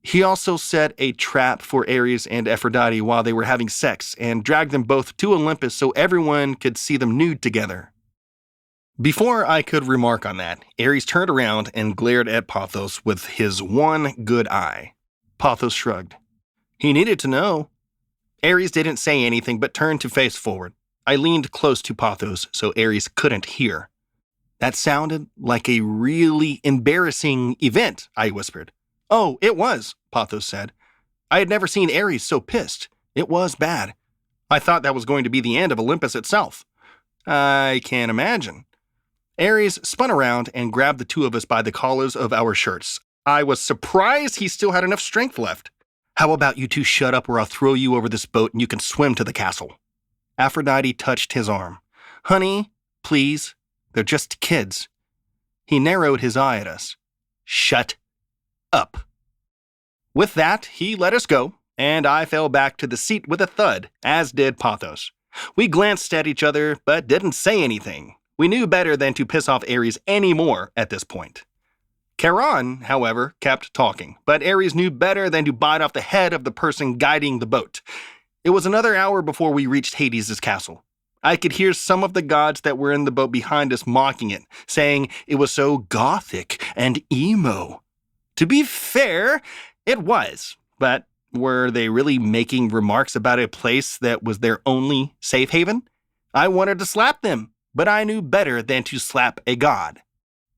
he also set a trap for Ares and Aphrodite while they were having sex and dragged them both to Olympus so everyone could see them nude together. Before I could remark on that, Ares turned around and glared at Pothos with his one good eye. Pothos shrugged. He needed to know. Ares didn't say anything but turned to face forward. I leaned close to Pothos so Ares couldn't hear. That sounded like a really embarrassing event, I whispered. Oh, it was, Pothos said. I had never seen Ares so pissed. It was bad. I thought that was going to be the end of Olympus itself. I can't imagine. Ares spun around and grabbed the 2 of us by the collars of our shirts. I was surprised he still had enough strength left. How about you 2 shut up or I'll throw you over this boat and you can swim to the castle. Aphrodite touched his arm. Honey, please. They're just kids. He narrowed his eye at us. Shut up. With that, he let us go, and I fell back to the seat with a thud, as did Pothos. We glanced at each other, but didn't say anything. We knew better than to piss off Ares any more at this point. Charon, however, kept talking, but Ares knew better than to bite off the head of the person guiding the boat. It was another hour before we reached Hades' castle. I could hear some of the gods that were in the boat behind us mocking it, saying it was so gothic and emo. To be fair, it was, but were they really making remarks about a place that was their only safe haven? I wanted to slap them, but I knew better than to slap a god.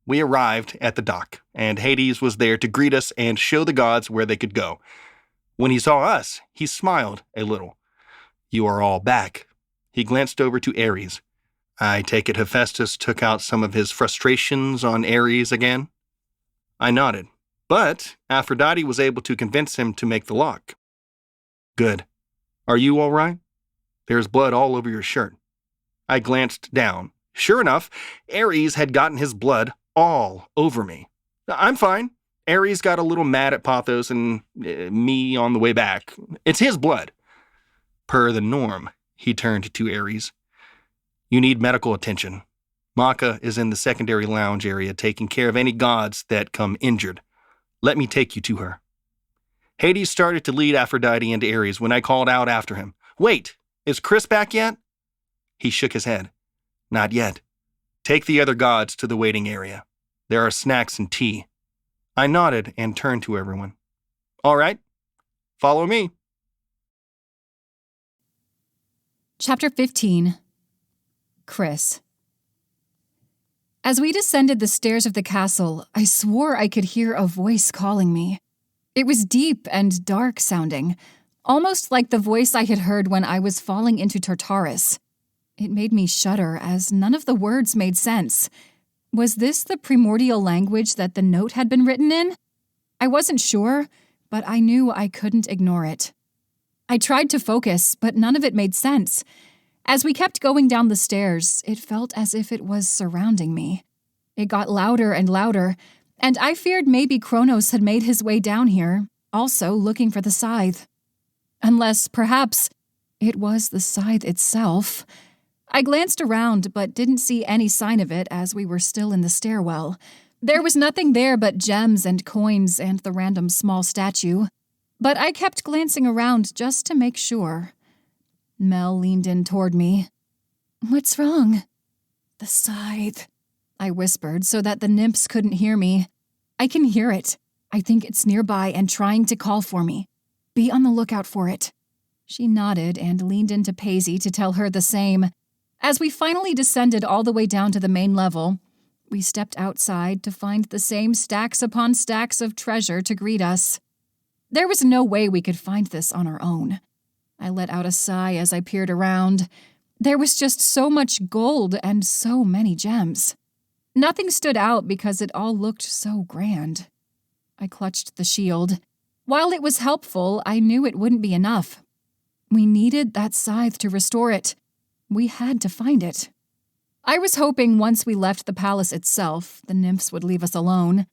We arrived at the dock, and Hades was there to greet us and show the gods where they could go. When he saw us, he smiled a little. You are all back. He glanced over to Ares. I take it Hephaestus took out some of his frustrations on Ares again? I nodded, but Aphrodite was able to convince him to make the lock. Good. Are you all right? There's blood all over your shirt. I glanced down. Sure enough, Ares had gotten his blood all over me. I'm fine. Ares got a little mad at Pothos and me on the way back. It's his blood. Per the norm. He turned to Ares. You need medical attention. Maka is in the secondary lounge area taking care of any gods that come injured. Let me take you to her. Hades started to lead Aphrodite and Ares when I called out after him. Wait, is Chrys back yet? He shook his head. Not yet. Take the other gods to the waiting area. There are snacks and tea. I nodded and turned to everyone. All right, follow me. Chapter 15. Chrys. As we descended the stairs of the castle, I swore I could hear a voice calling me. It was deep and dark sounding, almost like the voice I had heard when I was falling into Tartarus. It made me shudder as none of the words made sense. Was this the primordial language that the note had been written in? I wasn't sure, but I knew I couldn't ignore it. I tried to focus, but none of it made sense. As we kept going down the stairs, it felt as if it was surrounding me. It got louder and louder, and I feared maybe Kronos had made his way down here, also looking for the scythe. Unless, perhaps, it was the scythe itself. I glanced around, but didn't see any sign of it as we were still in the stairwell. There was nothing there but gems and coins and the random small statue. But I kept glancing around just to make sure. Mel leaned in toward me. "What's wrong?" "The scythe," I whispered so that the nymphs couldn't hear me. "I can hear it. I think it's nearby and trying to call for me. Be on the lookout for it." She nodded and leaned into Paisy to tell her the same. As we finally descended all the way down to the main level, we stepped outside to find the same stacks upon stacks of treasure to greet us. There was no way we could find this on our own. I let out a sigh as I peered around. There was just so much gold and so many gems. Nothing stood out because it all looked so grand. I clutched the shield. While it was helpful, I knew it wouldn't be enough. We needed that scythe to restore it. We had to find it. I was hoping once we left the palace itself, the nymphs would leave us alone.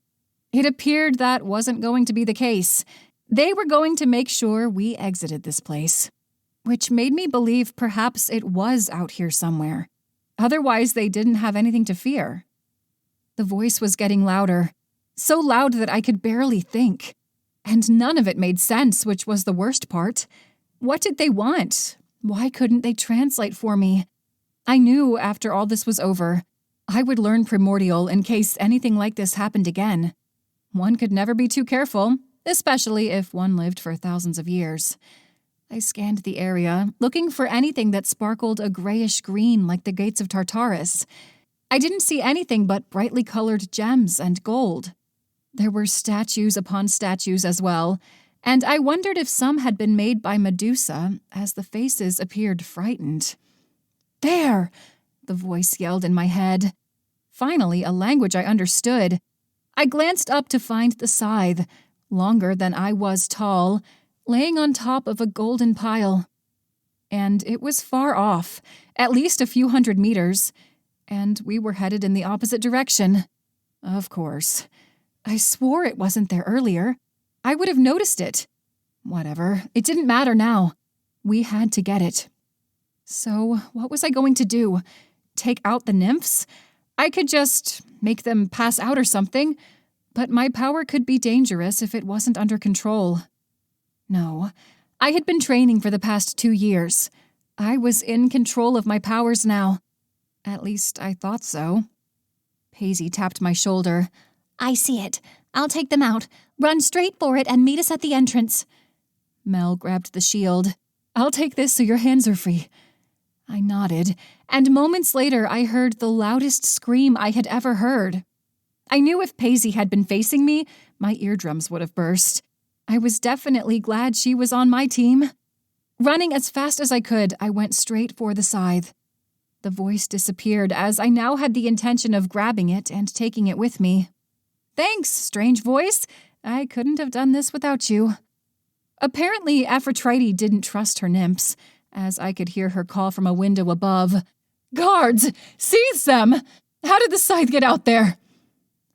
It appeared that wasn't going to be the case. They were going to make sure we exited this place, which made me believe perhaps it was out here somewhere. Otherwise, they didn't have anything to fear. The voice was getting louder, so loud that I could barely think. And none of it made sense, which was the worst part. What did they want? Why couldn't they translate for me? I knew after all this was over, I would learn Primordial in case anything like this happened again. One could never be too careful, especially if one lived for thousands of years. I scanned the area, looking for anything that sparkled a grayish green like the gates of Tartarus. I didn't see anything but brightly colored gems and gold. There were statues upon statues as well, and I wondered if some had been made by Medusa, as the faces appeared frightened. "There!" the voice yelled in my head. Finally, a language I understood. I glanced up to find the scythe, longer than I was tall, laying on top of a golden pile. And it was far off, at least a few hundred meters, and we were headed in the opposite direction. Of course. I swore it wasn't there earlier. I would have noticed it. Whatever, it didn't matter now. We had to get it. So, what was I going to do? Take out the nymphs? I could just make them pass out or something, but my power could be dangerous if it wasn't under control. No, I had been training for the past 2 years. I was in control of my powers now. At least I thought so. Paisy tapped my shoulder. "I see it. I'll take them out. Run straight for it and meet us at the entrance." Mel grabbed the shield. "I'll take this so your hands are free." I nodded, and moments later I heard the loudest scream I had ever heard. I knew if Paisy had been facing me, my eardrums would have burst. I was definitely glad she was on my team. Running as fast as I could, I went straight for the scythe. The voice disappeared as I now had the intention of grabbing it and taking it with me. "Thanks, strange voice. I couldn't have done this without you." Apparently, Aphrodite didn't trust her nymphs, as I could hear her call from a window above. "Guards! Seize them! How did the scythe get out there?"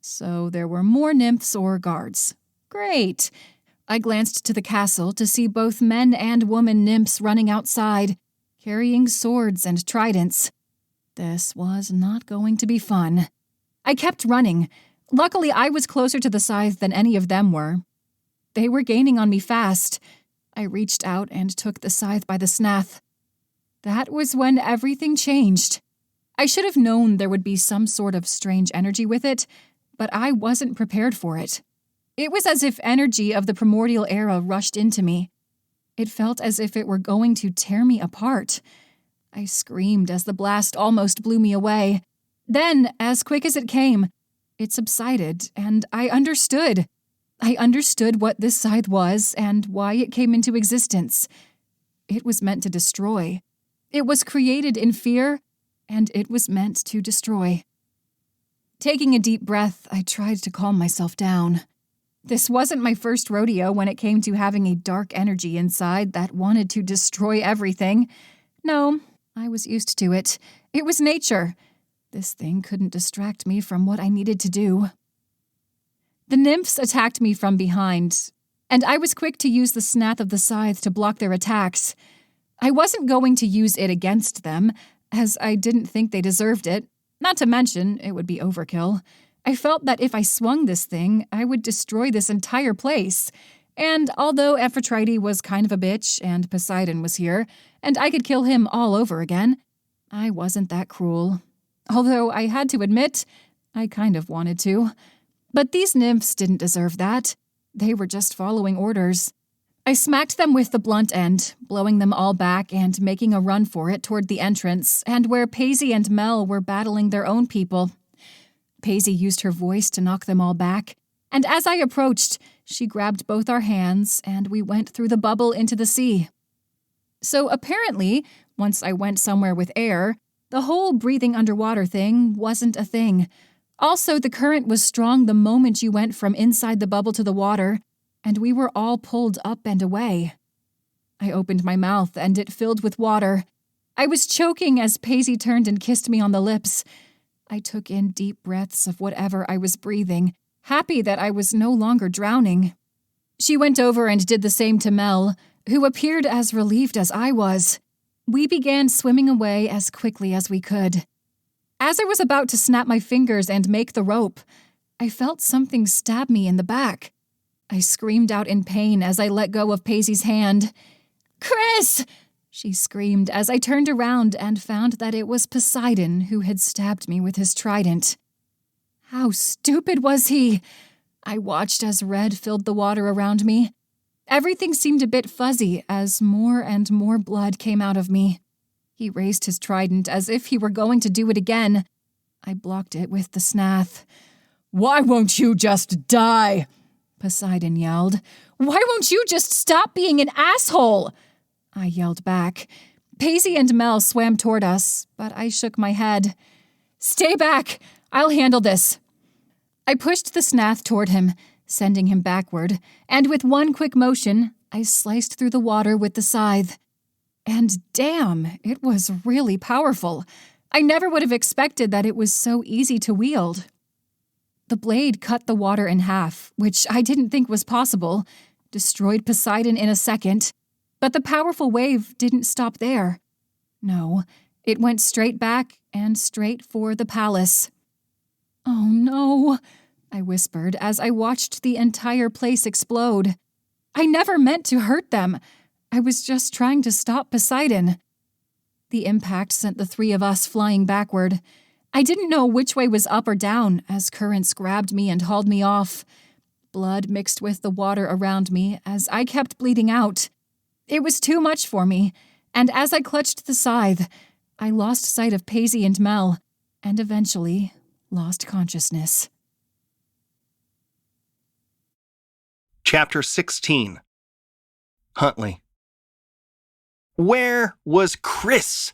So there were more nymphs or guards. Great. I glanced to the castle to see both men and woman nymphs running outside, carrying swords and tridents. This was not going to be fun. I kept running. Luckily, I was closer to the scythe than any of them were. They were gaining on me fast. I reached out and took the scythe by the snath. That was when everything changed. I should have known there would be some sort of strange energy with it, but I wasn't prepared for it. It was as if energy of the primordial era rushed into me. It felt as if it were going to tear me apart. I screamed as the blast almost blew me away. Then, as quick as it came, it subsided, and I understood. I understood what this scythe was and why it came into existence. It was meant to destroy. It was created in fear, and it was meant to destroy. Taking a deep breath, I tried to calm myself down. This wasn't my first rodeo when it came to having a dark energy inside that wanted to destroy everything. No, I was used to it. It was nature. This thing couldn't distract me from what I needed to do. The nymphs attacked me from behind, and I was quick to use the snap of the scythe to block their attacks. I wasn't going to use it against them, as I didn't think they deserved it. Not to mention, it would be overkill. I felt that if I swung this thing, I would destroy this entire place. And although Aphrodite was kind of a bitch and Poseidon was here, and I could kill him all over again, I wasn't that cruel. Although I had to admit, I kind of wanted to. But these nymphs didn't deserve that. They were just following orders. I smacked them with the blunt end, blowing them all back and making a run for it toward the entrance, and where Paisy and Mel were battling their own people. Paisy used her voice to knock them all back, and as I approached, she grabbed both our hands, and we went through the bubble into the sea. So apparently, once I went somewhere with air, the whole breathing underwater thing wasn't a thing. Also, the current was strong the moment you went from inside the bubble to the water, and we were all pulled up and away. I opened my mouth, and it filled with water. I was choking as Paisy turned and kissed me on the lips. I took in deep breaths of whatever I was breathing, happy that I was no longer drowning. She went over and did the same to Mel, who appeared as relieved as I was. We began swimming away as quickly as we could. As I was about to snap my fingers and make the rope, I felt something stab me in the back. I screamed out in pain as I let go of Paisy's hand. "Chrys!" she screamed as I turned around and found that it was Poseidon who had stabbed me with his trident. How stupid was he? I watched as red filled the water around me. Everything seemed a bit fuzzy as more and more blood came out of me. He raised his trident as if he were going to do it again. I blocked it with the snath. Why won't you just die? Poseidon yelled. Why won't you just stop being an asshole? I yelled back. Paisy and Mel swam toward us, but I shook my head. Stay back! I'll handle this. I pushed the snath toward him, sending him backward, and with one quick motion, I sliced through the water with the scythe. And damn, it was really powerful. I never would have expected that it was so easy to wield. The blade cut the water in half, which I didn't think was possible, destroyed Poseidon in a second, but the powerful wave didn't stop there. No, it went straight back and straight for the palace. Oh no, I whispered as I watched the entire place explode. I never meant to hurt them. I was just trying to stop Poseidon. The impact sent the three of us flying backward. I didn't know which way was up or down as currents grabbed me and hauled me off. Blood mixed with the water around me as I kept bleeding out. It was too much for me, and as I clutched the scythe, I lost sight of Paisy and Mel, and eventually lost consciousness. Chapter 16. Huntley. Where was Chrys?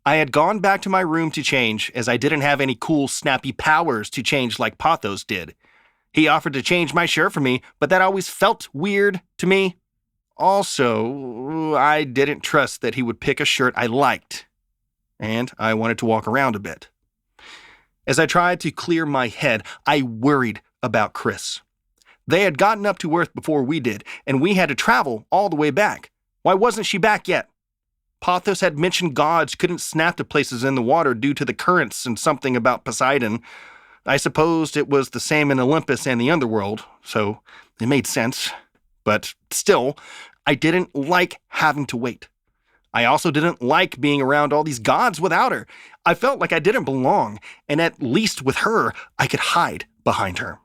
I had gone back to my room to change, as I didn't have any cool, snappy powers to change like Pothos did. He offered to change my shirt for me, but that always felt weird to me. Also, I didn't trust that he would pick a shirt I liked, and I wanted to walk around a bit. As I tried to clear my head, I worried about Chrys. They had gotten up to Earth before we did, and we had to travel all the way back. Why wasn't she back yet? Pothos had mentioned gods couldn't snap to places in the water due to the currents and something about Poseidon. I supposed it was the same in Olympus and the underworld, so it made sense. But still, I didn't like having to wait. I also didn't like being around all these gods without her. I felt like I didn't belong, and at least with her, I could hide behind her.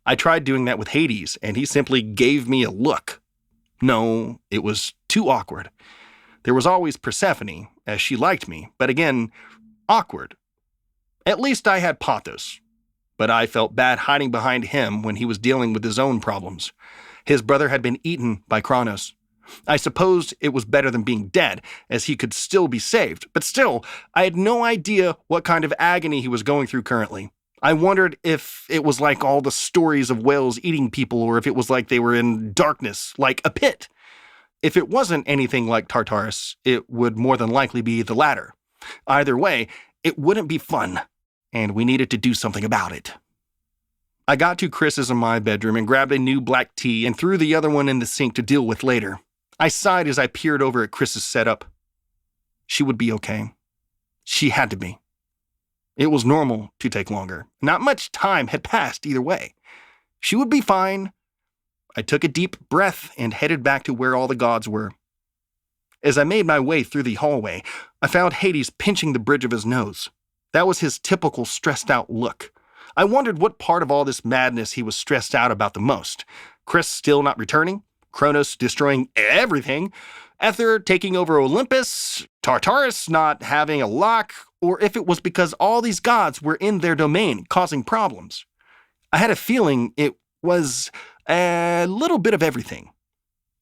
I tried doing that with Hades, and he simply gave me a look. No, it was too awkward. There was always Persephone, as she liked me, but again, awkward. At least I had Pothos, but I felt bad hiding behind him when he was dealing with his own problems. His brother had been eaten by Cronus. I supposed it was better than being dead, as he could still be saved, but still, I had no idea what kind of agony he was going through currently. I wondered if it was like all the stories of whales eating people, or if it was like they were in darkness, like a pit. If it wasn't anything like Tartarus, it would more than likely be the latter. Either way, it wouldn't be fun, and we needed to do something about it. I got to Chrys's in my bedroom and grabbed a new black tea and threw the other one in the sink to deal with later. I sighed as I peered over at Chrys's setup. She would be okay. She had to be. It was normal to take longer. Not much time had passed either way. She would be fine. I took a deep breath and headed back to where all the gods were. As I made my way through the hallway, I found Hades pinching the bridge of his nose. That was his typical stressed-out look. I wondered what part of all this madness he was stressed out about the most. Chrys still not returning? Kronos destroying everything? Aether taking over Olympus? Tartarus not having a lock? Or if it was because all these gods were in their domain, causing problems. I had a feeling it was a little bit of everything.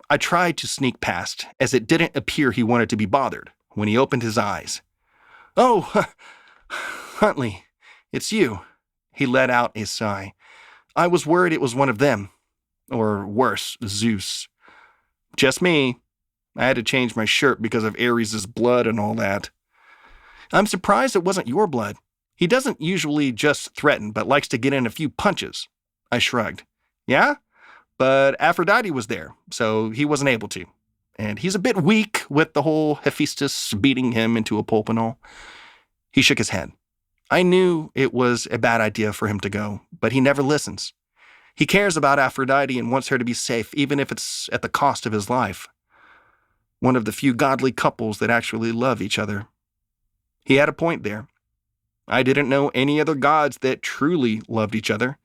I tried to sneak past, as it didn't appear he wanted to be bothered, when he opened his eyes. "Oh, Huntley, it's you." He let out a sigh. "I was worried it was one of them. Or worse, Zeus. Just me. I had to change my shirt because of Ares' blood and all that." "I'm surprised it wasn't your blood. He doesn't usually just threaten, but likes to get in a few punches." I shrugged. "Yeah? But Aphrodite was there, so he wasn't able to. And he's a bit weak with the whole Hephaestus beating him into a pulp and all." He shook his head. I knew it was a bad idea for him to go, but he never listens. He cares about Aphrodite and wants her to be safe, even if it's at the cost of his life. One of the few godly couples that actually love each other. He had a point there. I didn't know any other gods that truly loved each other.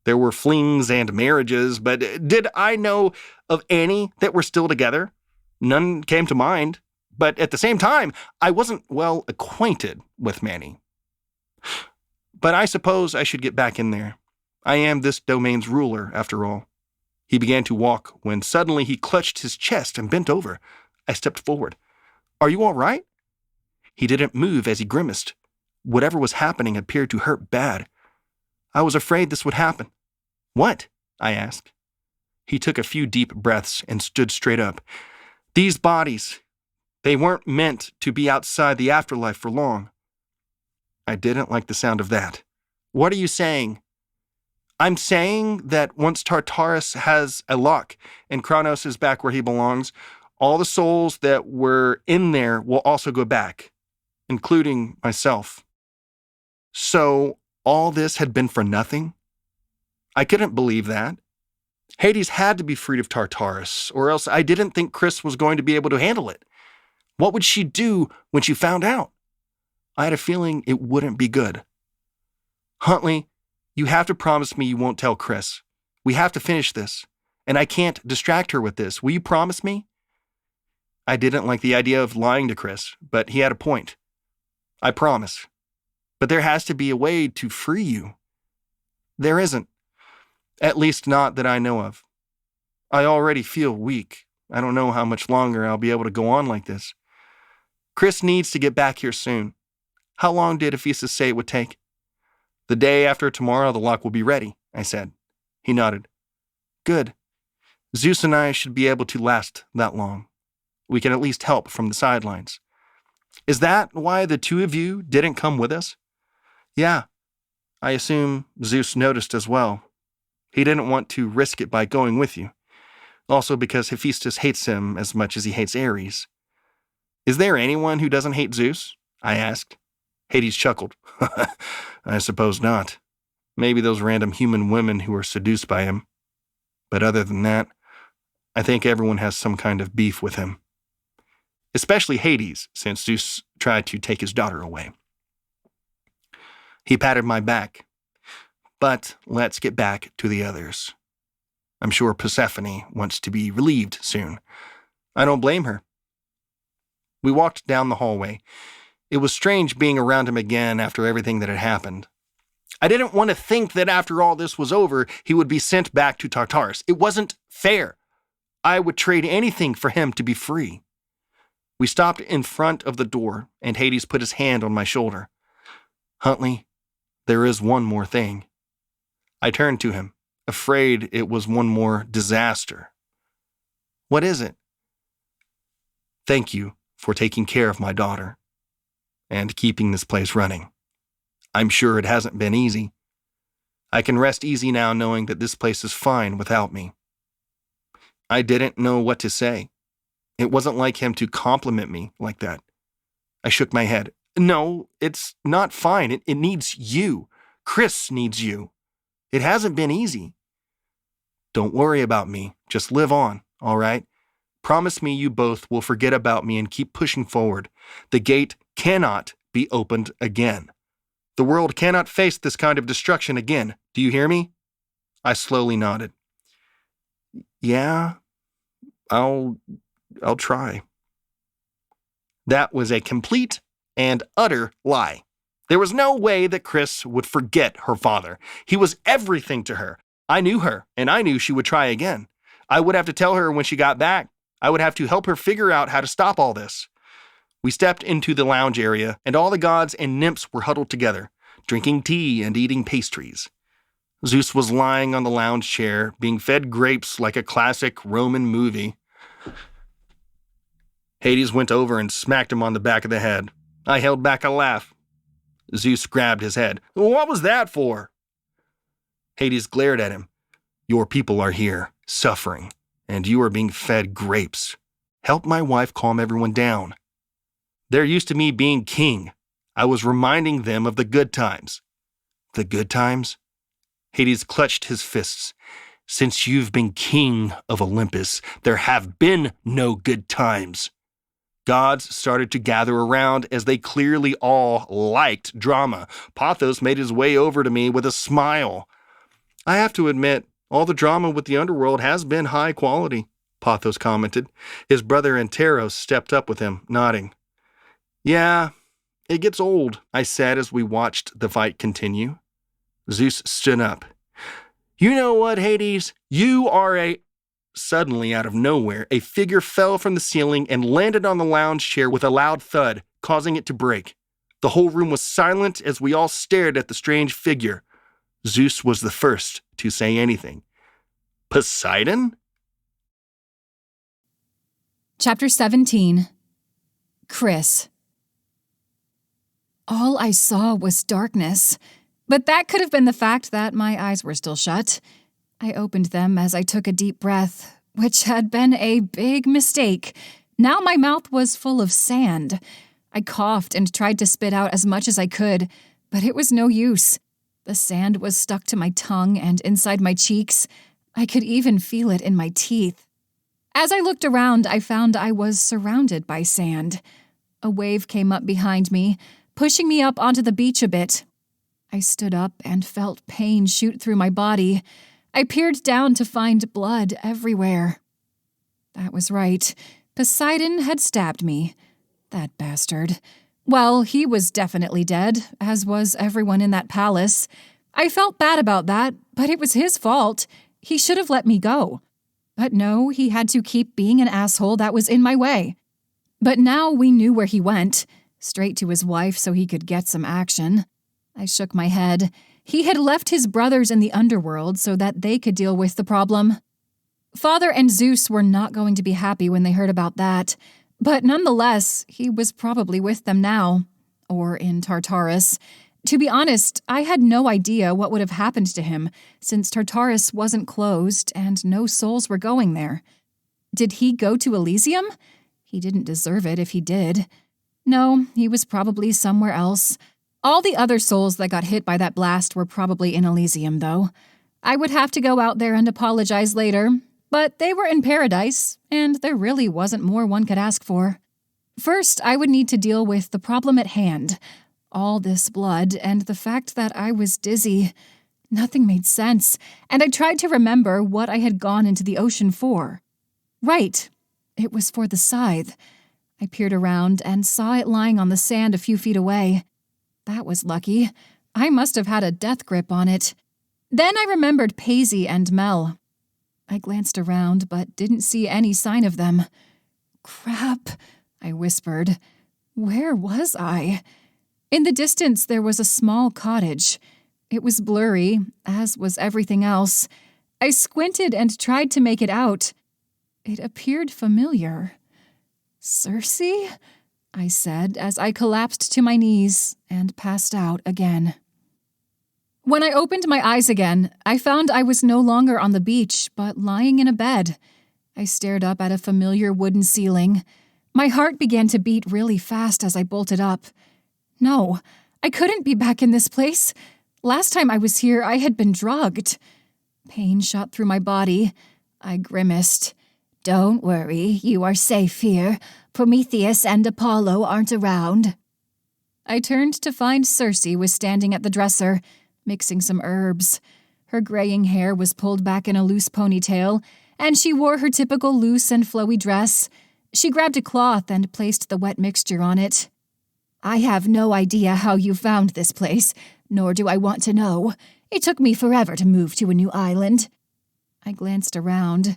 There were flings and marriages, but did I know of any that were still together? None came to mind. But at the same time, I wasn't well acquainted with many. But I suppose I should get back in there. I am this domain's ruler, after all. He began to walk when suddenly he clutched his chest and bent over. I stepped forward. "Are you all right?" He didn't move as he grimaced. Whatever was happening appeared to hurt bad. "I was afraid this would happen." "What?" I asked. He took a few deep breaths and stood straight up. "These bodies, they weren't meant to be outside the afterlife for long." I didn't like the sound of that. "What are you saying?" "I'm saying that once Tartarus has a lock and Kronos is back where he belongs, all the souls that were in there will also go back, including myself." So all this had been for nothing? I couldn't believe that. Hades had to be freed of Tartarus, or else I didn't think Chrys was going to be able to handle it. What would she do when she found out? I had a feeling it wouldn't be good. "Huntley, you have to promise me you won't tell Chrys. We have to finish this, and I can't distract her with this. Will you promise me?" I didn't like the idea of lying to Chrys, but he had a point. "I promise. But there has to be a way to free you." "There isn't. At least not that I know of. I already feel weak. I don't know how much longer I'll be able to go on like this. Chrys needs to get back here soon. How long did Hephaestus say it would take?" "The day after tomorrow the lock will be ready," I said. He nodded. "Good. Zeus and I should be able to last that long. We can at least help from the sidelines." "Is that why the two of you didn't come with us?" "Yeah. I assume Zeus noticed as well. He didn't want to risk it by going with you. Also because Hephaestus hates him as much as he hates Ares." "Is there anyone who doesn't hate Zeus?" I asked. Hades chuckled. "I suppose not. Maybe those random human women who are seduced by him. But other than that, I think everyone has some kind of beef with him. Especially Hades, since Zeus tried to take his daughter away." He patted my back. "But let's get back to the others. I'm sure Persephone wants to be relieved soon. I don't blame her." We walked down the hallway. It was strange being around him again after everything that had happened. I didn't want to think that after all this was over, he would be sent back to Tartarus. It wasn't fair. I would trade anything for him to be free. We stopped in front of the door, and Hades put his hand on my shoulder. "Huntley, there is one more thing. I turned to him, afraid it was one more disaster. What is it? Thank you for taking care of my daughter and keeping this place running. I'm sure it hasn't been easy. I can rest easy now knowing that this place is fine without me. I didn't know what to say. It wasn't like him to compliment me like that. I shook my head. No, it's not fine. It needs you. Chrys needs you. It hasn't been easy. Don't worry about me. Just live on, all right? Promise me you both will forget about me and keep pushing forward. The gate cannot be opened again. The world cannot face this kind of destruction again. Do you hear me? I slowly nodded. Yeah, I'll try. That was a complete and utter lie. There was no way that Chrys would forget her father. He was everything to her. I knew her, and I knew she would try again. I would have to tell her when she got back. I would have to help her figure out how to stop all this. We stepped into the lounge area, and all the gods and nymphs were huddled together, drinking tea and eating pastries. Zeus was lying on the lounge chair, being fed grapes like a classic Roman movie. Hades went over and smacked him on the back of the head. I held back a laugh. Zeus grabbed his head. What was that for? Hades glared at him. Your people are here, suffering, and you are being fed grapes. Help my wife calm everyone down. They're used to me being king. I was reminding them of the good times. The good times? Hades clutched his fists. Since you've been king of Olympus, there have been no good times. Gods started to gather around as they clearly all liked drama. Pathos made his way over to me with a smile. I have to admit, all the drama with the underworld has been high quality, Pathos commented. His brother Anteros stepped up with him, nodding. Yeah, it gets old, I said as we watched the fight continue. Zeus stood up. You know what, Hades? You are a... Suddenly, out of nowhere, a figure fell from the ceiling and landed on the lounge chair with a loud thud, causing it to break. The whole room was silent as we all stared at the strange figure. Zeus was the first to say anything. Poseidon? Chapter 17. Chrys. All I saw was darkness, but that could have been the fact that my eyes were still shut. I opened them as I took a deep breath, which had been a big mistake. Now my mouth was full of sand. I coughed and tried to spit out as much as I could, but it was no use. The sand was stuck to my tongue and inside my cheeks. I could even feel it in my teeth. As I looked around, I found I was surrounded by sand. A wave came up behind me, pushing me up onto the beach a bit. I stood up and felt pain shoot through my body. I peered down to find blood everywhere. That was right. Poseidon had stabbed me. That bastard. Well, he was definitely dead, as was everyone in that palace. I felt bad about that, but it was his fault. He should have let me go. But no, he had to keep being an asshole that was in my way. But now we knew where he went. Straight to his wife so he could get some action. I shook my head. He had left his brothers in the underworld so that they could deal with the problem. Father and Zeus were not going to be happy when they heard about that, but nonetheless, he was probably with them now, or in Tartarus. To be honest, I had no idea what would have happened to him, since Tartarus wasn't closed and no souls were going there. Did he go to Elysium? He didn't deserve it if he did. No, he was probably somewhere else. All the other souls that got hit by that blast were probably in Elysium, though. I would have to go out there and apologize later, but they were in paradise, and there really wasn't more one could ask for. First, I would need to deal with the problem at hand. All this blood, and the fact that I was dizzy. Nothing made sense, and I tried to remember what I had gone into the ocean for. Right, it was for the scythe. I peered around and saw it lying on the sand a few feet away. That was lucky. I must have had a death grip on it. Then I remembered Paisy and Mel. I glanced around, but didn't see any sign of them. Crap, I whispered. Where was I? In the distance, there was a small cottage. It was blurry, as was everything else. I squinted and tried to make it out. It appeared familiar. Circe? I said as I collapsed to my knees and passed out again. When I opened my eyes again, I found I was no longer on the beach, but lying in a bed. I stared up at a familiar wooden ceiling. My heart began to beat really fast as I bolted up. No, I couldn't be back in this place. Last time I was here, I had been drugged. Pain shot through my body. I grimaced. Don't worry, you are safe here. Prometheus and Apollo aren't around. I turned to find Circe was standing at the dresser, mixing some herbs. Her graying hair was pulled back in a loose ponytail, and she wore her typical loose and flowy dress. She grabbed a cloth and placed the wet mixture on it. I have no idea how you found this place, nor do I want to know. It took me forever to move to a new island. I glanced around.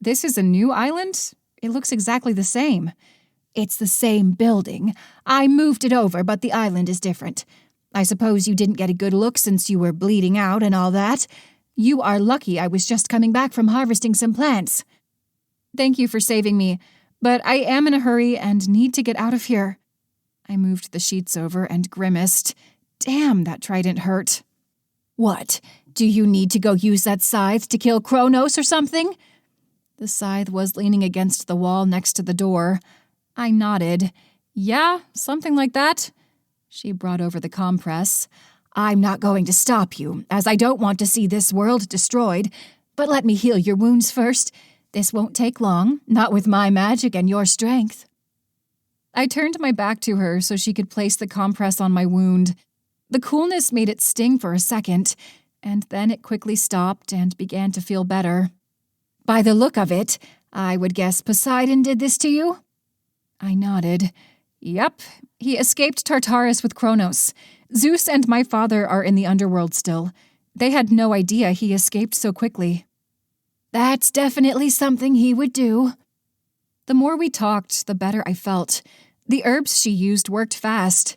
This is a new island? It looks exactly the same. It's the same building. I moved it over, but the island is different. I suppose you didn't get a good look since you were bleeding out and all that. You are lucky I was just coming back from harvesting some plants. Thank you for saving me, but I am in a hurry and need to get out of here. I moved the sheets over and grimaced. Damn, that trident hurt. What? Do you need to go use that scythe to kill Kronos or something? The scythe was leaning against the wall next to the door. I nodded. Yeah, something like that. She brought over the compress. I'm not going to stop you, as I don't want to see this world destroyed, but let me heal your wounds first. This won't take long, not with my magic and your strength. I turned my back to her so she could place the compress on my wound. The coolness made it sting for a second, and then it quickly stopped and began to feel better. By the look of it, I would guess Poseidon did this to you? I nodded. Yep, he escaped Tartarus with Kronos. Zeus and my father are in the underworld still. They had no idea he escaped so quickly. That's definitely something he would do. The more we talked, the better I felt. The herbs she used worked fast.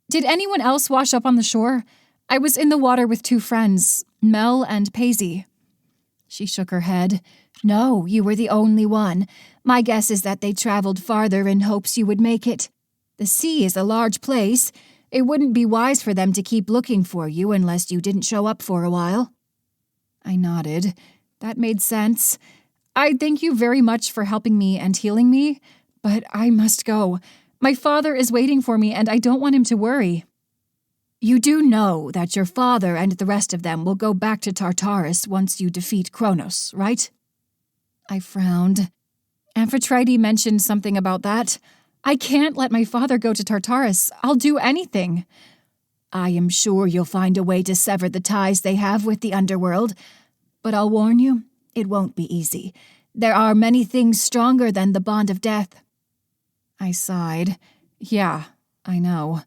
Did anyone else wash up on the shore? I was in the water with 2 friends, Mel and Paisy. She shook her head. No, you were the only one. My guess is that they traveled farther in hopes you would make it. The sea is a large place. It wouldn't be wise for them to keep looking for you unless you didn't show up for a while. I nodded. That made sense. I thank you very much for helping me and healing me, but I must go. My father is waiting for me and I don't want him to worry. You do know that your father and the rest of them will go back to Tartarus once you defeat Kronos, right? I frowned. Aphrodite mentioned something about that. I can't let my father go to Tartarus. I'll do anything. I am sure you'll find a way to sever the ties they have with the underworld, but I'll warn you, it won't be easy. There are many things stronger than the bond of death. I sighed. Yeah, I know.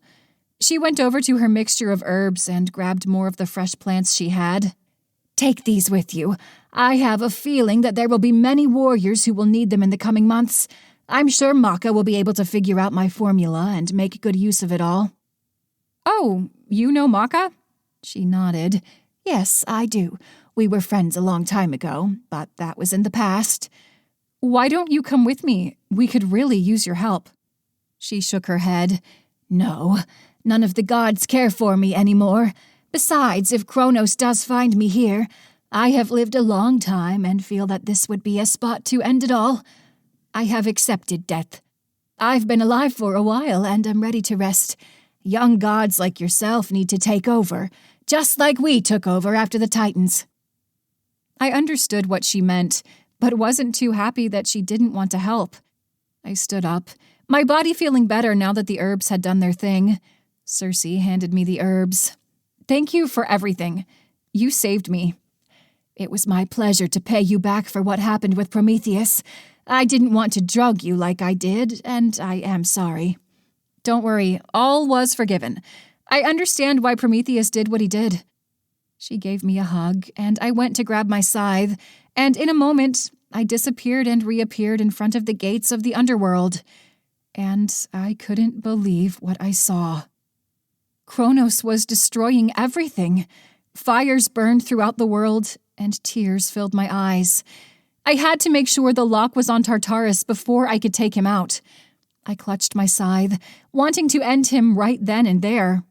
She went over to her mixture of herbs and grabbed more of the fresh plants she had. Take these with you. I have a feeling that there will be many warriors who will need them in the coming months. I'm sure Maka will be able to figure out my formula and make good use of it all. Oh, you know Maka? She nodded. Yes, I do. We were friends a long time ago, but that was in the past. Why don't you come with me? We could really use your help. She shook her head. No, none of the gods care for me anymore. Besides, if Kronos does find me here, I have lived a long time and feel that this would be a spot to end it all. I have accepted death. I've been alive for a while and am ready to rest. Young gods like yourself need to take over, just like we took over after the Titans. I understood what she meant, but wasn't too happy that she didn't want to help. I stood up, my body feeling better now that the herbs had done their thing. Circe handed me the herbs. Thank you for everything. You saved me. It was my pleasure to pay you back for what happened with Prometheus. I didn't want to drug you like I did, and I am sorry. Don't worry, all was forgiven. I understand why Prometheus did what he did. She gave me a hug, and I went to grab my scythe, and in a moment, I disappeared and reappeared in front of the gates of the underworld. And I couldn't believe what I saw. Kronos was destroying everything. Fires burned throughout the world, and tears filled my eyes. I had to make sure the lock was on Tartarus before I could take him out. I clutched my scythe, wanting to end him right then and there.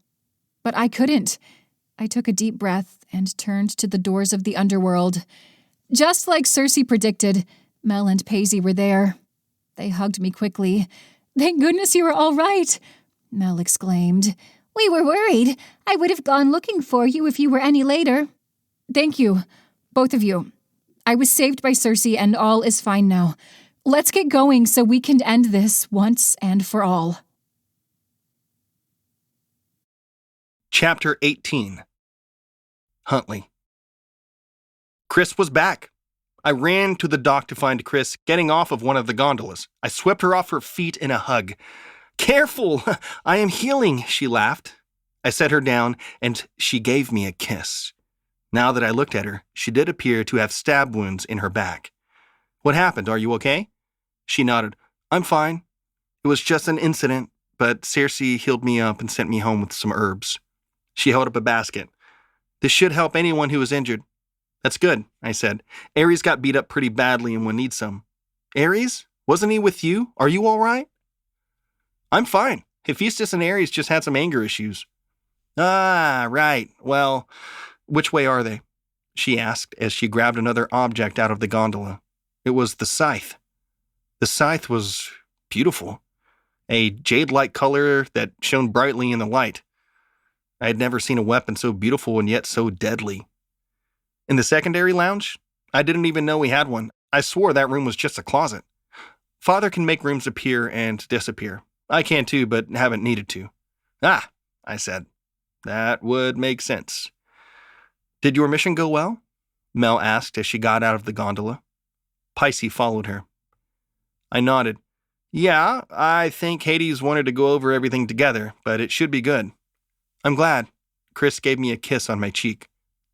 But I couldn't. I took a deep breath and turned to the doors of the underworld. Just like Circe predicted, Mel and Paisy were there. They hugged me quickly. "Thank goodness you are all right," Mel exclaimed. "We were worried. I would have gone looking for you if you were any later." "Thank you, both of you. I was saved by Circe and all is fine now. Let's get going so we can end this once and for all." Chapter 18. Huntley. Chrys was back. I ran to the dock to find Chrys getting off of one of the gondolas. I swept her off her feet in a hug. "Careful! I am healing," she laughed. I set her down, and she gave me a kiss. Now that I looked at her, she did appear to have stab wounds in her back. "What happened? Are you okay?" She nodded. "I'm fine. It was just an incident, but Circe healed me up and sent me home with some herbs." She held up a basket. "This should help anyone who is injured." "That's good," I said. "Ares got beat up pretty badly and would need some." "Ares? Wasn't he with you? Are you all right?" "I'm fine. Hephaestus and Ares just had some anger issues." "Ah, right. Well, which way are they?" she asked as she grabbed another object out of the gondola. It was the scythe. The scythe was beautiful. A jade-like color that shone brightly in the light. I had never seen a weapon so beautiful and yet so deadly. In the secondary lounge? I didn't even know we had one. I swore that room was just a closet. Father can make rooms appear and disappear. I can too, but haven't needed to. "Ah," I said. "That would make sense." "Did your mission go well?" Mel asked as she got out of the gondola. Paisy followed her. I nodded. "Yeah, I think Hades wanted to go over everything together, but it should be good." "I'm glad." Chrys gave me a kiss on my cheek.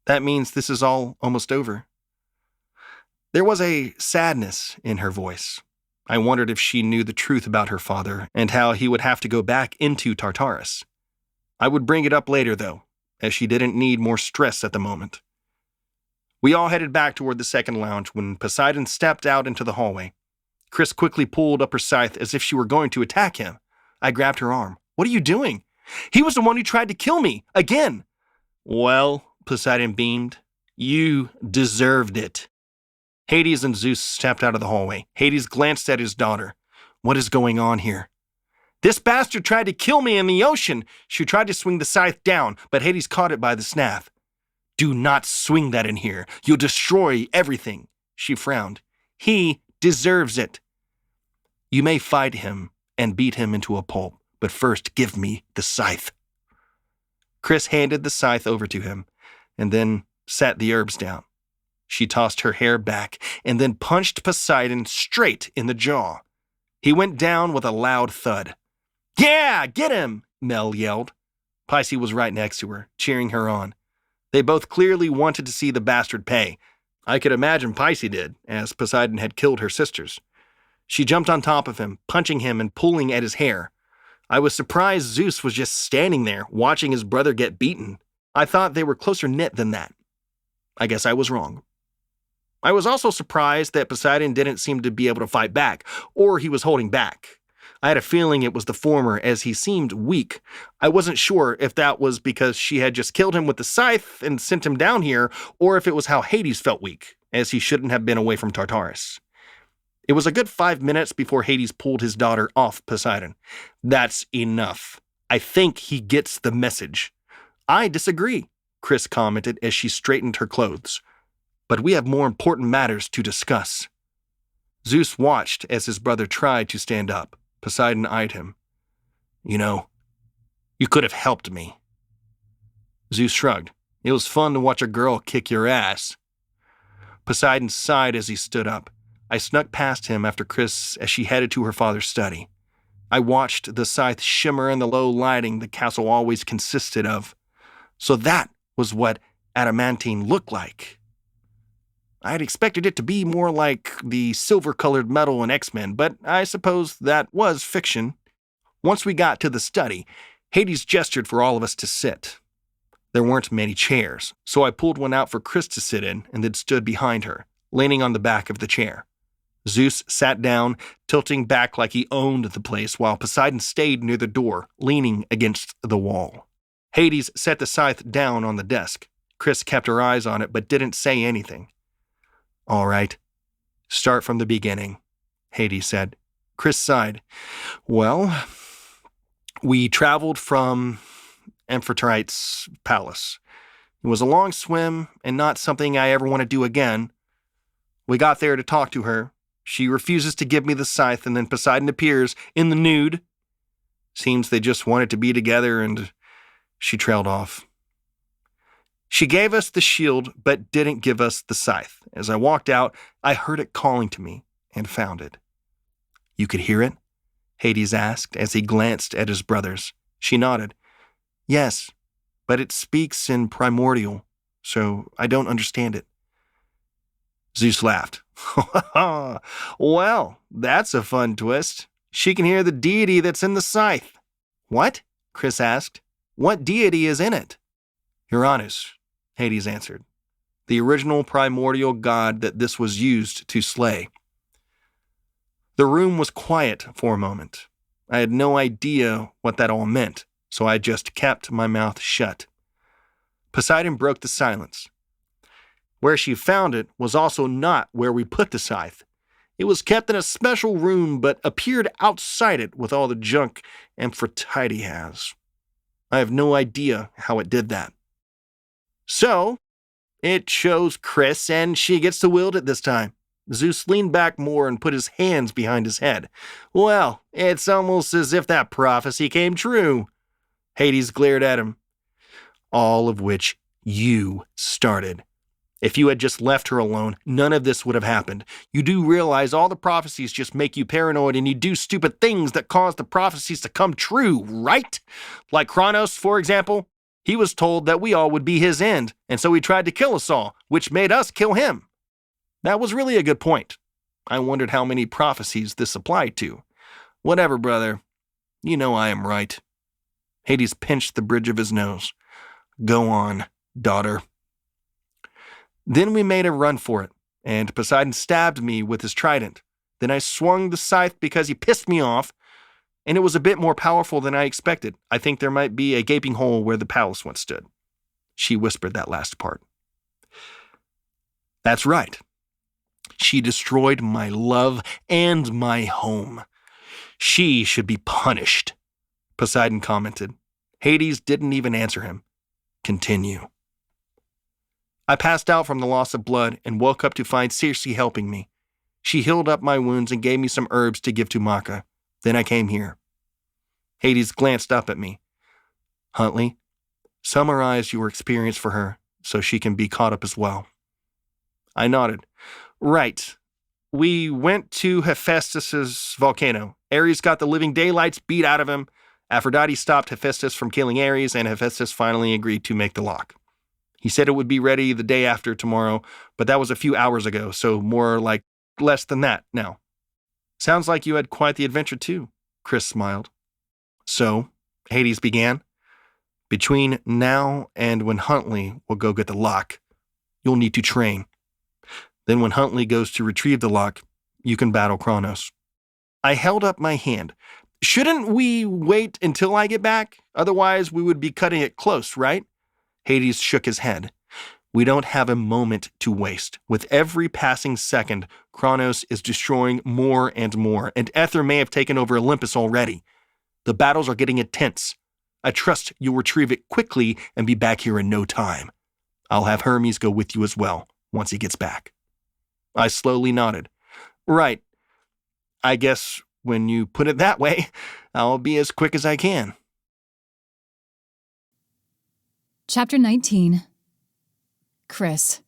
"That means this is all almost over." There was a sadness in her voice. I wondered if she knew the truth about her father and how he would have to go back into Tartarus. I would bring it up later, though, as she didn't need more stress at the moment. We all headed back toward the second lounge when Poseidon stepped out into the hallway. Chrys quickly pulled up her scythe as if she were going to attack him. I grabbed her arm. "What are you doing?" "He was the one who tried to kill me, again." "Well," Poseidon beamed, "you deserved it." Hades and Zeus stepped out of the hallway. Hades glanced at his daughter. "What is going on here?" "This bastard tried to kill me in the ocean." She tried to swing the scythe down, but Hades caught it by the snath. "Do not swing that in here. You'll destroy everything." She frowned. "He deserves it." "You may fight him and beat him into a pulp, but first give me the scythe." Chrys handed the scythe over to him, and then sat the herbs down. She tossed her hair back, and then punched Poseidon straight in the jaw. He went down with a loud thud. "Yeah, get him!" Mel yelled. Paisy was right next to her, cheering her on. They both clearly wanted to see the bastard pay. I could imagine Paisy did, as Poseidon had killed her sisters. She jumped on top of him, punching him and pulling at his hair. I was surprised Zeus was just standing there, watching his brother get beaten. I thought they were closer knit than that. I guess I was wrong. I was also surprised that Poseidon didn't seem to be able to fight back, or he was holding back. I had a feeling it was the former, as he seemed weak. I wasn't sure if that was because she had just killed him with the scythe and sent him down here, or if it was how Hades felt weak, as he shouldn't have been away from Tartarus. It was a good 5 minutes before Hades pulled his daughter off Poseidon. "That's enough. I think he gets the message." "I disagree," Chrys commented as she straightened her clothes. "But we have more important matters to discuss." Zeus watched as his brother tried to stand up. Poseidon eyed him. "You know, you could have helped me." Zeus shrugged. "It was fun to watch a girl kick your ass." Poseidon sighed as he stood up. I snuck past him after Chrys as she headed to her father's study. I watched the scythe shimmer in the low lighting the castle always consisted of. So that was what adamantine looked like. I had expected it to be more like the silver-colored metal in X-Men, but I suppose that was fiction. Once we got to the study, Hades gestured for all of us to sit. There weren't many chairs, so I pulled one out for Chrys to sit in and then stood behind her, leaning on the back of the chair. Zeus sat down, tilting back like he owned the place, while Poseidon stayed near the door, leaning against the wall. Hades set the scythe down on the desk. Chrys kept her eyes on it but didn't say anything. "All right, start from the beginning," Hades said. Chrys sighed. "Well, we traveled from Aphrodite's palace. It was a long swim and not something I ever want to do again. We got there to talk to her. She refuses to give me the scythe, and then Poseidon appears in the nude. Seems they just wanted to be together, and she trailed off. She gave us the shield, but didn't give us the scythe. As I walked out, I heard it calling to me and found it." "You could hear it?" Hades asked as he glanced at his brothers. She nodded. "Yes, but it speaks in primordial, so I don't understand it." Zeus laughed. "Well, that's a fun twist. She can hear the deity that's in the scythe." "What?" Chrys asked. "What deity is in it?" "Uranus," Hades answered. "The original primordial god that this was used to slay." The room was quiet for a moment. I had no idea what that all meant, so I just kept my mouth shut. Poseidon broke the silence. Where she found it was also not where we put the scythe. It was kept in a special room but appeared outside it with all the junk Aphrodite has. I have no idea how it did that. "So, it chose Chrys and she gets to wield it this time." Zeus leaned back more and put his hands behind his head. "Well, it's almost as if that prophecy came true." Hades glared at him. "All of which you started. If you had just left her alone, none of this would have happened. You do realize all the prophecies just make you paranoid and you do stupid things that cause the prophecies to come true, right? Like Cronus, for example. He was told that we all would be his end, and so he tried to kill us all, which made us kill him." That was really a good point. I wondered how many prophecies this applied to. "Whatever, brother. You know I am right." Hades pinched the bridge of his nose. "Go on, daughter." Then we made a run for it, and Poseidon stabbed me with his trident. Then I swung the scythe because he pissed me off, and it was a bit more powerful than I expected. I think there might be a gaping hole where the palace once stood. She whispered that last part. "That's right. She destroyed my love and my home. She should be punished," Poseidon commented. Hades didn't even answer him. "Continue." I passed out from the loss of blood and woke up to find Circe helping me. She healed up my wounds and gave me some herbs to give to Maca. Then I came here. Hades glanced up at me. "Huntley, summarize your experience for her so she can be caught up as well." I nodded. "Right. We went to Hephaestus' volcano. Ares got the living daylights beat out of him. Aphrodite stopped Hephaestus from killing Ares, and Hephaestus finally agreed to make the lock. He said it would be ready the day after tomorrow, but that was a few hours ago, so more like less than that now." "Sounds like you had quite the adventure too," Chrys smiled. "So," Hades began, "between now and when Huntley will go get the lock, you'll need to train. Then when Huntley goes to retrieve the lock, you can battle Kronos." I held up my hand. "Shouldn't we wait until I get back? Otherwise we would be cutting it close, right?" Hades shook his head. "We don't have a moment to waste. With every passing second, Kronos is destroying more and more, and Aether may have taken over Olympus already. The battles are getting intense. I trust you'll retrieve it quickly and be back here in no time. I'll have Hermes go with you as well, once he gets back." I slowly nodded. "Right. I guess when you put it that way, I'll be as quick as I can." Chapter 19. Chrys.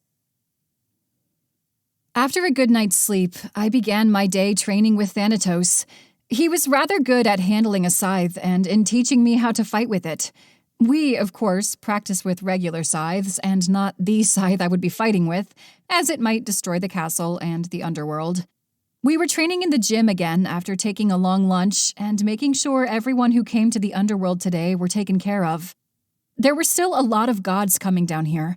After a good night's sleep, I began my day training with Thanatos. He was rather good at handling a scythe and in teaching me how to fight with it. We, of course, practice with regular scythes and not the scythe I would be fighting with, as it might destroy the castle and the underworld. We were training in the gym again after taking a long lunch and making sure everyone who came to the underworld today were taken care of. There were still a lot of gods coming down here,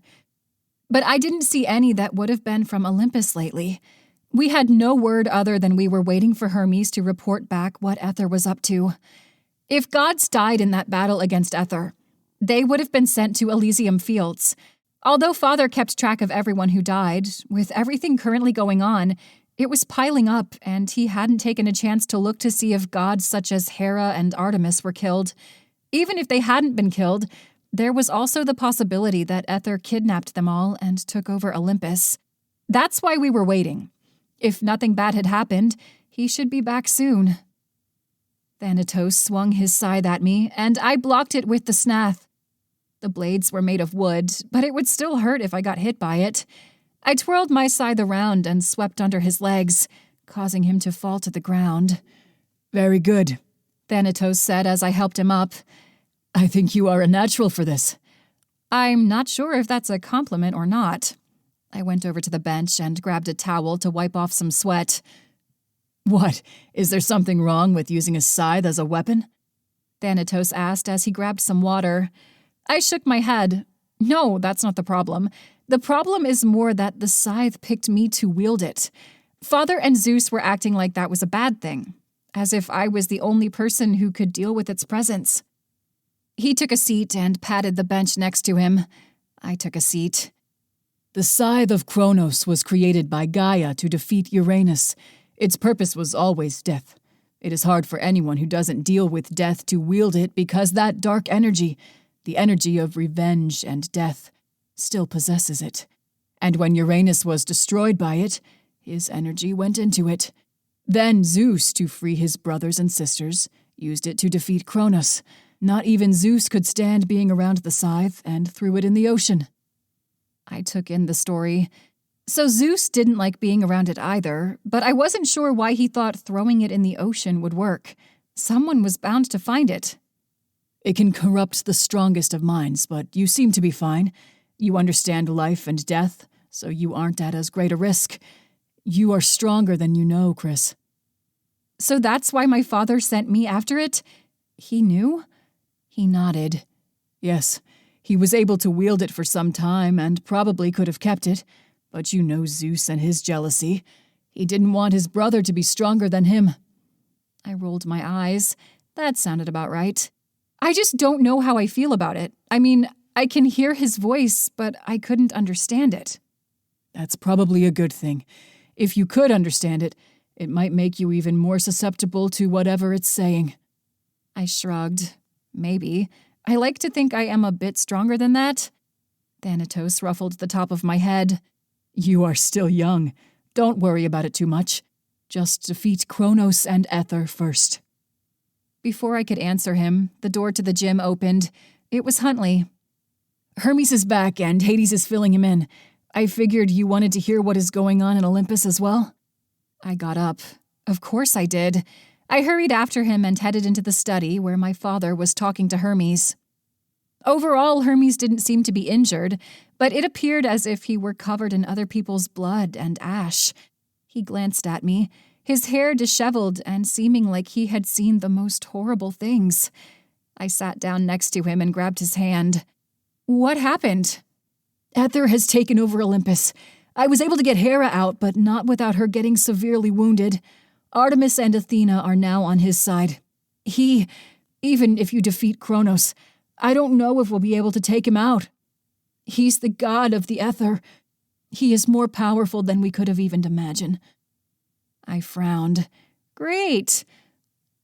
but I didn't see any that would have been from Olympus lately. We had no word other than we were waiting for Hermes to report back what Aether was up to. If gods died in that battle against Aether, they would have been sent to Elysium fields. Although Father kept track of everyone who died, with everything currently going on, it was piling up, and he hadn't taken a chance to look to see if gods such as Hera and Artemis were killed. Even if they hadn't been killed, there was also the possibility that Aether kidnapped them all and took over Olympus. That's why we were waiting. If nothing bad had happened, he should be back soon. Thanatos swung his scythe at me, and I blocked it with the snath. The blades were made of wood, but it would still hurt if I got hit by it. I twirled my scythe around and swept under his legs, causing him to fall to the ground. Very good, Thanatos said as I helped him up. I think you are a natural for this. I'm not sure if that's a compliment or not. I went over to the bench and grabbed a towel to wipe off some sweat. What? Is there something wrong with using a scythe as a weapon? Thanatos asked as he grabbed some water. I shook my head. No, that's not the problem. The problem is more that the scythe picked me to wield it. Father and Zeus were acting like that was a bad thing, as if I was the only person who could deal with its presence. He took a seat and patted the bench next to him. I took a seat. The Scythe of Kronos was created by Gaia to defeat Uranus. Its purpose was always death. It is hard for anyone who doesn't deal with death to wield it because that dark energy, the energy of revenge and death, still possesses it. And when Uranus was destroyed by it, his energy went into it. Then Zeus, to free his brothers and sisters, used it to defeat Cronus. Not even Zeus could stand being around the scythe and threw it in the ocean. I took in the story. So Zeus didn't like being around it either, but I wasn't sure why he thought throwing it in the ocean would work. Someone was bound to find it. It can corrupt the strongest of minds, but you seem to be fine. You understand life and death, so you aren't at as great a risk. You are stronger than you know, Chrys. So that's why my father sent me after it? He knew? He nodded. Yes, he was able to wield it for some time and probably could have kept it, but you know Zeus and his jealousy. He didn't want his brother to be stronger than him. I rolled my eyes. That sounded about right. I just don't know how I feel about it. I mean, I can hear his voice, but I couldn't understand it. That's probably a good thing. If you could understand it, it might make you even more susceptible to whatever it's saying. I shrugged. Maybe. I like to think I am a bit stronger than that. Thanatos ruffled the top of my head. You are still young. Don't worry about it too much. Just defeat Kronos and Aether first. Before I could answer him, the door to the gym opened. It was Huntley. Hermes is back and Hades is filling him in. I figured you wanted to hear what is going on in Olympus as well. I got up. Of course I did. I hurried after him and headed into the study where my father was talking to Hermes. Overall, Hermes didn't seem to be injured, but it appeared as if he were covered in other people's blood and ash. He glanced at me, his hair disheveled and seeming like he had seen the most horrible things. I sat down next to him and grabbed his hand. What happened? Aether has taken over Olympus. I was able to get Hera out, but not without her getting severely wounded. Artemis and Athena are now on his side. Even if you defeat Kronos, I don't know if we'll be able to take him out. He's the god of the Aether. He is more powerful than we could have even imagined. I frowned. Great.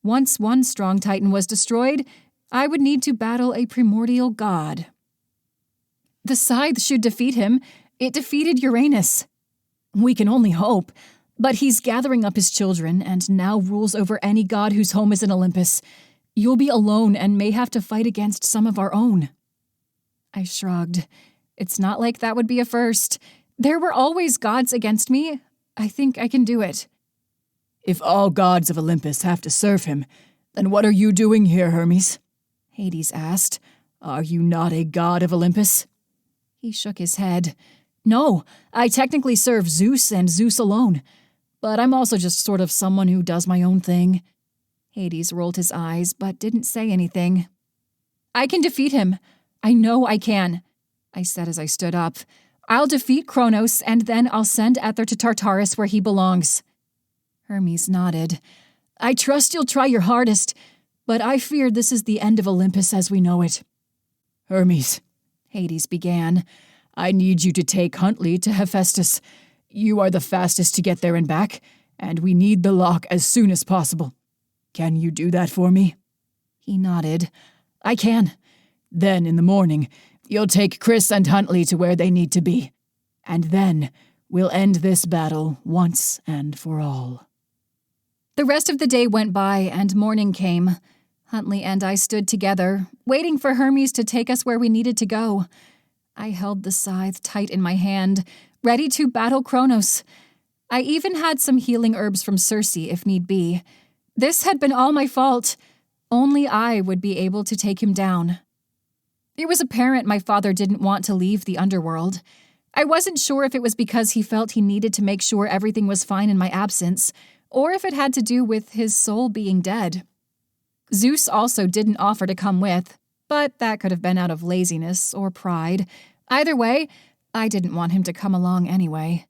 Once one strong titan was destroyed, I would need to battle a primordial god. The scythe should defeat him. It defeated Uranus. We can only hope. But he's gathering up his children and now rules over any god whose home is in Olympus. You'll be alone and may have to fight against some of our own. I shrugged. It's not like that would be a first. There were always gods against me. I think I can do it. If all gods of Olympus have to serve him, then what are you doing here, Hermes? Hades asked. Are you not a god of Olympus? He shook his head. No, I technically serve Zeus and Zeus alone. but I'm also just sort of someone who does my own thing. Hades rolled his eyes, but didn't say anything. I can defeat him. I know I can, I said as I stood up. I'll defeat Kronos, and then I'll send Aether to Tartarus where he belongs. Hermes nodded. I trust you'll try your hardest, but I fear this is the end of Olympus as we know it. Hermes, Hades began, I need you to take Huntley to Hephaestus. You are the fastest to get there and back, and we need the lock as soon as possible. Can you do that for me? He nodded. I can. Then in the morning, you'll take Chrys and Huntley to where they need to be. And then we'll end this battle once and for all. The rest of the day went by and morning came. Huntley and I stood together, waiting for Hermes to take us where we needed to go. I held the scythe tight in my hand, ready to battle Kronos. I even had some healing herbs from Circe if need be. This had been all my fault. Only I would be able to take him down. It was apparent my father didn't want to leave the underworld. I wasn't sure if it was because he felt he needed to make sure everything was fine in my absence, or if it had to do with his soul being dead. Zeus also didn't offer to come with, but that could have been out of laziness or pride. Either way, I didn't want him to come along anyway.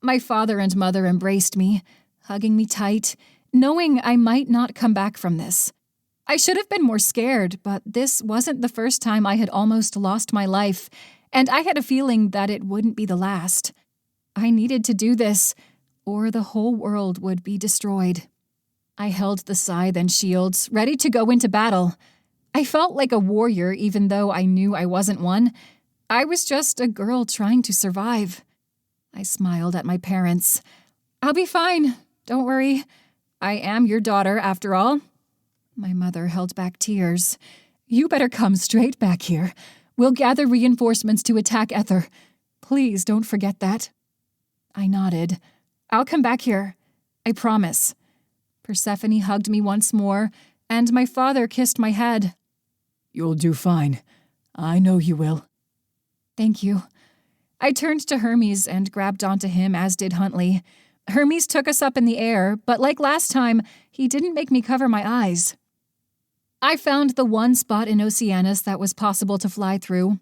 My father and mother embraced me, hugging me tight, knowing I might not come back from this. I should have been more scared, but this wasn't the first time I had almost lost my life, and I had a feeling that it wouldn't be the last. I needed to do this, or the whole world would be destroyed. I held the scythe and shields, ready to go into battle. I felt like a warrior even though I knew I wasn't one. I was just a girl trying to survive. I smiled at my parents. I'll be fine, don't worry. I am your daughter, after all. My mother held back tears. You better come straight back here. We'll gather reinforcements to attack Aether. Please don't forget that. I nodded. I'll come back here. I promise. Persephone hugged me once more, and my father kissed my head. You'll do fine. I know you will. Thank you. I turned to Hermes and grabbed onto him, as did Huntley. Hermes took us up in the air, but like last time, he didn't make me cover my eyes. I found the one spot in Oceanus that was possible to fly through.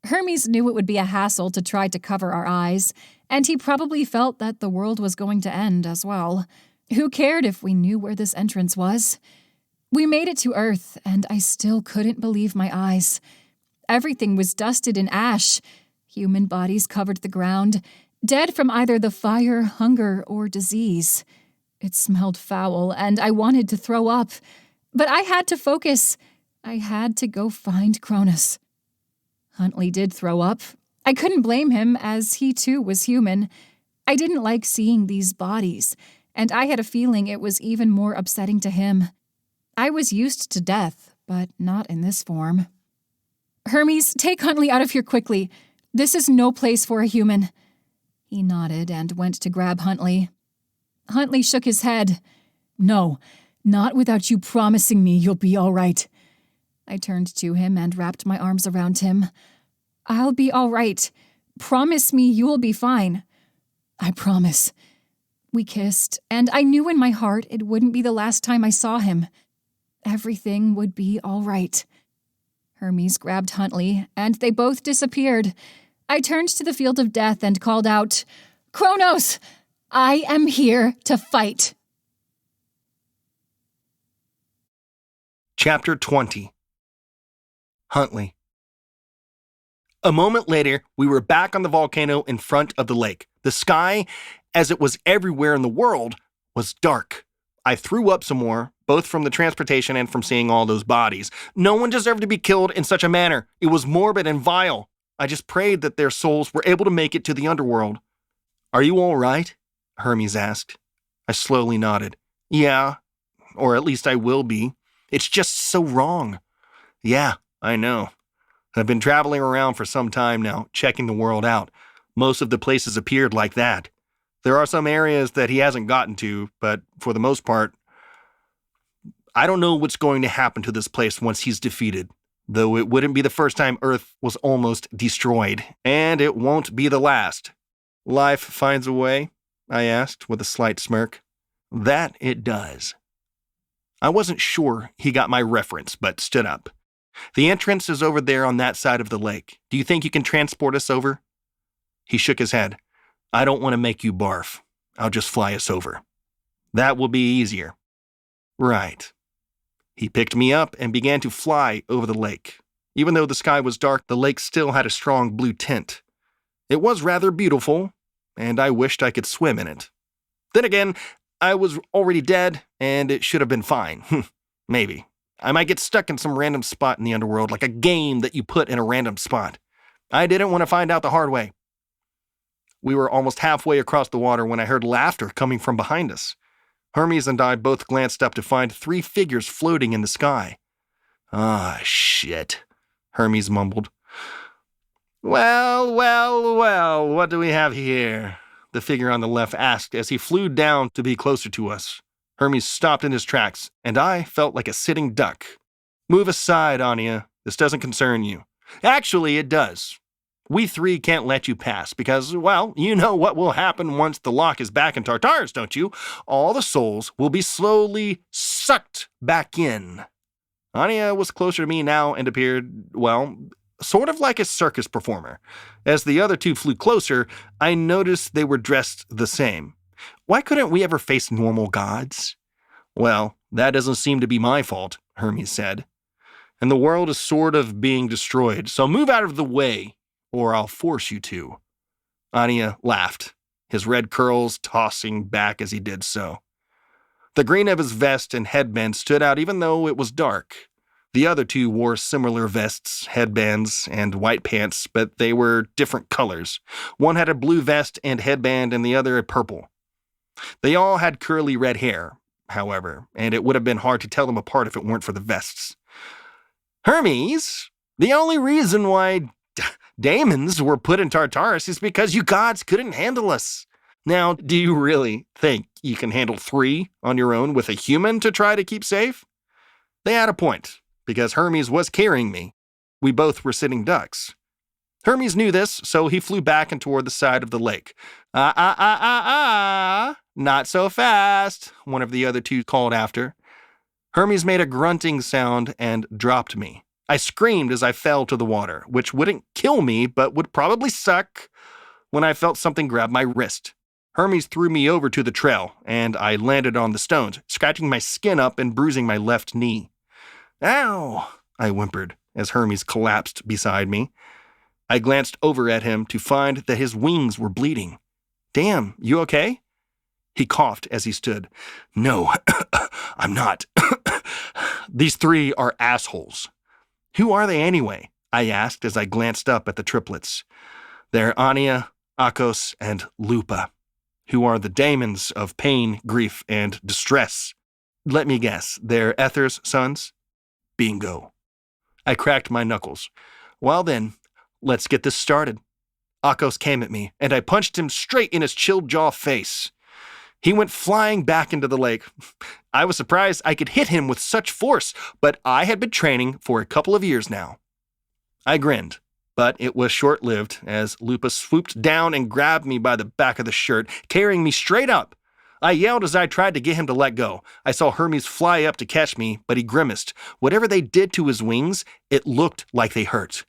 Hermes knew it would be a hassle to try to cover our eyes, and he probably felt that the world was going to end as well. Who cared if we knew where this entrance was? We made it to Earth, and I still couldn't believe my eyes. Everything was dusted in ash. Human bodies covered the ground, dead from either the fire, hunger, or disease. It smelled foul, and I wanted to throw up. But I had to focus. I had to go find Cronus. Huntley did throw up. I couldn't blame him, as he too was human. I didn't like seeing these bodies, and I had a feeling it was even more upsetting to him. I was used to death, but not in this form. Hermes, take Huntley out of here quickly. This is no place for a human. He nodded and went to grab Huntley. Huntley shook his head. No, not without you promising me you'll be all right. I turned to him and wrapped my arms around him. I'll be all right. Promise me you'll be fine. I promise. We kissed, and I knew in my heart it wouldn't be the last time I saw him. Everything would be all right. Hermes grabbed Huntley, and they both disappeared. I turned to the field of death and called out, Kronos! I am here to fight. Chapter 20. Huntley. A moment later, we were back on the volcano in front of the lake. The sky, as it was everywhere in the world, was dark. I threw up some more, both from the transportation and from seeing all those bodies. No one deserved to be killed in such a manner. It was morbid and vile. I just prayed that their souls were able to make it to the underworld. Are you all right? Hermes asked. I slowly nodded. Yeah, or at least I will be. It's just so wrong. Yeah, I know. I've been traveling around for some time now, checking the world out. Most of the places appeared like that. There are some areas that he hasn't gotten to, but for the most part, I don't know what's going to happen to this place once he's defeated, though it wouldn't be the first time Earth was almost destroyed, and it won't be the last. Life finds a way. I asked with a slight smirk. That it does. I wasn't sure he got my reference, but stood up. The entrance is over there on that side of the lake. Do you think you can transport us over? He shook his head. I don't want to make you barf. I'll just fly us over. That will be easier. Right. He picked me up and began to fly over the lake. Even though the sky was dark, the lake still had a strong blue tint. It was rather beautiful, and I wished I could swim in it. Then again, I was already dead, and it should have been fine. Maybe. I might get stuck in some random spot in the underworld, like a game that you put in a random spot. I didn't want to find out the hard way. We were almost halfway across the water when I heard laughter coming from behind us. Hermes and I both glanced up to find 3 figures floating in the sky. Ah, shit, Hermes mumbled. Well, what do we have here? The figure on the left asked as he flew down to be closer to us. Hermes stopped in his tracks, and I felt like a sitting duck. Move aside, Anya. This doesn't concern you. Actually, it does. We 3 can't let you pass because, well, you know what will happen once the lock is back in Tartarus, don't you? All the souls will be slowly sucked back in. Anya was closer to me now and appeared, well, sort of like a circus performer. As the other 2 flew closer, I noticed they were dressed the same. Why couldn't we ever face normal gods? Well, that doesn't seem to be my fault, Hermes said. And the world is sort of being destroyed, so move out of the way, or I'll force you to. Anya laughed, his red curls tossing back as he did so. The green of his vest and headband stood out even though it was dark. The other 2 wore similar vests, headbands, and white pants, but they were different colors. One had a blue vest and headband, and the other a purple. They all had curly red hair, however, and it would have been hard to tell them apart if it weren't for the vests. Hermes, the only reason why daemons were put in Tartarus is because you gods couldn't handle us. Now, do you really think you can handle 3 on your own with a human to try to keep safe? They had a point, because Hermes was carrying me. We both were sitting ducks. Hermes knew this, so he flew back and toward the side of the lake. Not so fast, one of the other 2 called after. Hermes made a grunting sound and dropped me. I screamed as I fell to the water, which wouldn't kill me, but would probably suck, when I felt something grab my wrist. Hermes threw me over to the trail, and I landed on the stones, scratching my skin up and bruising my left knee. Ow, I whimpered as Hermes collapsed beside me. I glanced over at him to find that his wings were bleeding. Damn, you okay? He coughed as he stood. No, I'm not. These 3 are assholes. Who are they anyway? I asked as I glanced up at the triplets. They're Anya, Akos, and Lupa, who are the daemons of pain, grief, and distress. Let me guess, they're Aether's sons? Bingo. I cracked my knuckles. Well then, let's get this started. Akos came at me, and I punched him straight in his chilled jaw face. He went flying back into the lake. I was surprised I could hit him with such force, but I had been training for a couple of years now. I grinned, but it was short-lived as Lupa swooped down and grabbed me by the back of the shirt, carrying me straight up. I yelled as I tried to get him to let go. I saw Hermes fly up to catch me, but he grimaced. Whatever they did to his wings, it looked like they hurt.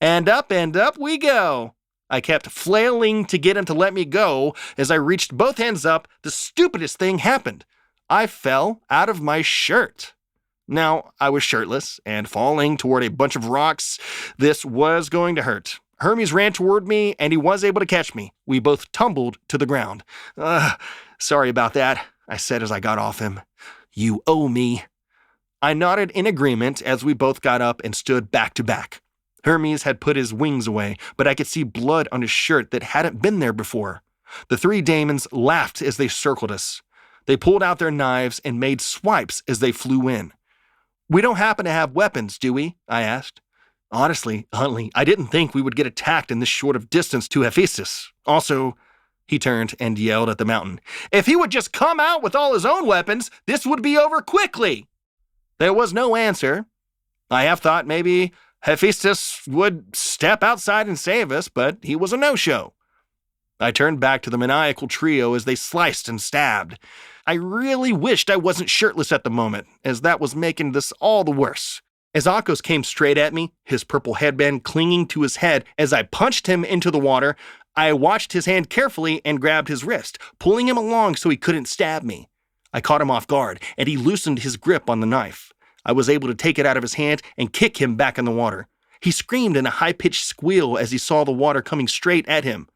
And up we go. I kept flailing to get him to let me go. As I reached both hands up, the stupidest thing happened. I fell out of my shirt. Now, I was shirtless and falling toward a bunch of rocks. This was going to hurt. Hermes ran toward me, and he was able to catch me. We both tumbled to the ground. Sorry about that, I said as I got off him. You owe me. I nodded in agreement as we both got up and stood back to back. Hermes had put his wings away, but I could see blood on his shirt that hadn't been there before. The 3 daemons laughed as they circled us. They pulled out their knives and made swipes as they flew in. We don't happen to have weapons, do we? I asked. Honestly, Huntley, I didn't think we would get attacked in this short of distance to Hephaestus. Also, he turned and yelled at the mountain. If he would just come out with all his own weapons, this would be over quickly. There was no answer. I have thought maybe Hephaestus would step outside and save us, but he was a no-show. I turned back to the maniacal trio as they sliced and stabbed. I really wished I wasn't shirtless at the moment, as that was making this all the worse. As Akos came straight at me, his purple headband clinging to his head as I punched him into the water, I watched his hand carefully and grabbed his wrist, pulling him along so he couldn't stab me. I caught him off guard, and he loosened his grip on the knife. I was able to take it out of his hand and kick him back in the water. He screamed in a high-pitched squeal as he saw the water coming straight at him.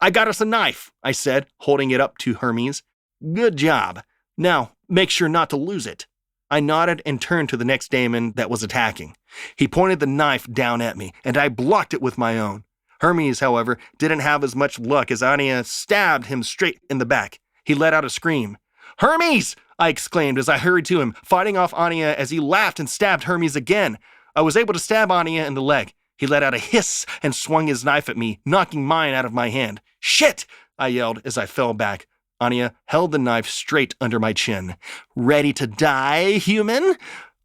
"I got us a knife," I said, holding it up to Hermes. "Good job. Now, make sure not to lose it." I nodded and turned to the next daemon that was attacking. He pointed the knife down at me, and I blocked it with my own. Hermes, however, didn't have as much luck as Ania stabbed him straight in the back. He let out a scream. "Hermes!" I exclaimed as I hurried to him, fighting off Ania as he laughed and stabbed Hermes again. I was able to stab Ania in the leg. He let out a hiss and swung his knife at me, knocking mine out of my hand. "Shit!" I yelled as I fell back. Ania held the knife straight under my chin. "Ready to die, human?"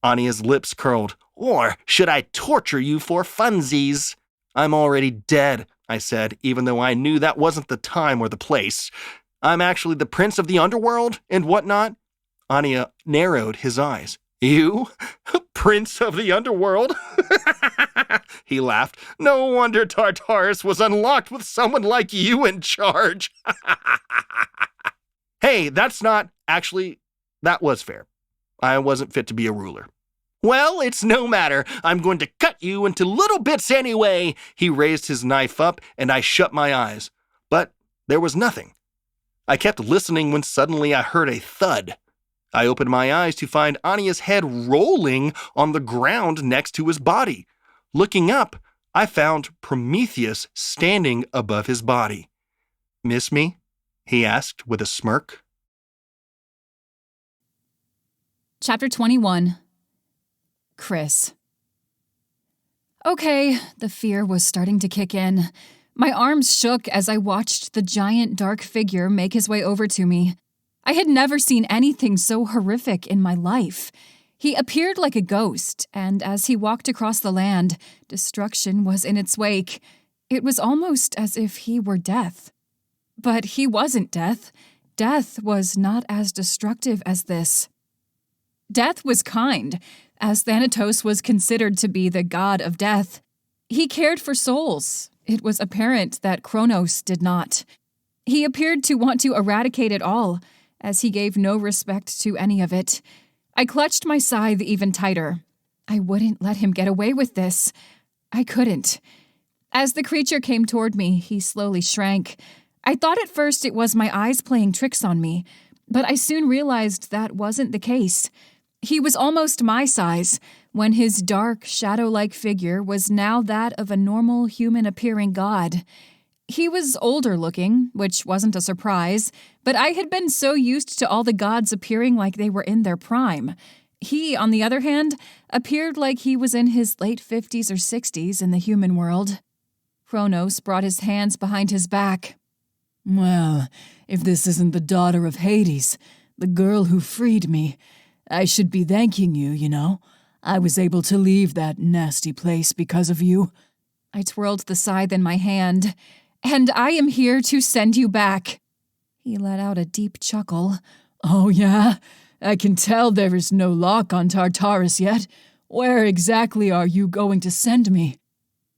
Ania's lips curled. "Or should I torture you for funsies?" "I'm already dead," I said, even though I knew that wasn't the time or the place. "I'm actually the prince of the underworld and whatnot." Ania narrowed his eyes. "You? Prince of the underworld?" He laughed. "No wonder Tartarus was unlocked with someone like you in charge." Hey, that was fair. I wasn't fit to be a ruler. "Well, it's no matter. I'm going to cut you into little bits anyway." He raised his knife up, and I shut my eyes. But there was nothing. I kept listening when suddenly I heard a thud. I opened my eyes to find Ania's head rolling on the ground next to his body. Looking up, I found Prometheus standing above his body. "Miss me?" he asked with a smirk. Chapter 21. Chrys. Okay, the fear was starting to kick in. My arms shook as I watched the giant dark figure make his way over to me. I had never seen anything so horrific in my life. He appeared like a ghost, and as he walked across the land, destruction was in its wake. It was almost as if he were death. But he wasn't death. Death was not as destructive as this. Death was kind, as Thanatos was considered to be the god of death. He cared for souls. It was apparent that Kronos did not. He appeared to want to eradicate it all, as he gave no respect to any of it. I clutched my scythe even tighter. I wouldn't let him get away with this. I couldn't. As the creature came toward me, he slowly shrank. I thought at first it was my eyes playing tricks on me, but I soon realized that wasn't the case. He was almost my size, when his dark, shadow-like figure was now that of a normal, human-appearing god. He was older-looking, which wasn't a surprise, but I had been so used to all the gods appearing like they were in their prime. He, on the other hand, appeared like he was in his late 50s or 60s in the human world. Kronos brought his hands behind his back. "Well, if this isn't the daughter of Hades, the girl who freed me, I should be thanking you, you know. I was able to leave that nasty place because of you." I twirled the scythe in my hand. "And I am here to send you back." He let out a deep chuckle. "Oh yeah? I can tell there is no lock on Tartarus yet. Where exactly are you going to send me?"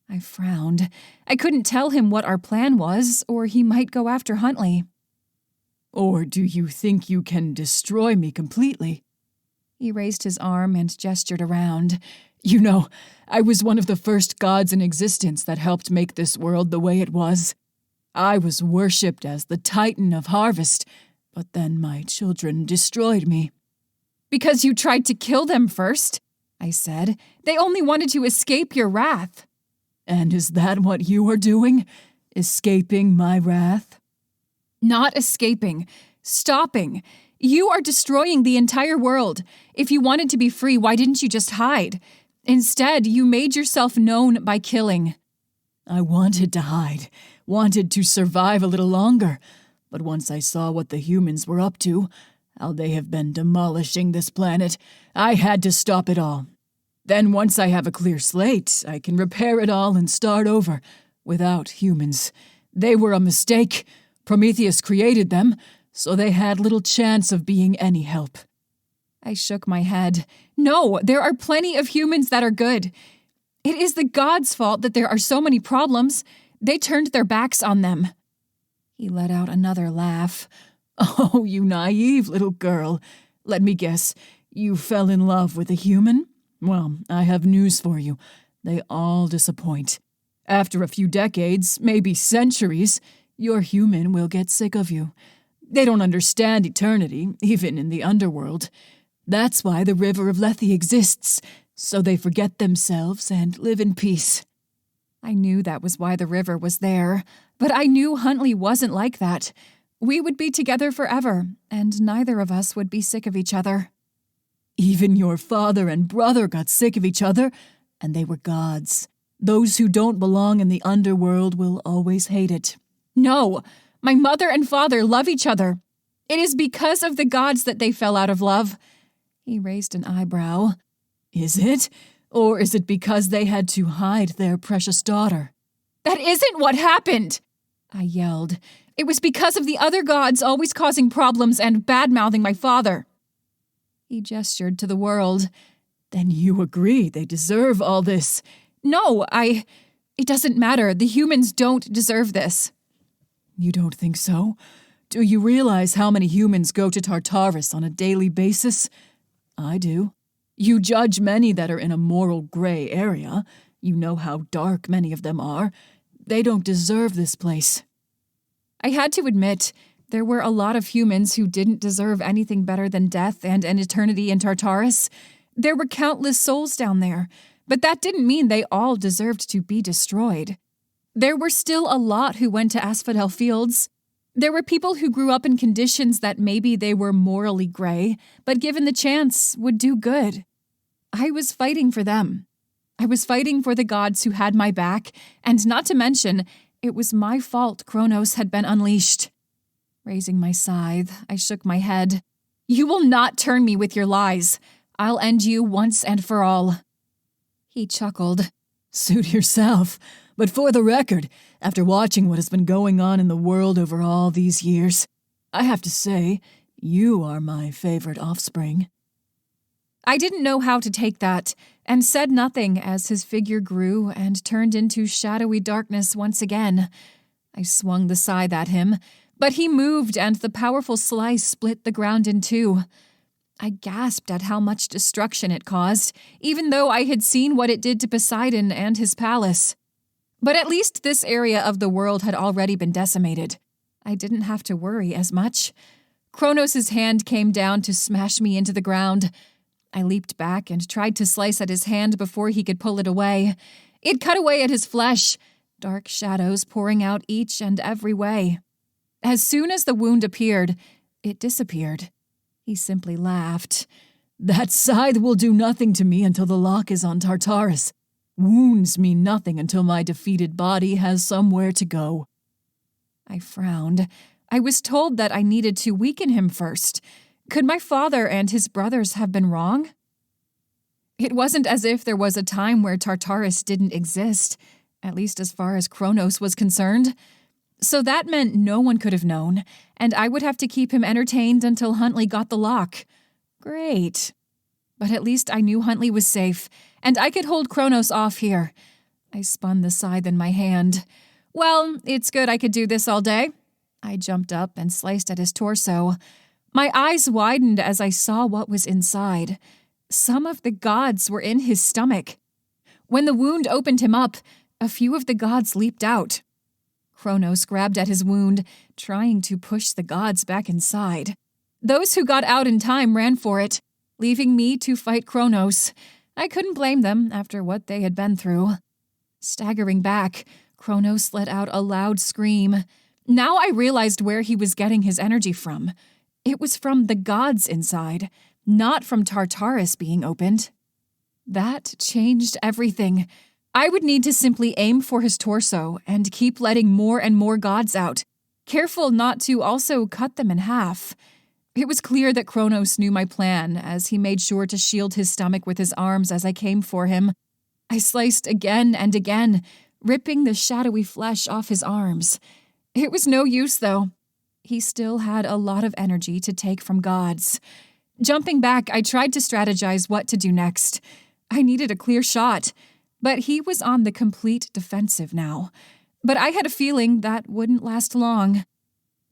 I frowned. I couldn't tell him what our plan was, or he might go after Huntley. "Or do you think you can destroy me completely?" He raised his arm and gestured around. "You know, I was one of the first gods in existence that helped make this world the way it was. I was worshipped as the Titan of harvest, but then my children destroyed me." "Because you tried to kill them first," I said. "They only wanted to escape your wrath." "And is that what you are doing? Escaping my wrath?" "Not escaping. Stopping. You are destroying the entire world. If you wanted to be free, why didn't you just hide? Instead, you made yourself known by killing." "I wanted to hide, wanted to survive a little longer, but once I saw what the humans were up to, how they have been demolishing this planet, I had to stop it all. Then once I have a clear slate, I can repair it all and start over, without humans. They were a mistake. Prometheus created them, so they had little chance of being any help. I shook my head. No, there are plenty of humans that are good. It is the gods' fault that there are so many problems. They turned their backs on them. He let out another laugh. Oh, you naive little girl. Let me guess, you fell in love with a human? Well, I have news for you. They all disappoint. After a few decades, maybe centuries, your human will get sick of you. They don't understand eternity, even in the underworld. That's why the river of Lethe exists, so they forget themselves and live in peace. I knew that was why the river was there, but I knew Huntley wasn't like that. We would be together forever, and neither of us would be sick of each other. Even your father and brother got sick of each other, and they were gods. Those who don't belong in the underworld will always hate it. No, my mother and father love each other. It is because of the gods that they fell out of love. He raised an eyebrow. Is it? Or is it because they had to hide their precious daughter? That isn't what happened, I yelled. It was because of the other gods always causing problems and bad-mouthing my father. He gestured to the world. Then you agree they deserve all this? No, it doesn't matter. The humans don't deserve this. You don't think so? Do you realize how many humans go to Tartarus on a daily basis? I do. You judge many that are in a moral gray area. You know how dark many of them are. They don't deserve this place. I had to admit, there were a lot of humans who didn't deserve anything better than death and an eternity in Tartarus. There were countless souls down there, but that didn't mean they all deserved to be destroyed. There were still a lot who went to asphodel fields. There were people who grew up in conditions that maybe they were morally gray, but given the chance, would do good. I was fighting for them. I was fighting for the gods who had my back, and not to mention, it was my fault Kronos had been unleashed. Raising my scythe, I shook my head. You will not turn me with your lies. I'll end you once and for all. He chuckled. Suit yourself. But for the record, after watching what has been going on in the world over all these years, I have to say, you are my favorite offspring. I didn't know how to take that, and said nothing as his figure grew and turned into shadowy darkness once again. I swung the scythe at him, but he moved and the powerful slice split the ground in two. I gasped at how much destruction it caused, even though I had seen what it did to Poseidon and his palace. But at least this area of the world had already been decimated. I didn't have to worry as much. Kronos' hand came down to smash me into the ground. I leaped back and tried to slice at his hand before he could pull it away. It cut away at his flesh, dark shadows pouring out each and every way. As soon as the wound appeared, it disappeared. He simply laughed. That scythe will do nothing to me until the lock is on Tartarus. Wounds mean nothing until my defeated body has somewhere to go. I frowned. I was told that I needed to weaken him first. Could my father and his brothers have been wrong? It wasn't as if there was a time where Tartarus didn't exist, at least as far as Kronos was concerned. So that meant no one could have known, and I would have to keep him entertained until Huntley got the lock. Great. But at least I knew Huntley was safe, and I could hold Kronos off here. I spun the scythe in my hand. Well, it's good I could do this all day. I jumped up and sliced at his torso. My eyes widened as I saw what was inside. Some of the gods were in his stomach. When the wound opened him up, a few of the gods leaped out. Kronos grabbed at his wound, trying to push the gods back inside. Those who got out in time ran for it, leaving me to fight Kronos. I couldn't blame them after what they had been through. Staggering back, Kronos let out a loud scream. Now I realized where he was getting his energy from. It was from the gods inside, not from Tartarus being opened. That changed everything. I would need to simply aim for his torso and keep letting more and more gods out, careful not to also cut them in half. It was clear that Kronos knew my plan, as he made sure to shield his stomach with his arms as I came for him. I sliced again and again, ripping the shadowy flesh off his arms. It was no use, though. He still had a lot of energy to take from gods. Jumping back, I tried to strategize what to do next. I needed a clear shot, but he was on the complete defensive now. But I had a feeling that wouldn't last long.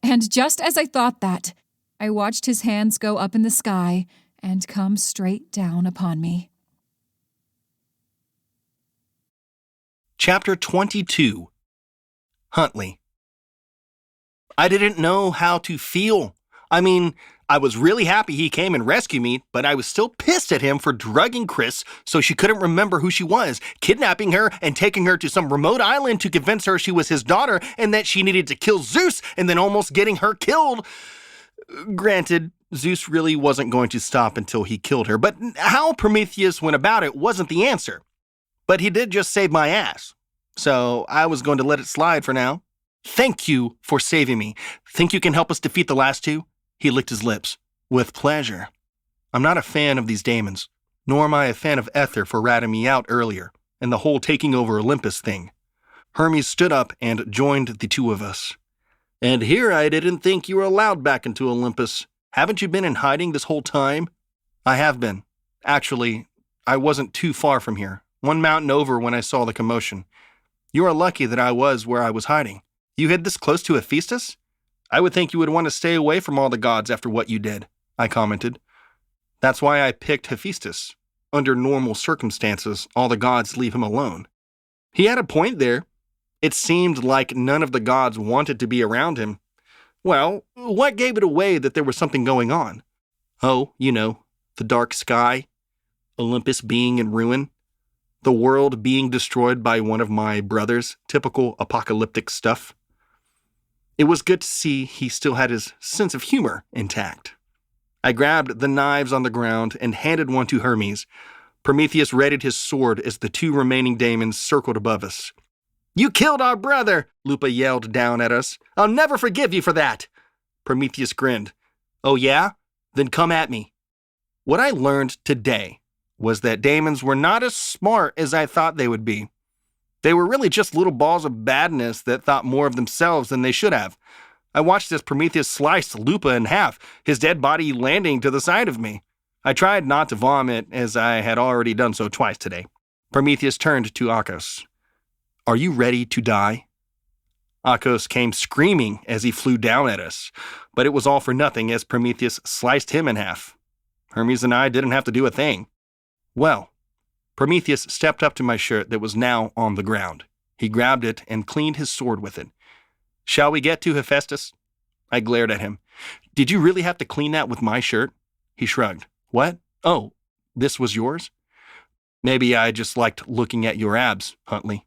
And just as I thought that, I watched his hands go up in the sky and come straight down upon me. Chapter 22. Huntley. I didn't know how to feel. I mean, I was really happy he came and rescued me, but I was still pissed at him for drugging Chrys so she couldn't remember who she was, kidnapping her and taking her to some remote island to convince her she was his daughter and that she needed to kill Zeus and then almost getting her killed. Granted, Zeus really wasn't going to stop until he killed her, but how Prometheus went about it wasn't the answer. But he did just save my ass, so I was going to let it slide for now. Thank you for saving me. Think you can help us defeat the last two? He licked his lips. With pleasure. I'm not a fan of these daemons, nor am I a fan of Aether for ratting me out earlier, and the whole taking over Olympus thing. Hermes stood up and joined the two of us. And here I didn't think you were allowed back into Olympus. Haven't you been in hiding this whole time? I have been. Actually, I wasn't too far from here. One mountain over when I saw the commotion. You are lucky that I was where I was hiding. You hid this close to Hephaestus? I would think you would want to stay away from all the gods after what you did, I commented. That's why I picked Hephaestus. Under normal circumstances, all the gods leave him alone. He had a point there. It seemed like none of the gods wanted to be around him. Well, what gave it away that there was something going on? Oh, you know, the dark sky, Olympus being in ruin, the world being destroyed by one of my brothers, typical apocalyptic stuff. It was good to see he still had his sense of humor intact. I grabbed the knives on the ground and handed one to Hermes. Prometheus readied his sword as the two remaining daemons circled above us. You killed our brother, Lupa yelled down at us. I'll never forgive you for that. Prometheus grinned. Oh yeah? Then come at me. What I learned today was that daemons were not as smart as I thought they would be. They were really just little balls of badness that thought more of themselves than they should have. I watched as Prometheus sliced Lupa in half, his dead body landing to the side of me. I tried not to vomit, as I had already done so twice today. Prometheus turned to Akos. Are you ready to die? Akos came screaming as he flew down at us, but it was all for nothing as Prometheus sliced him in half. Hermes and I didn't have to do a thing. Well, Prometheus stepped up to my shirt that was now on the ground. He grabbed it and cleaned his sword with it. Shall we get to Hephaestus? I glared at him. Did you really have to clean that with my shirt? He shrugged. What? Oh, this was yours? Maybe I just liked looking at your abs, Huntley.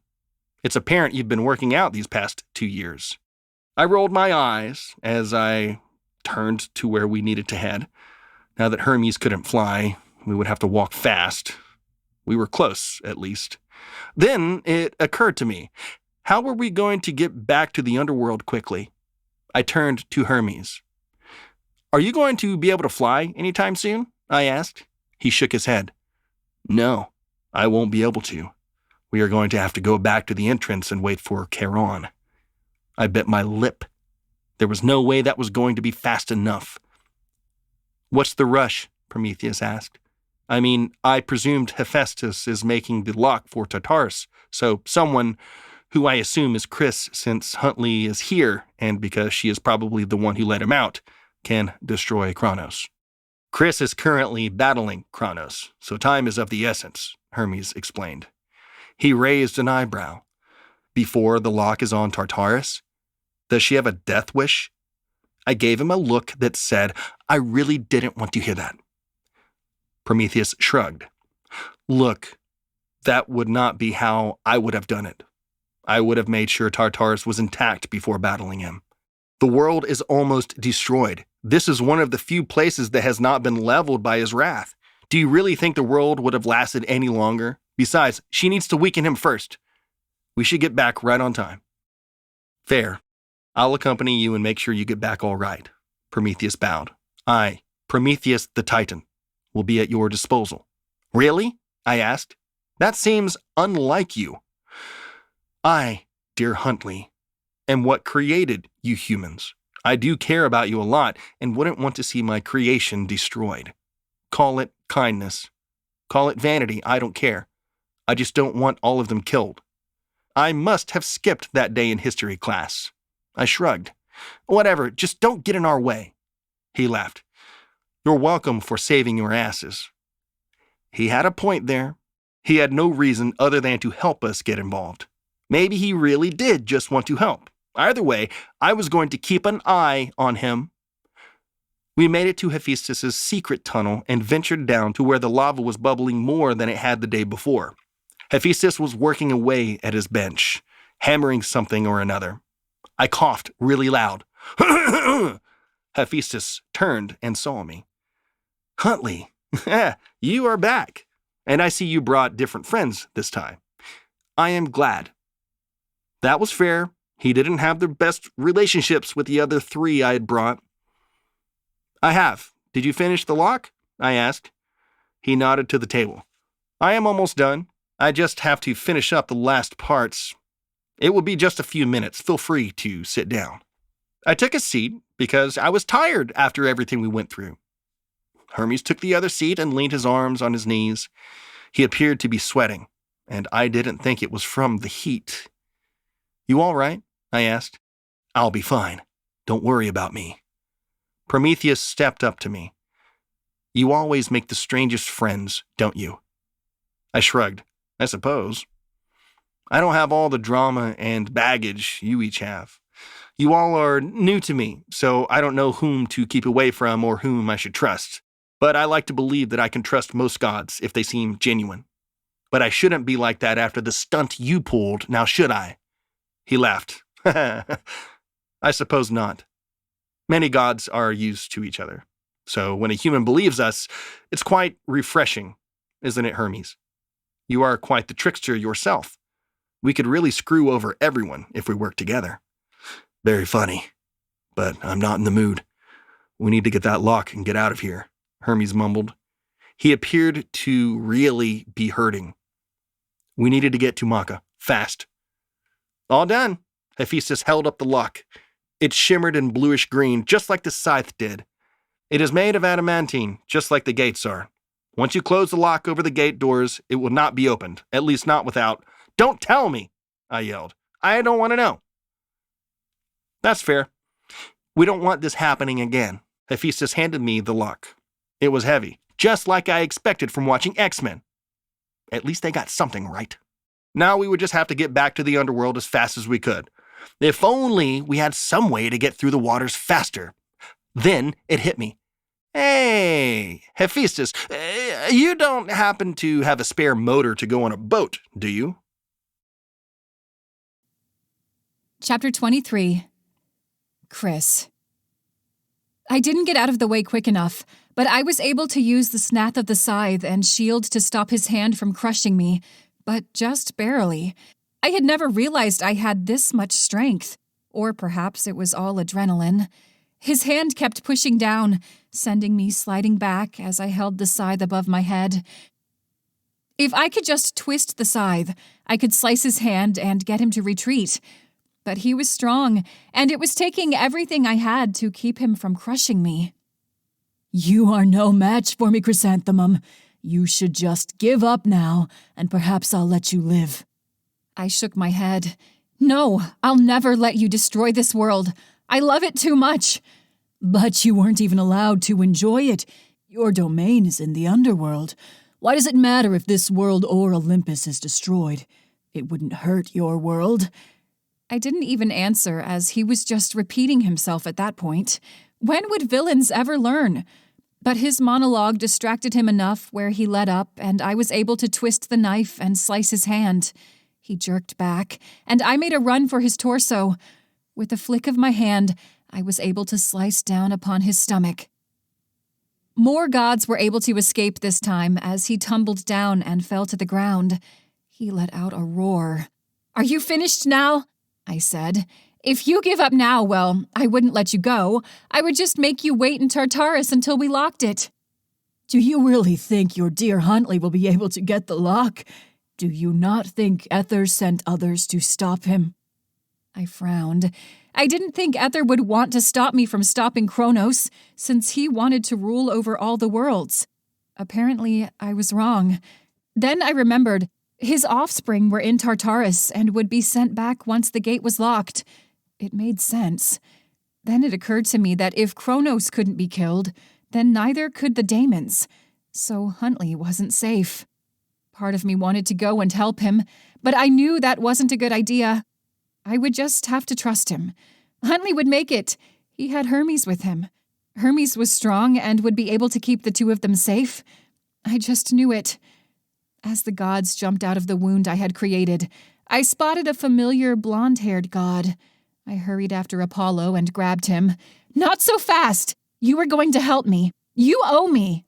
It's apparent you've been working out these past 2 years. I rolled my eyes as I turned to where we needed to head. Now that Hermes couldn't fly, we would have to walk fast. We were close, at least. Then it occurred to me, how were we going to get back to the underworld quickly? I turned to Hermes. Are you going to be able to fly anytime soon? I asked. He shook his head. No, I won't be able to. We are going to have to go back to the entrance and wait for Charon. I bit my lip. There was no way that was going to be fast enough. What's the rush? Prometheus asked. I mean, I presumed Hephaestus is making the lock for Tartarus, so someone who I assume is Chrys, since Huntley is here, and because she is probably the one who let him out, can destroy Kronos. Chrys is currently battling Kronos, so time is of the essence, Hermes explained. He raised an eyebrow. Before the lock is on Tartarus? Does she have a death wish? I gave him a look that said, I really didn't want to hear that. Prometheus shrugged. Look, that would not be how I would have done it. I would have made sure Tartarus was intact before battling him. The world is almost destroyed. This is one of the few places that has not been leveled by his wrath. Do you really think the world would have lasted any longer? Besides, she needs to weaken him first. We should get back right on time. Fair. I'll accompany you and make sure you get back all right. Prometheus bowed. I, Prometheus the Titan, will be at your disposal. Really? I asked. That seems unlike you. I, dear Huntley, am what created you humans. I do care about you a lot and wouldn't want to see my creation destroyed. Call it kindness. Call it vanity, I don't care. I just don't want all of them killed. I must have skipped that day in history class. I shrugged. Whatever, just don't get in our way. He laughed. You're welcome for saving your asses. He had a point there. He had no reason other than to help us get involved. Maybe he really did just want to help. Either way, I was going to keep an eye on him. We made it to Hephaestus' secret tunnel and ventured down to where the lava was bubbling more than it had the day before. Hephaestus was working away at his bench, hammering something or another. I coughed really loud. Hephaestus turned and saw me. Huntley, you are back, and I see you brought different friends this time. I am glad. That was fair. He didn't have the best relationships with the other three I had brought. I have. Did you finish the lock? I asked. He nodded to the table. I am almost done. I just have to finish up the last parts. It will be just a few minutes. Feel free to sit down. I took a seat because I was tired after everything we went through. Hermes took the other seat and leaned his arms on his knees. He appeared to be sweating, and I didn't think it was from the heat. You all right? I asked. I'll be fine. Don't worry about me. Prometheus stepped up to me. You always make the strangest friends, don't you? I shrugged. I suppose. I don't have all the drama and baggage you each have. You all are new to me, so I don't know whom to keep away from or whom I should trust. But I like to believe that I can trust most gods if they seem genuine. But I shouldn't be like that after the stunt you pulled, now should I? He laughed. I suppose not. Many gods are used to each other. So when a human believes us, it's quite refreshing, isn't it, Hermes? You are quite the trickster yourself. We could really screw over everyone if we work together. Very funny. But I'm not in the mood. We need to get that lock and get out of here, Hermes mumbled. He appeared to really be hurting. We needed to get to Maca, fast. All done. Hephaestus held up the lock. It shimmered in bluish green, just like the scythe did. It is made of adamantine, just like the gates are. Once you close the lock over the gate doors, it will not be opened, at least not without... Don't tell me, I yelled. I don't want to know. That's fair. We don't want this happening again. Hephaestus handed me the lock. It was heavy, just like I expected from watching X-Men. At least they got something right. Now we would just have to get back to the underworld as fast as we could. If only we had some way to get through the waters faster. Then it hit me. Hey, Hephaestus, you don't happen to have a spare motor to go on a boat, do you? Chapter 23. Chrys. I didn't get out of the way quick enough, but I was able to use the snath of the scythe and shield to stop his hand from crushing me, but just barely. I had never realized I had this much strength, or perhaps it was all adrenaline. His hand kept pushing down, sending me sliding back as I held the scythe above my head. If I could just twist the scythe, I could slice his hand and get him to retreat. But he was strong, and it was taking everything I had to keep him from crushing me. You are no match for me, Chrysanthemum. You should just give up now, and perhaps I'll let you live. I shook my head. No, I'll never let you destroy this world. I love it too much. But you weren't even allowed to enjoy it. Your domain is in the underworld. Why does it matter if this world or Olympus is destroyed? It wouldn't hurt your world. I didn't even answer, as he was just repeating himself at that point. When would villains ever learn? But his monologue distracted him enough where he let up, and I was able to twist the knife and slice his hand. He jerked back, and I made a run for his torso. With a flick of my hand, I was able to slice down upon his stomach. More gods were able to escape this time as he tumbled down and fell to the ground. He let out a roar. "Are you finished now?" I said. "If you give up now, well, I wouldn't let you go. I would just make you wait in Tartarus until we locked it." Do you really think your dear Huntley will be able to get the lock? Do you not think Aether sent others to stop him? I frowned. I didn't think Aether would want to stop me from stopping Kronos, since he wanted to rule over all the worlds. Apparently, I was wrong. Then I remembered his offspring were in Tartarus and would be sent back once the gate was locked. It made sense. Then it occurred to me that if Kronos couldn't be killed, then neither could the daemons. So Huntley wasn't safe. Part of me wanted to go and help him, but I knew that wasn't a good idea. I would just have to trust him. Huntley would make it. He had Hermes with him. Hermes was strong and would be able to keep the two of them safe. I just knew it. As the gods jumped out of the wound I had created, I spotted a familiar blonde-haired god. I hurried after Apollo and grabbed him. "Not so fast! You were going to help me. You owe me!"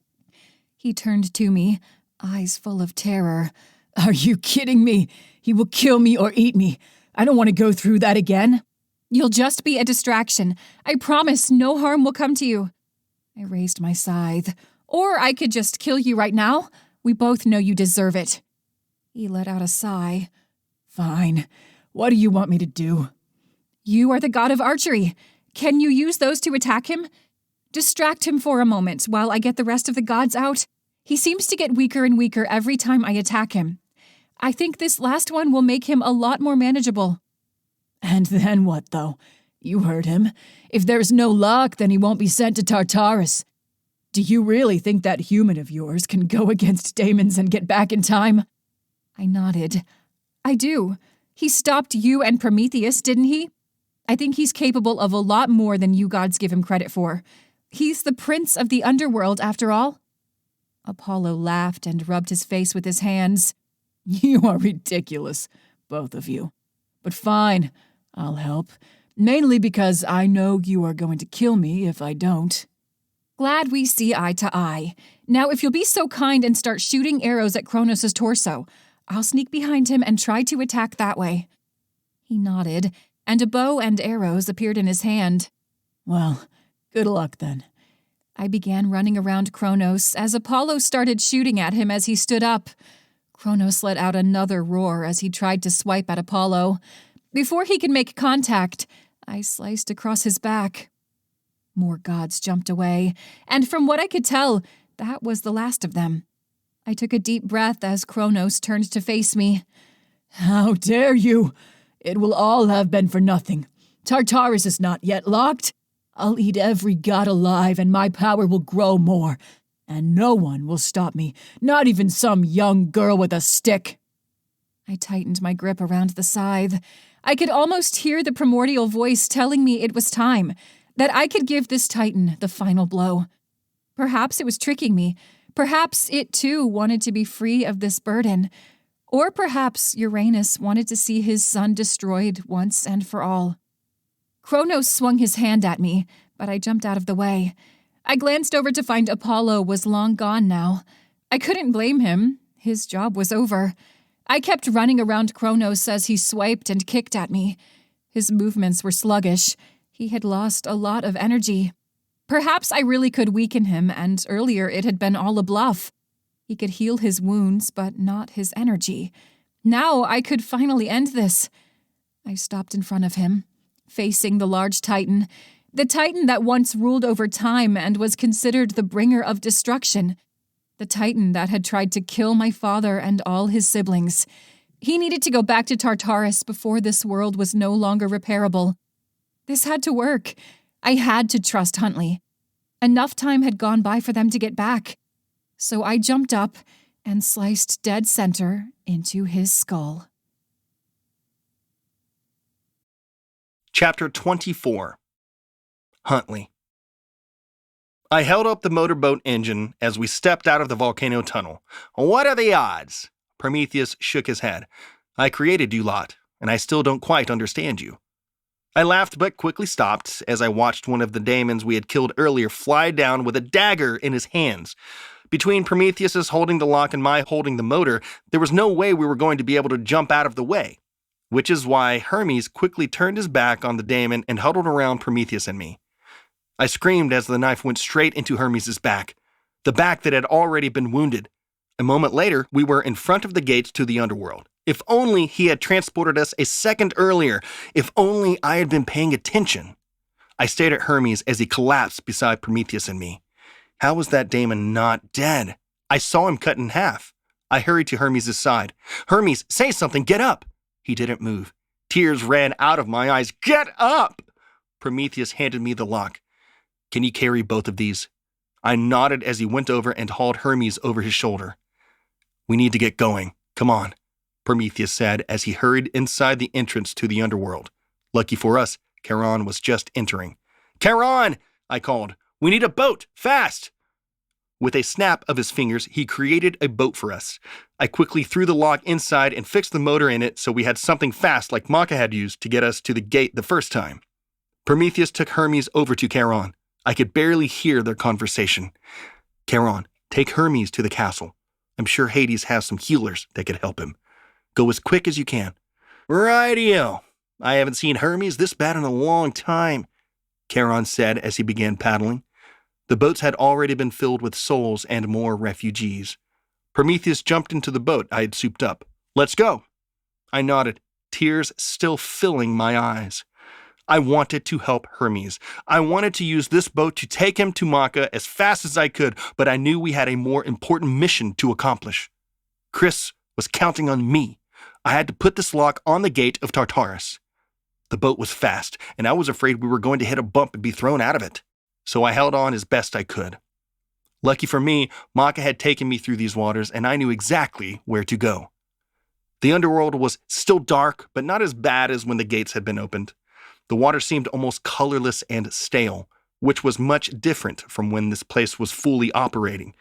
He turned to me, eyes full of terror. Are you kidding me? He will kill me or eat me. I don't want to go through that again. "You'll just be a distraction. I promise no harm will come to you." I raised my scythe. "Or I could just kill you right now. We both know you deserve it." He let out a sigh. Fine. What do you want me to do? "You are the god of archery. Can you use those to attack him? Distract him for a moment while I get the rest of the gods out. He seems to get weaker and weaker every time I attack him. I think this last one will make him a lot more manageable." And then what, though? You heard him. If there's no luck, then he won't be sent to Tartarus. Do you really think that human of yours can go against daemons and get back in time? I nodded. "I do. He stopped you and Prometheus, didn't he? I think he's capable of a lot more than you gods give him credit for. He's the prince of the underworld, after all." Apollo laughed and rubbed his face with his hands. You are ridiculous, both of you. But fine, I'll help. Mainly because I know you are going to kill me if I don't. "Glad we see eye to eye. Now, if you'll be so kind and start shooting arrows at Kronos' torso, I'll sneak behind him and try to attack that way." He nodded, and a bow and arrows appeared in his hand. Well, good luck then. I began running around Kronos as Apollo started shooting at him as he stood up. Kronos let out another roar as he tried to swipe at Apollo. Before he could make contact, I sliced across his back. More gods jumped away, and from what I could tell, that was the last of them. I took a deep breath as Kronos turned to face me. How dare you! It will all have been for nothing. Tartarus is not yet locked. I'll eat every god alive, and my power will grow more. And no one will stop me, not even some young girl with a stick. I tightened my grip around the scythe. I could almost hear the primordial voice telling me it was time, that I could give this titan the final blow. Perhaps it was tricking me. Perhaps it, too, wanted to be free of this burden. Or perhaps Uranus wanted to see his son destroyed once and for all. Kronos swung his hand at me, but I jumped out of the way. I glanced over to find Apollo was long gone now. I couldn't blame him. His job was over. I kept running around Kronos as he swiped and kicked at me. His movements were sluggish. He had lost a lot of energy. Perhaps I really could weaken him, and earlier it had been all a bluff. He could heal his wounds, but not his energy. Now I could finally end this. I stopped in front of him, facing the large titan, the titan that once ruled over time and was considered the bringer of destruction, the titan that had tried to kill my father and all his siblings. He needed to go back to Tartarus before this world was no longer repairable. This had to work. I had to trust Huntley. Enough time had gone by for them to get back. So I jumped up and sliced dead center into his skull. Chapter 24. Huntley. I held up the motorboat engine as we stepped out of the volcano tunnel. What are the odds? Prometheus shook his head. I created you lot, and I still don't quite understand you. I laughed but quickly stopped as I watched one of the daemons we had killed earlier fly down with a dagger in his hands. Between Prometheus's holding the lock and my holding the motor, there was no way we were going to be able to jump out of the way, which is why Hermes quickly turned his back on the daemon and huddled around Prometheus and me. I screamed as the knife went straight into Hermes' back, the back that had already been wounded. A moment later, we were in front of the gates to the underworld. If only he had transported us a second earlier. If only I had been paying attention. I stared at Hermes as he collapsed beside Prometheus and me. How was that daemon not dead? I saw him cut in half. I hurried to Hermes' side. Hermes, say something, get up. He didn't move. Tears ran out of my eyes. Get up! Prometheus handed me the lock. Can you carry both of these? I nodded as he went over and hauled Hermes over his shoulder. We need to get going. Come on, Prometheus said as he hurried inside the entrance to the underworld. Lucky for us, Charon was just entering. Charon, I called. We need a boat, fast! With a snap of his fingers, he created a boat for us. I quickly threw the lock inside and fixed the motor in it so we had something fast like Maka had used to get us to the gate the first time. Prometheus took Hermes over to Charon. I could barely hear their conversation. Charon, take Hermes to the castle. I'm sure Hades has some healers that could help him. Go as quick as you can. Rightio. I haven't seen Hermes this bad in a long time, Charon said as he began paddling. The boats had already been filled with souls and more refugees. Prometheus jumped into the boat I had souped up. Let's go. I nodded, tears still filling my eyes. I wanted to help Hermes. I wanted to use this boat to take him to Maka as fast as I could, but I knew we had a more important mission to accomplish. Chrys was counting on me. I had to put this lock on the gate of Tartarus. The boat was fast, and I was afraid we were going to hit a bump and be thrown out of it. So I held on as best I could. Lucky for me, Maka had taken me through these waters, and I knew exactly where to go. The underworld was still dark, but not as bad as when the gates had been opened. The water seemed almost colorless and stale, which was much different from when this place was fully operating.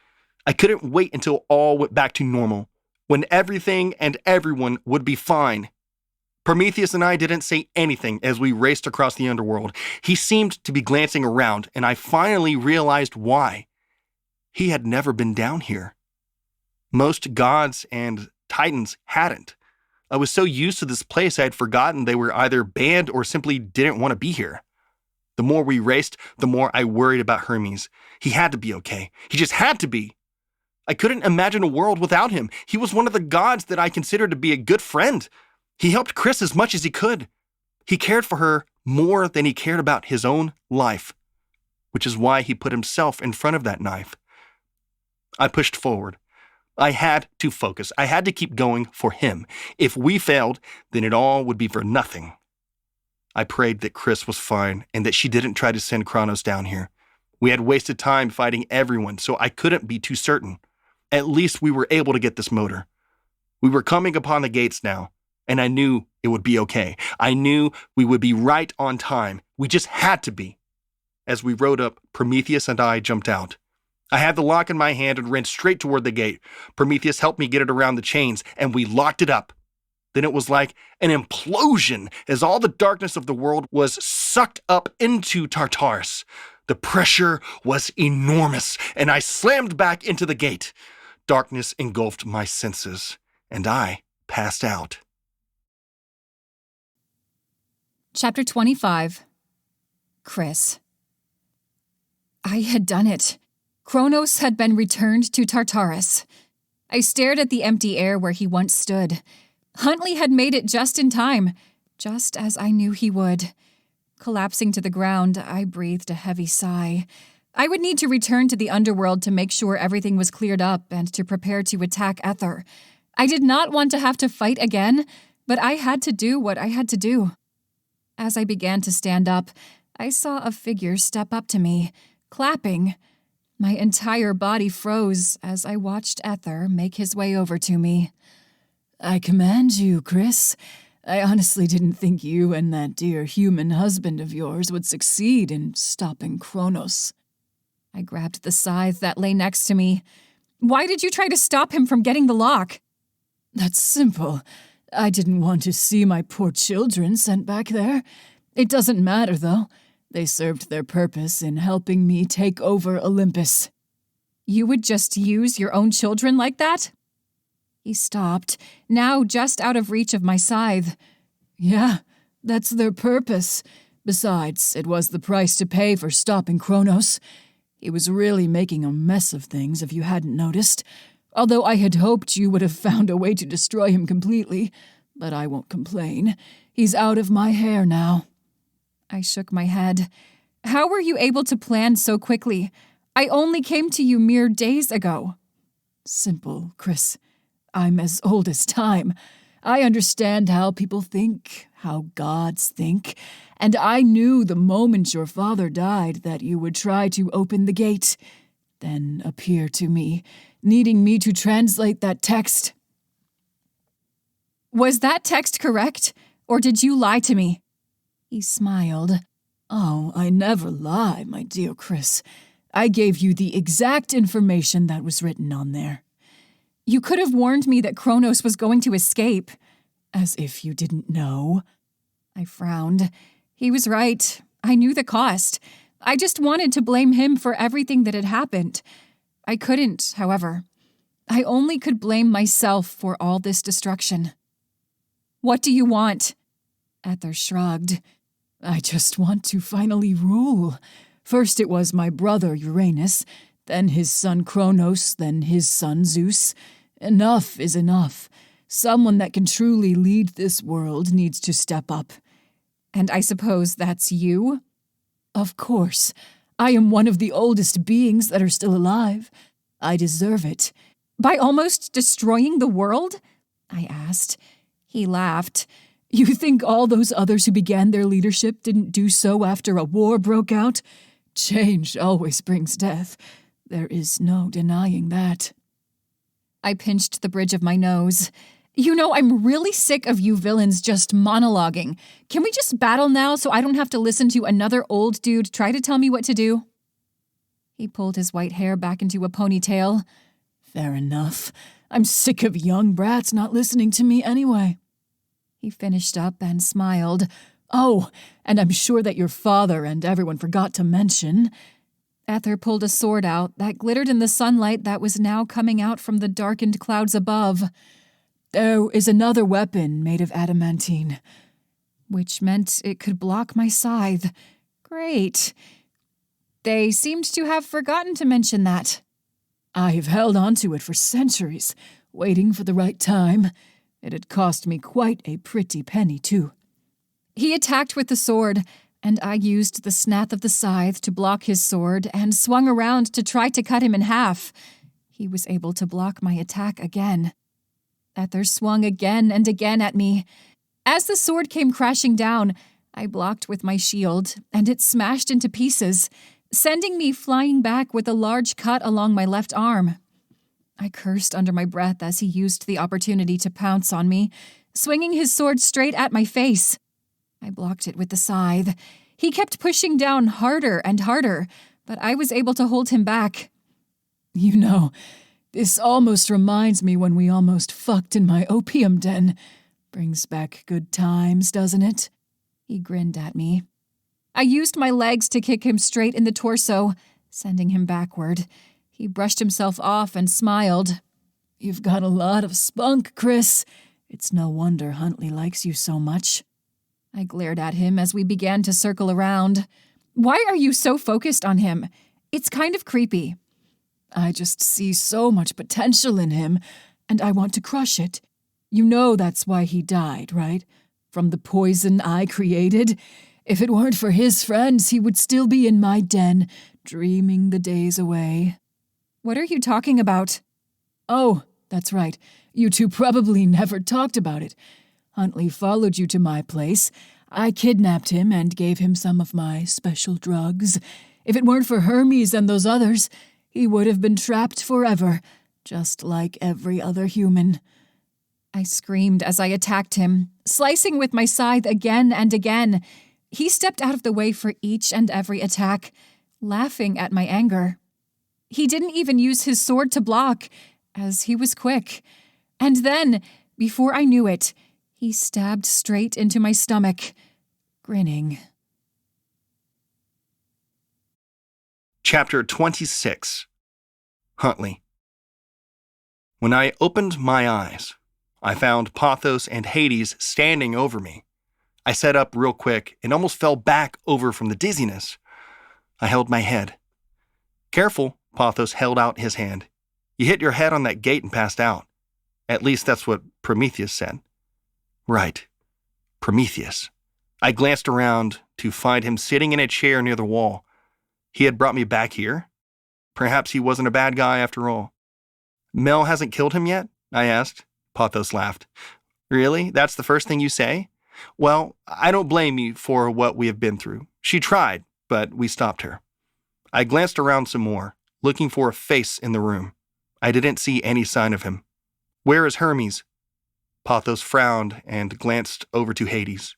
I couldn't wait until all went back to normal, when everything and everyone would be fine. Prometheus and I didn't say anything as we raced across the underworld. He seemed to be glancing around, and I finally realized why. He had never been down here. Most gods and titans hadn't. I was so used to this place I had forgotten they were either banned or simply didn't want to be here. The more we raced, the more I worried about Hermes. He had to be okay. He just had to be. I couldn't imagine a world without him. He was one of the gods that I considered to be a good friend. He helped Chrys as much as he could. He cared for her more than he cared about his own life, which is why he put himself in front of that knife. I pushed forward. I had to focus. I had to keep going for him. If we failed, then it all would be for nothing. I prayed that Chrys was fine and that she didn't try to send Kronos down here. We had wasted time fighting everyone, so I couldn't be too certain. At least we were able to get this motor. We were coming upon the gates now, and I knew it would be okay. I knew we would be right on time. We just had to be. As we rode up, Prometheus and I jumped out. I had the lock in my hand and ran straight toward the gate. Prometheus helped me get it around the chains, and we locked it up. Then it was like an implosion as all the darkness of the world was sucked up into Tartarus. The pressure was enormous, and I slammed back into the gate. Darkness engulfed my senses, and I passed out. Chapter 25. Chrys. I had done it. Kronos had been returned to Tartarus. I stared at the empty air where he once stood. Huntley had made it just in time, just as I knew he would. Collapsing to the ground, I breathed a heavy sigh. I would need to return to the underworld to make sure everything was cleared up and to prepare to attack Aether. I did not want to have to fight again, but I had to do what I had to do. As I began to stand up, I saw a figure step up to me, clapping. My entire body froze as I watched Aether make his way over to me. I command you, Chrys. I honestly didn't think you and that dear human husband of yours would succeed in stopping Kronos. I grabbed the scythe that lay next to me. Why did you try to stop him from getting the lock? That's simple. I didn't want to see my poor children sent back there. It doesn't matter, though. They served their purpose in helping me take over Olympus. You would just use your own children like that? He stopped, now just out of reach of my scythe. Yeah, that's their purpose. Besides, it was the price to pay for stopping Kronos. He was really making a mess of things if you hadn't noticed. Although I had hoped you would have found a way to destroy him completely, but I won't complain. He's out of my hair now." I shook my head. How were you able to plan so quickly? I only came to you mere days ago. Simple, Chrys. I'm as old as time. I understand how people think, how gods think, and I knew the moment your father died that you would try to open the gate, then appear to me, needing me to translate that text. Was that text correct, or did you lie to me? He smiled. "Oh, I never lie, my dear Chrys. I gave you the exact information that was written on there." You could have warned me that Kronos was going to escape. As if you didn't know. I frowned. He was right. I knew the cost. I just wanted to blame him for everything that had happened. I couldn't, however. I only could blame myself for all this destruction. What do you want? Aether shrugged. "I just want to finally rule. First it was my brother Uranus, then his son Kronos, then his son Zeus. Enough is enough. Someone that can truly lead this world needs to step up." And I suppose that's you? "Of course. I am one of the oldest beings that are still alive. I deserve it." By almost destroying the world? I asked. He laughed. "You think all those others who began their leadership didn't do so after a war broke out? Change always brings death. There is no denying that." I pinched the bridge of my nose. You know, I'm really sick of you villains just monologuing. Can we just battle now so I don't have to listen to another old dude try to tell me what to do? He pulled his white hair back into a ponytail. "Fair enough. I'm sick of young brats not listening to me anyway." He finished up and smiled. "Oh, and I'm sure that your father and everyone forgot to mention." Aether pulled a sword out that glittered in the sunlight that was now coming out from the darkened clouds above. "There is another weapon made of adamantine." Which meant it could block my scythe. Great. They seemed to have forgotten to mention that. "I've held on to it for centuries, waiting for the right time. It had cost me quite a pretty penny, too." He attacked with the sword, and I used the snath of the scythe to block his sword and swung around to try to cut him in half. He was able to block my attack again. Aether swung again and again at me. As the sword came crashing down, I blocked with my shield, and it smashed into pieces, sending me flying back with a large cut along my left arm. I cursed under my breath as he used the opportunity to pounce on me, swinging his sword straight at my face. I blocked it with the scythe. He kept pushing down harder and harder, but I was able to hold him back. "You know, this almost reminds me when we almost fucked in my opium den. Brings back good times, doesn't it?" He grinned at me. I used my legs to kick him straight in the torso, sending him backward. He brushed himself off and smiled. "You've got a lot of spunk, Chrys. It's no wonder Huntley likes you so much." I glared at him as we began to circle around. Why are you so focused on him? It's kind of creepy. "I just see so much potential in him, and I want to crush it. You know that's why he died, right? From the poison I created. If it weren't for his friends, he would still be in my den, dreaming the days away." What are you talking about? "Oh, that's right. You two probably never talked about it. Huntley followed you to my place. I kidnapped him and gave him some of my special drugs. If it weren't for Hermes and those others, he would have been trapped forever, just like every other human." I screamed as I attacked him, slicing with my scythe again and again. He stepped out of the way for each and every attack, laughing at my anger. He didn't even use his sword to block, as he was quick. And then, before I knew it, he stabbed straight into my stomach, grinning. Chapter 26. Huntley. When I opened my eyes, I found Pothos and Hades standing over me. I sat up real quick and almost fell back over from the dizziness. I held my head. "Careful," Pothos held out his hand. You hit your head on that gate and passed out. At least that's what Prometheus said. Right. Prometheus. I glanced around to find him sitting in a chair near the wall. He had brought me back here? Perhaps he wasn't a bad guy after all. Mel hasn't killed him yet? I asked. Pothos laughed. Really? That's the first thing you say? Well, I don't blame you for what we have been through. She tried, but we stopped her. I glanced around some more, looking for a face in the room. I didn't see any sign of him. Where is Hermes? Pothos frowned and glanced over to Hades.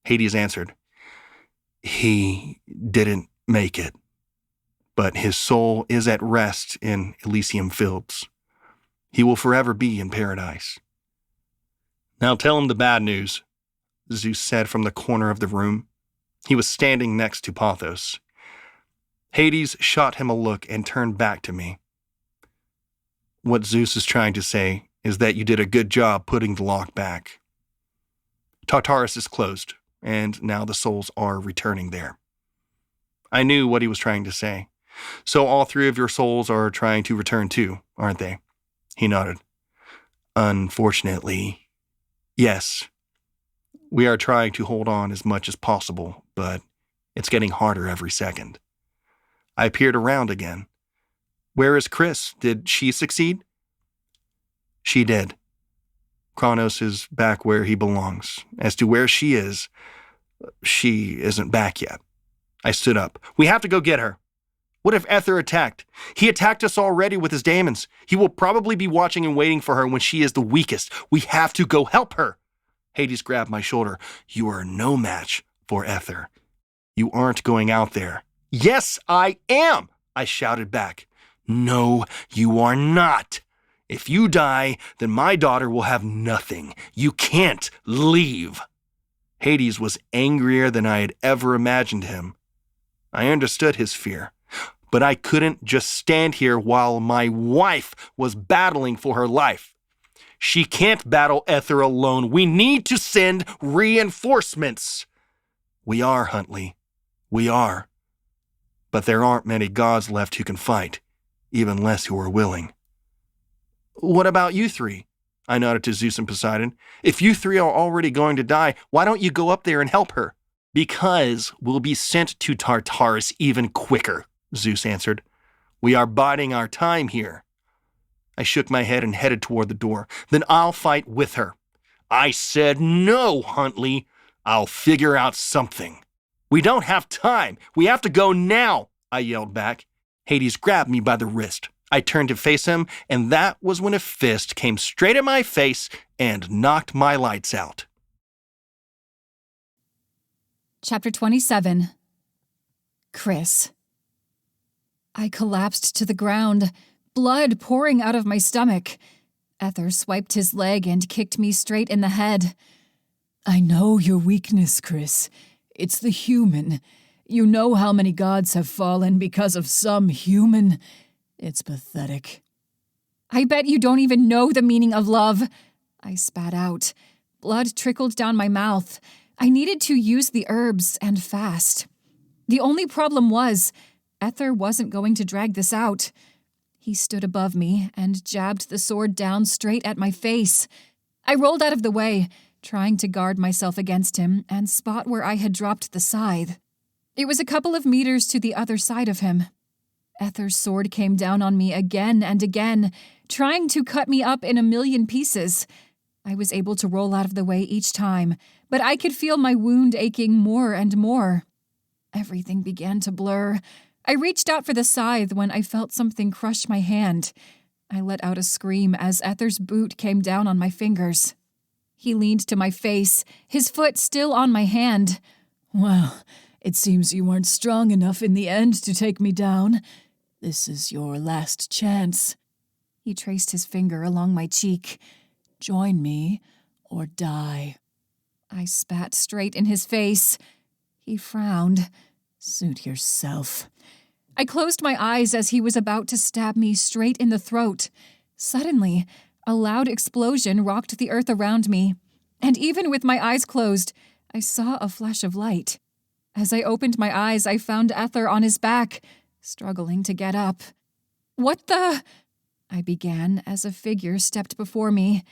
Hades answered, He didn't make it, but his soul is at rest in Elysium fields. He will forever be in paradise. Now tell him the bad news, Zeus said from the corner of the room. He was standing next to Pothos. Hades shot him a look and turned back to me. What Zeus is trying to say is that you did a good job putting the lock back. Tartarus is closed, and now the souls are returning there. I knew what he was trying to say. So all three of your souls are trying to return too, aren't they? He nodded. Unfortunately, yes. We are trying to hold on as much as possible, but it's getting harder every second. I peered around again. Where is Chrys? Did she succeed? She did. Kronos is back where he belongs. As to where she isn't back yet. I stood up. We have to go get her. What if Aether attacked? He attacked us already with his daemons. He will probably be watching and waiting for her when she is the weakest. We have to go help her. Hades grabbed my shoulder. You are no match for Aether. You aren't going out there. Yes, I am, I shouted back. No, you are not. If you die, then my daughter will have nothing. You can't leave. Hades was angrier than I had ever imagined him. I understood his fear, but I couldn't just stand here while my wife was battling for her life. She can't battle Aether alone. We need to send reinforcements. We are, Huntley. We are. But there aren't many gods left who can fight, even less who are willing. What about you three? I nodded to Zeus and Poseidon. If you three are already going to die, why don't you go up there and help her? Because we'll be sent to Tartarus even quicker, Zeus answered. We are biding our time here. I shook my head and headed toward the door. Then I'll fight with her. I said no, Huntley. I'll figure out something. We don't have time. We have to go now, I yelled back. Hades grabbed me by the wrist. I turned to face him, and that was when a fist came straight at my face and knocked my lights out. Chapter 27. Chrys. I collapsed to the ground, blood pouring out of my stomach. Aether swiped his leg and kicked me straight in the head. I know your weakness, Chrys. It's the human. You know how many gods have fallen because of some human. It's pathetic. I bet you don't even know the meaning of love. I spat out. Blood trickled down my mouth. I needed to use the herbs and fast. The only problem was, Aether wasn't going to drag this out. He stood above me and jabbed the sword down straight at my face. I rolled out of the way, trying to guard myself against him and spot where I had dropped the scythe. It was a couple of meters to the other side of him. Aether's sword came down on me again and again, trying to cut me up in a million pieces. I was able to roll out of the way each time, but I could feel my wound aching more and more. Everything began to blur. I reached out for the scythe when I felt something crush my hand. I let out a scream as Aether's boot came down on my fingers. He leaned to my face, his foot still on my hand. Well, it seems you weren't strong enough in the end to take me down. This is your last chance. He traced his finger along my cheek. Join me or die. I spat straight in his face. He frowned. Suit yourself. I closed my eyes as he was about to stab me straight in the throat. Suddenly, a loud explosion rocked the earth around me, and even with my eyes closed, I saw a flash of light. As I opened my eyes, I found Aether on his back, struggling to get up. What the? I began as a figure stepped before me.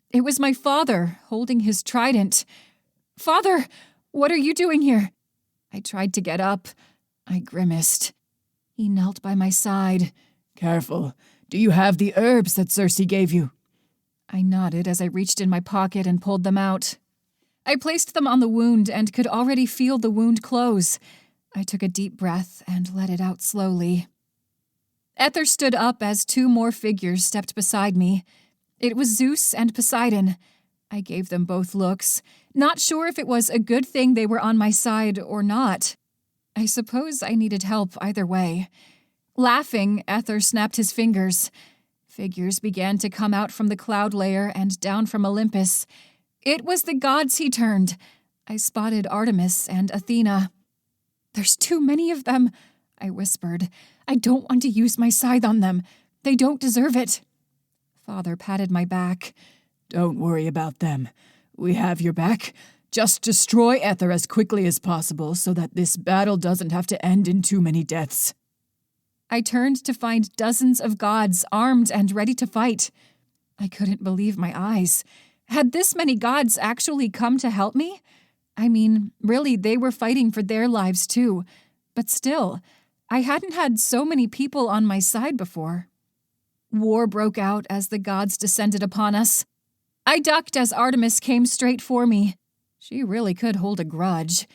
It was my father, holding his trident. "Father, what are you doing here?" I tried to get up. I grimaced. He knelt by my side. Careful. Do you have the herbs that Circe gave you? I nodded as I reached in my pocket and pulled them out. I placed them on the wound and could already feel the wound close. I took a deep breath and let it out slowly. Aether stood up as two more figures stepped beside me. It was Zeus and Poseidon. I gave them both looks, not sure if it was a good thing they were on my side or not. I suppose I needed help either way. Laughing, Aether snapped his fingers. Figures began to come out from the cloud layer and down from Olympus. It was the gods he turned. I spotted Artemis and Athena. "There's too many of them," I whispered. "I don't want to use my scythe on them. They don't deserve it." Father patted my back. Don't worry about them. We have your back. Just destroy Aether as quickly as possible so that this battle doesn't have to end in too many deaths. I turned to find dozens of gods armed and ready to fight. I couldn't believe my eyes. Had this many gods actually come to help me? I mean, really, they were fighting for their lives too. But still, I hadn't had so many people on my side before. War broke out as the gods descended upon us. I ducked as Artemis came straight for me. She really could hold a grudge.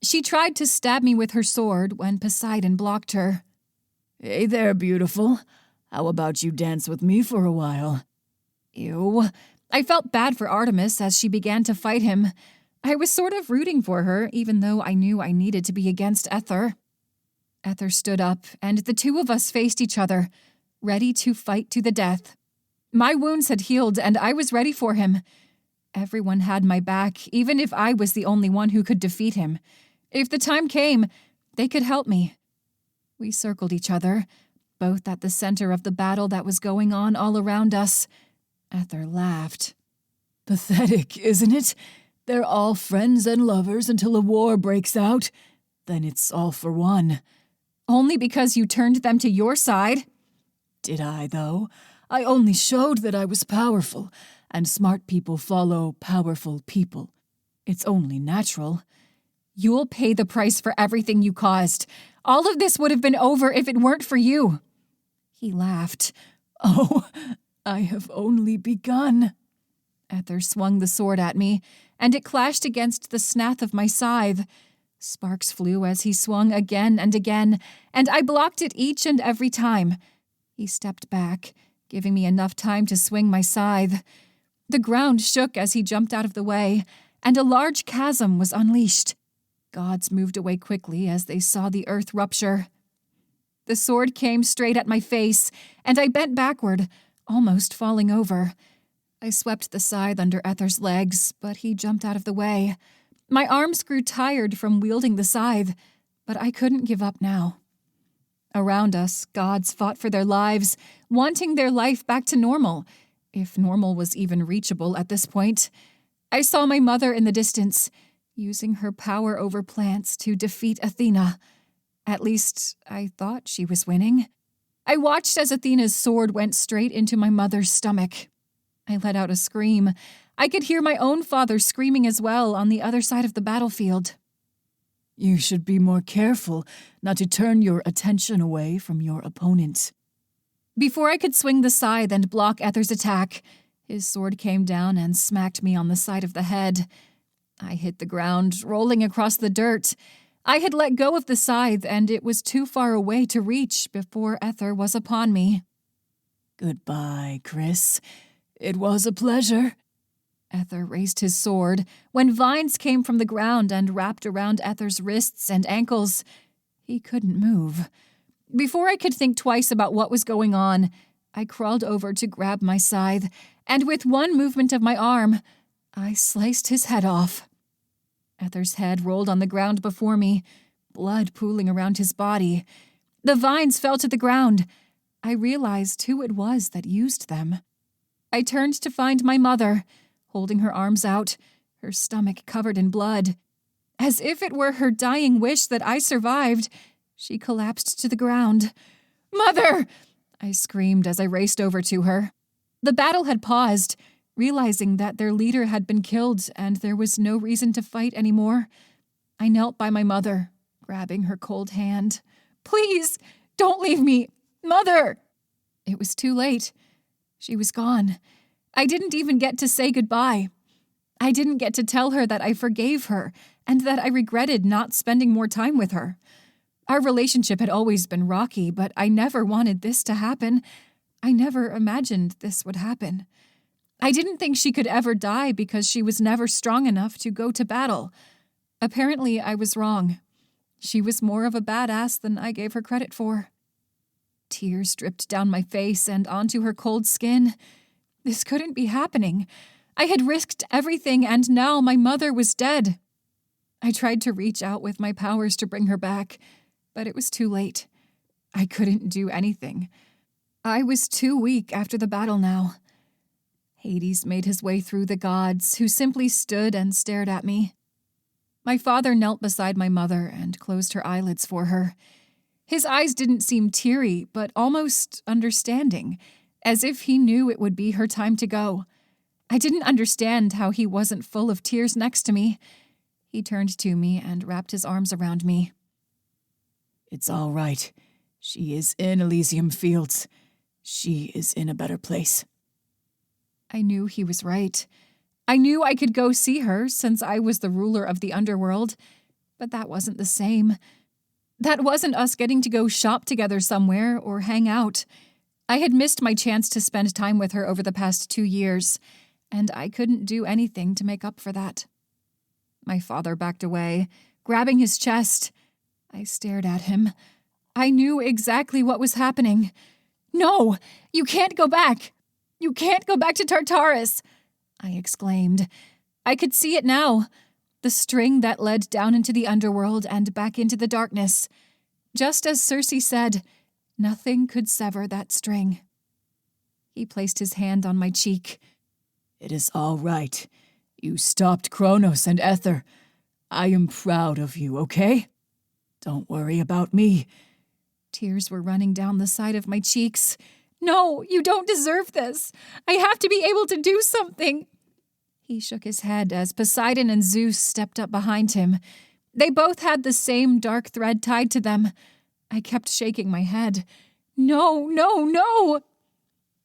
She tried to stab me with her sword when Poseidon blocked her. Hey there, beautiful. How about you dance with me for a while? Ew. I felt bad for Artemis as she began to fight him. I was sort of rooting for her, even though I knew I needed to be against Aether. Aether stood up, and the two of us faced each other, ready to fight to the death. My wounds had healed, and I was ready for him. Everyone had my back, even if I was the only one who could defeat him. If the time came, they could help me. We circled each other, both at the center of the battle that was going on all around us. Aether laughed. Pathetic, isn't it? They're all friends and lovers until a war breaks out. Then it's all for one. Only because you turned them to your side? Did I, though? I only showed that I was powerful, and smart people follow powerful people. It's only natural. You'll pay the price for everything you caused. All of this would have been over if it weren't for you. He laughed. Oh, I have only begun. Aether swung the sword at me, and it clashed against the snath of my scythe. Sparks flew as he swung again and again, and I blocked it each and every time. He stepped back, giving me enough time to swing my scythe. The ground shook as he jumped out of the way, and a large chasm was unleashed. Gods moved away quickly as they saw the earth rupture. The sword came straight at my face, and I bent backward, almost falling over. I swept the scythe under Aether's legs, but he jumped out of the way. My arms grew tired from wielding the scythe, but I couldn't give up now. Around us, gods fought for their lives, wanting their life back to normal, if normal was even reachable at this point. I saw my mother in the distance, using her power over plants to defeat Athena. At least, I thought she was winning. I watched as Athena's sword went straight into my mother's stomach. I let out a scream. I could hear my own father screaming as well on the other side of the battlefield. You should be more careful not to turn your attention away from your opponent. Before I could swing the scythe and block Aether's attack, his sword came down and smacked me on the side of the head. I hit the ground, rolling across the dirt. I had let go of the scythe, and it was too far away to reach before Aether was upon me. Goodbye, Chrys. It was a pleasure. Aether raised his sword when vines came from the ground and wrapped around Aether's wrists and ankles. He couldn't move. Before I could think twice about what was going on, I crawled over to grab my scythe, and with one movement of my arm, I sliced his head off. Aether's head rolled on the ground before me, blood pooling around his body. The vines fell to the ground. I realized who it was that used them. I turned to find my mother, holding her arms out, her stomach covered in blood. As if it were her dying wish that I survived, she collapsed to the ground. "Mother!" I screamed as I raced over to her. The battle had paused, realizing that their leader had been killed and there was no reason to fight anymore. I knelt by my mother, grabbing her cold hand. "Please, don't leave me! Mother!" It was too late. She was gone. I didn't even get to say goodbye. I didn't get to tell her that I forgave her and that I regretted not spending more time with her. Our relationship had always been rocky, but I never wanted this to happen. I never imagined this would happen. I didn't think she could ever die because she was never strong enough to go to battle. Apparently, I was wrong. She was more of a badass than I gave her credit for. Tears dripped down my face and onto her cold skin. This couldn't be happening. I had risked everything, and now my mother was dead. I tried to reach out with my powers to bring her back, but it was too late. I couldn't do anything. I was too weak after the battle now. Hades made his way through the gods, who simply stood and stared at me. My father knelt beside my mother and closed her eyelids for her. His eyes didn't seem teary, but almost understanding, as if he knew it would be her time to go. I didn't understand how he wasn't full of tears next to me. He turned to me and wrapped his arms around me. It's all right. She is in Elysium Fields. She is in a better place. I knew he was right. I knew I could go see her since I was the ruler of the underworld, but that wasn't the same. That wasn't us getting to go shop together somewhere or hang out. I had missed my chance to spend time with her over the past 2 years, and I couldn't do anything to make up for that. My father backed away, grabbing his chest. I stared at him. I knew exactly what was happening. "No, you can't go back. You can't go back to Tartarus," I exclaimed. I could see it now. The string that led down into the underworld and back into the darkness. Just as Circe said, nothing could sever that string. He placed his hand on my cheek. It is all right. You stopped Kronos and Aether. I am proud of you, okay? Don't worry about me. Tears were running down the side of my cheeks. "No, you don't deserve this. I have to be able to do something." He shook his head as Poseidon and Zeus stepped up behind him. They both had the same dark thread tied to them. I kept shaking my head. "No, no, no!"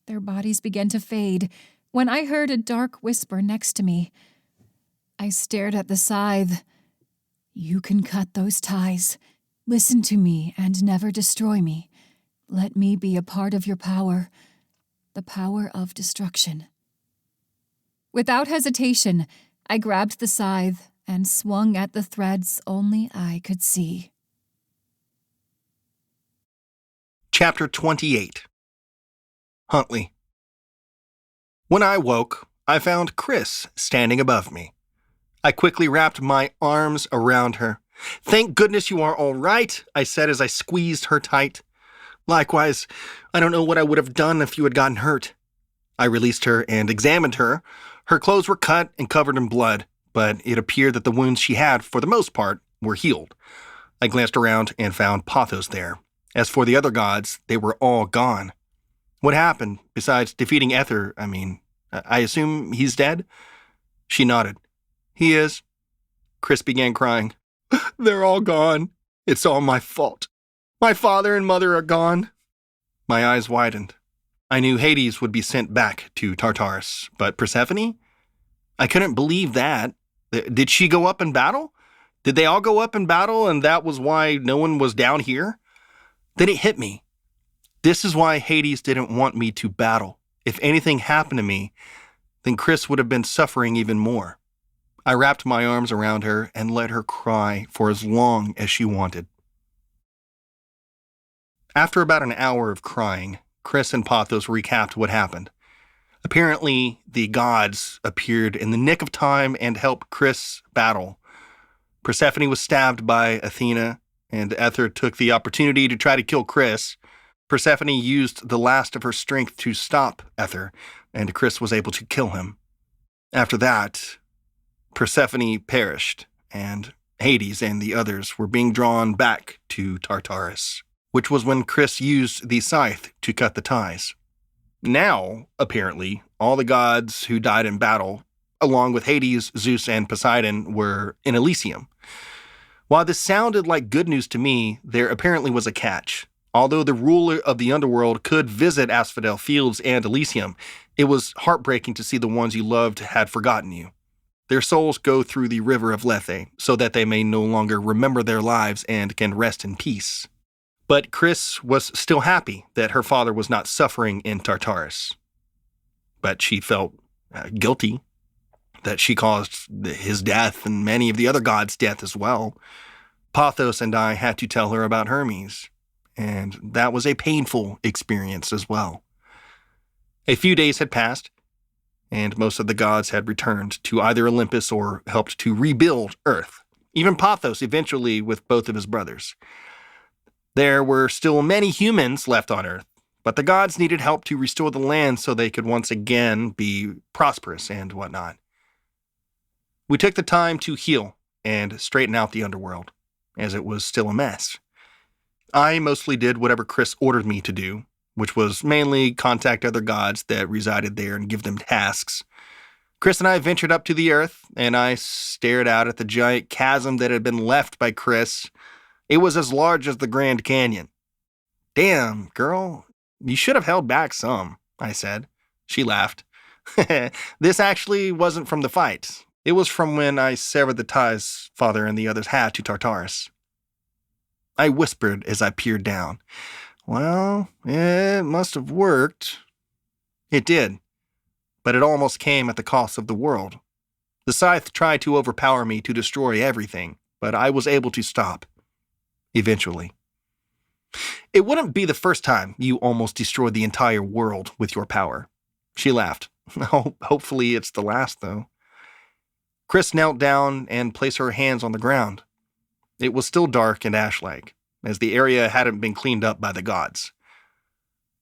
Their bodies began to fade when I heard a dark whisper next to me. I stared at the scythe. "You can cut those ties. Listen to me and never destroy me. Let me be a part of your power, the power of destruction." Without hesitation, I grabbed the scythe and swung at the threads only I could see. Chapter 28. Huntley. When I woke, I found Chrys standing above me. I quickly wrapped my arms around her. "Thank goodness you are all right," I said as I squeezed her tight. "Likewise, I don't know what I would have done if you had gotten hurt." I released her and examined her. Her clothes were cut and covered in blood, but it appeared that the wounds she had, for the most part, were healed. I glanced around and found Pothos there. As for the other gods, they were all gone. "What happened, besides defeating Aether? I assume he's dead?" She nodded. "He is." Chrys began crying. "They're all gone. It's all my fault. My father and mother are gone." My eyes widened. I knew Hades would be sent back to Tartarus, but Persephone? I couldn't believe that. Did she go up in battle? Did they all go up in battle and that was why no one was down here? Then it hit me. This is why Hades didn't want me to battle. If anything happened to me, then Chrys would have been suffering even more. I wrapped my arms around her and let her cry for as long as she wanted. After about an hour of crying, Chrys and Pothos recapped what happened. Apparently, the gods appeared in the nick of time and helped Chrys battle. Persephone was stabbed by Athena, and Aether took the opportunity to try to kill Chrys. Persephone used the last of her strength to stop Aether, and Chrys was able to kill him. After that, Persephone perished, and Hades and the others were being drawn back to Tartarus. which was when Chrys used the scythe to cut the ties. Now, apparently, all the gods who died in battle, along with Hades, Zeus, and Poseidon, were in Elysium. While this sounded like good news to me, there apparently was a catch. Although the ruler of the underworld could visit Asphodel Fields and Elysium, it was heartbreaking to see the ones you loved had forgotten you. Their souls go through the river of Lethe, so that they may no longer remember their lives and can rest in peace. But Chrys was still happy that her father was not suffering in Tartarus. But she felt guilty that she caused his death and many of the other gods' death as well. Pothos and I had to tell her about Hermes, and that was a painful experience as well. A few days had passed, and most of the gods had returned to either Olympus or helped to rebuild Earth, even Pothos eventually with both of his brothers. There were still many humans left on Earth, but the gods needed help to restore the land so they could once again be prosperous and whatnot. We took the time to heal and straighten out the underworld, as it was still a mess. I mostly did whatever Chrys ordered me to do, which was mainly contact other gods that resided there and give them tasks. Chrys and I ventured up to the earth, and I stared out at the giant chasm that had been left by Chrys. It was as large as the Grand Canyon. "Damn, girl, you should have held back some," I said. She laughed. "This actually wasn't from the fight. It was from when I severed the ties father and the others had to Tartarus." I whispered as I peered down. "Well, it must have worked." It did, but it almost came at the cost of the world. The scythe tried to overpower me to destroy everything, but I was able to stop. Eventually. "It wouldn't be the first time you almost destroyed the entire world with your power." She laughed. "Hopefully it's the last, though." Chrys knelt down and placed her hands on the ground. It was still dark and ash-like, as the area hadn't been cleaned up by the gods.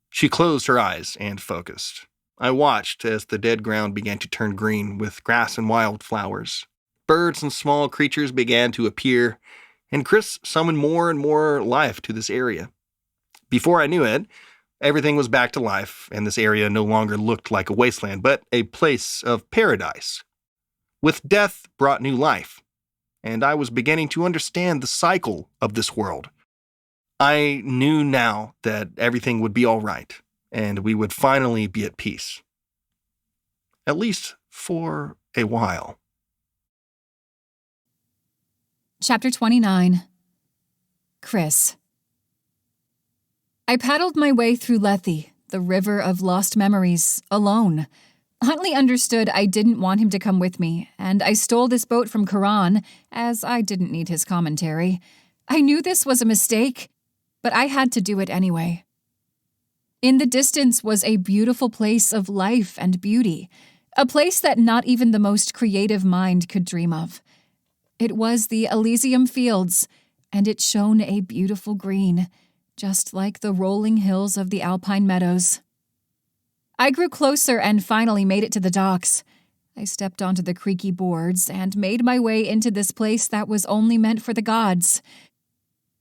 She closed her eyes and focused. I watched as the dead ground began to turn green with grass and wildflowers. Birds and small creatures began to appear, and Chrys summoned more and more life to this area. Before I knew it, everything was back to life, and this area no longer looked like a wasteland, but a place of paradise. With death brought new life, and I was beginning to understand the cycle of this world. I knew now that everything would be all right, and we would finally be at peace. At least for a while. Chapter 29. Chrys. I paddled my way through Lethe, the river of lost memories, alone. Huntley understood I didn't want him to come with me, and I stole this boat from Charon, as I didn't need his commentary. I knew this was a mistake, but I had to do it anyway. In the distance was a beautiful place of life and beauty, a place that not even the most creative mind could dream of. It was the Elysium fields, and it shone a beautiful green, just like the rolling hills of the alpine meadows. I grew closer and finally made it to the docks. I stepped onto the creaky boards and made my way into this place that was only meant for the gods.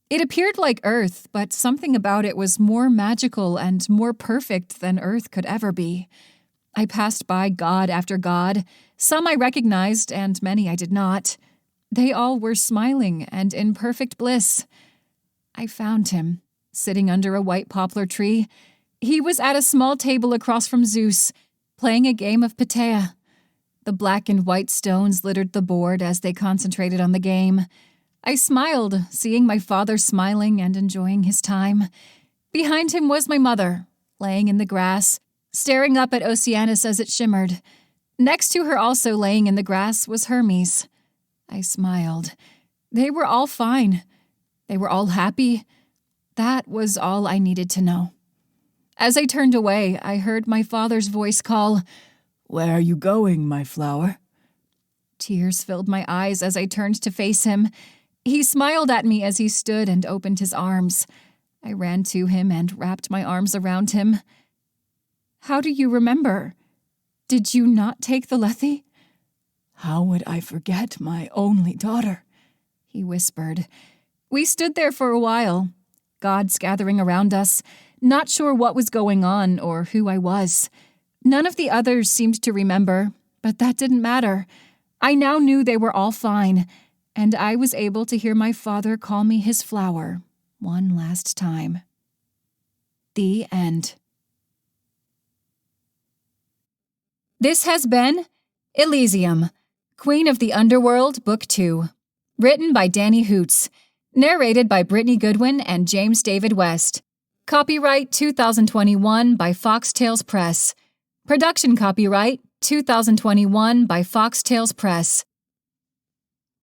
It appeared like Earth, but something about it was more magical and more perfect than Earth could ever be. I passed by god after god. Some I recognized, and many I did not. They all were smiling and in perfect bliss. I found him, sitting under a white poplar tree. He was at a small table across from Zeus, playing a game of Patea. The black and white stones littered the board as they concentrated on the game. I smiled, seeing my father smiling and enjoying his time. Behind him was my mother, laying in the grass, staring up at Oceanus as it shimmered. Next to her, also laying in the grass, was Hermes. I smiled. They were all fine. They were all happy. That was all I needed to know. As I turned away, I heard my father's voice call, "Where are you going, my flower?" Tears filled my eyes as I turned to face him. He smiled at me as he stood and opened his arms. I ran to him and wrapped my arms around him. "How do you remember? Did you not take the Lethe?" "How would I forget my only daughter?" he whispered. We stood there for a while. gods gathering around us, not sure what was going on or who I was. None of the others seemed to remember, but that didn't matter. I now knew they were all fine, and I was able to hear my father call me his flower one last time. The end. This has been Elysium, Queen of the Underworld, Book 2. Written by Dani Hoots. Narrated by Brittany Goodwin and James David West. Copyright 2021 by Foxtails Press. Production copyright 2021 by Foxtails Press.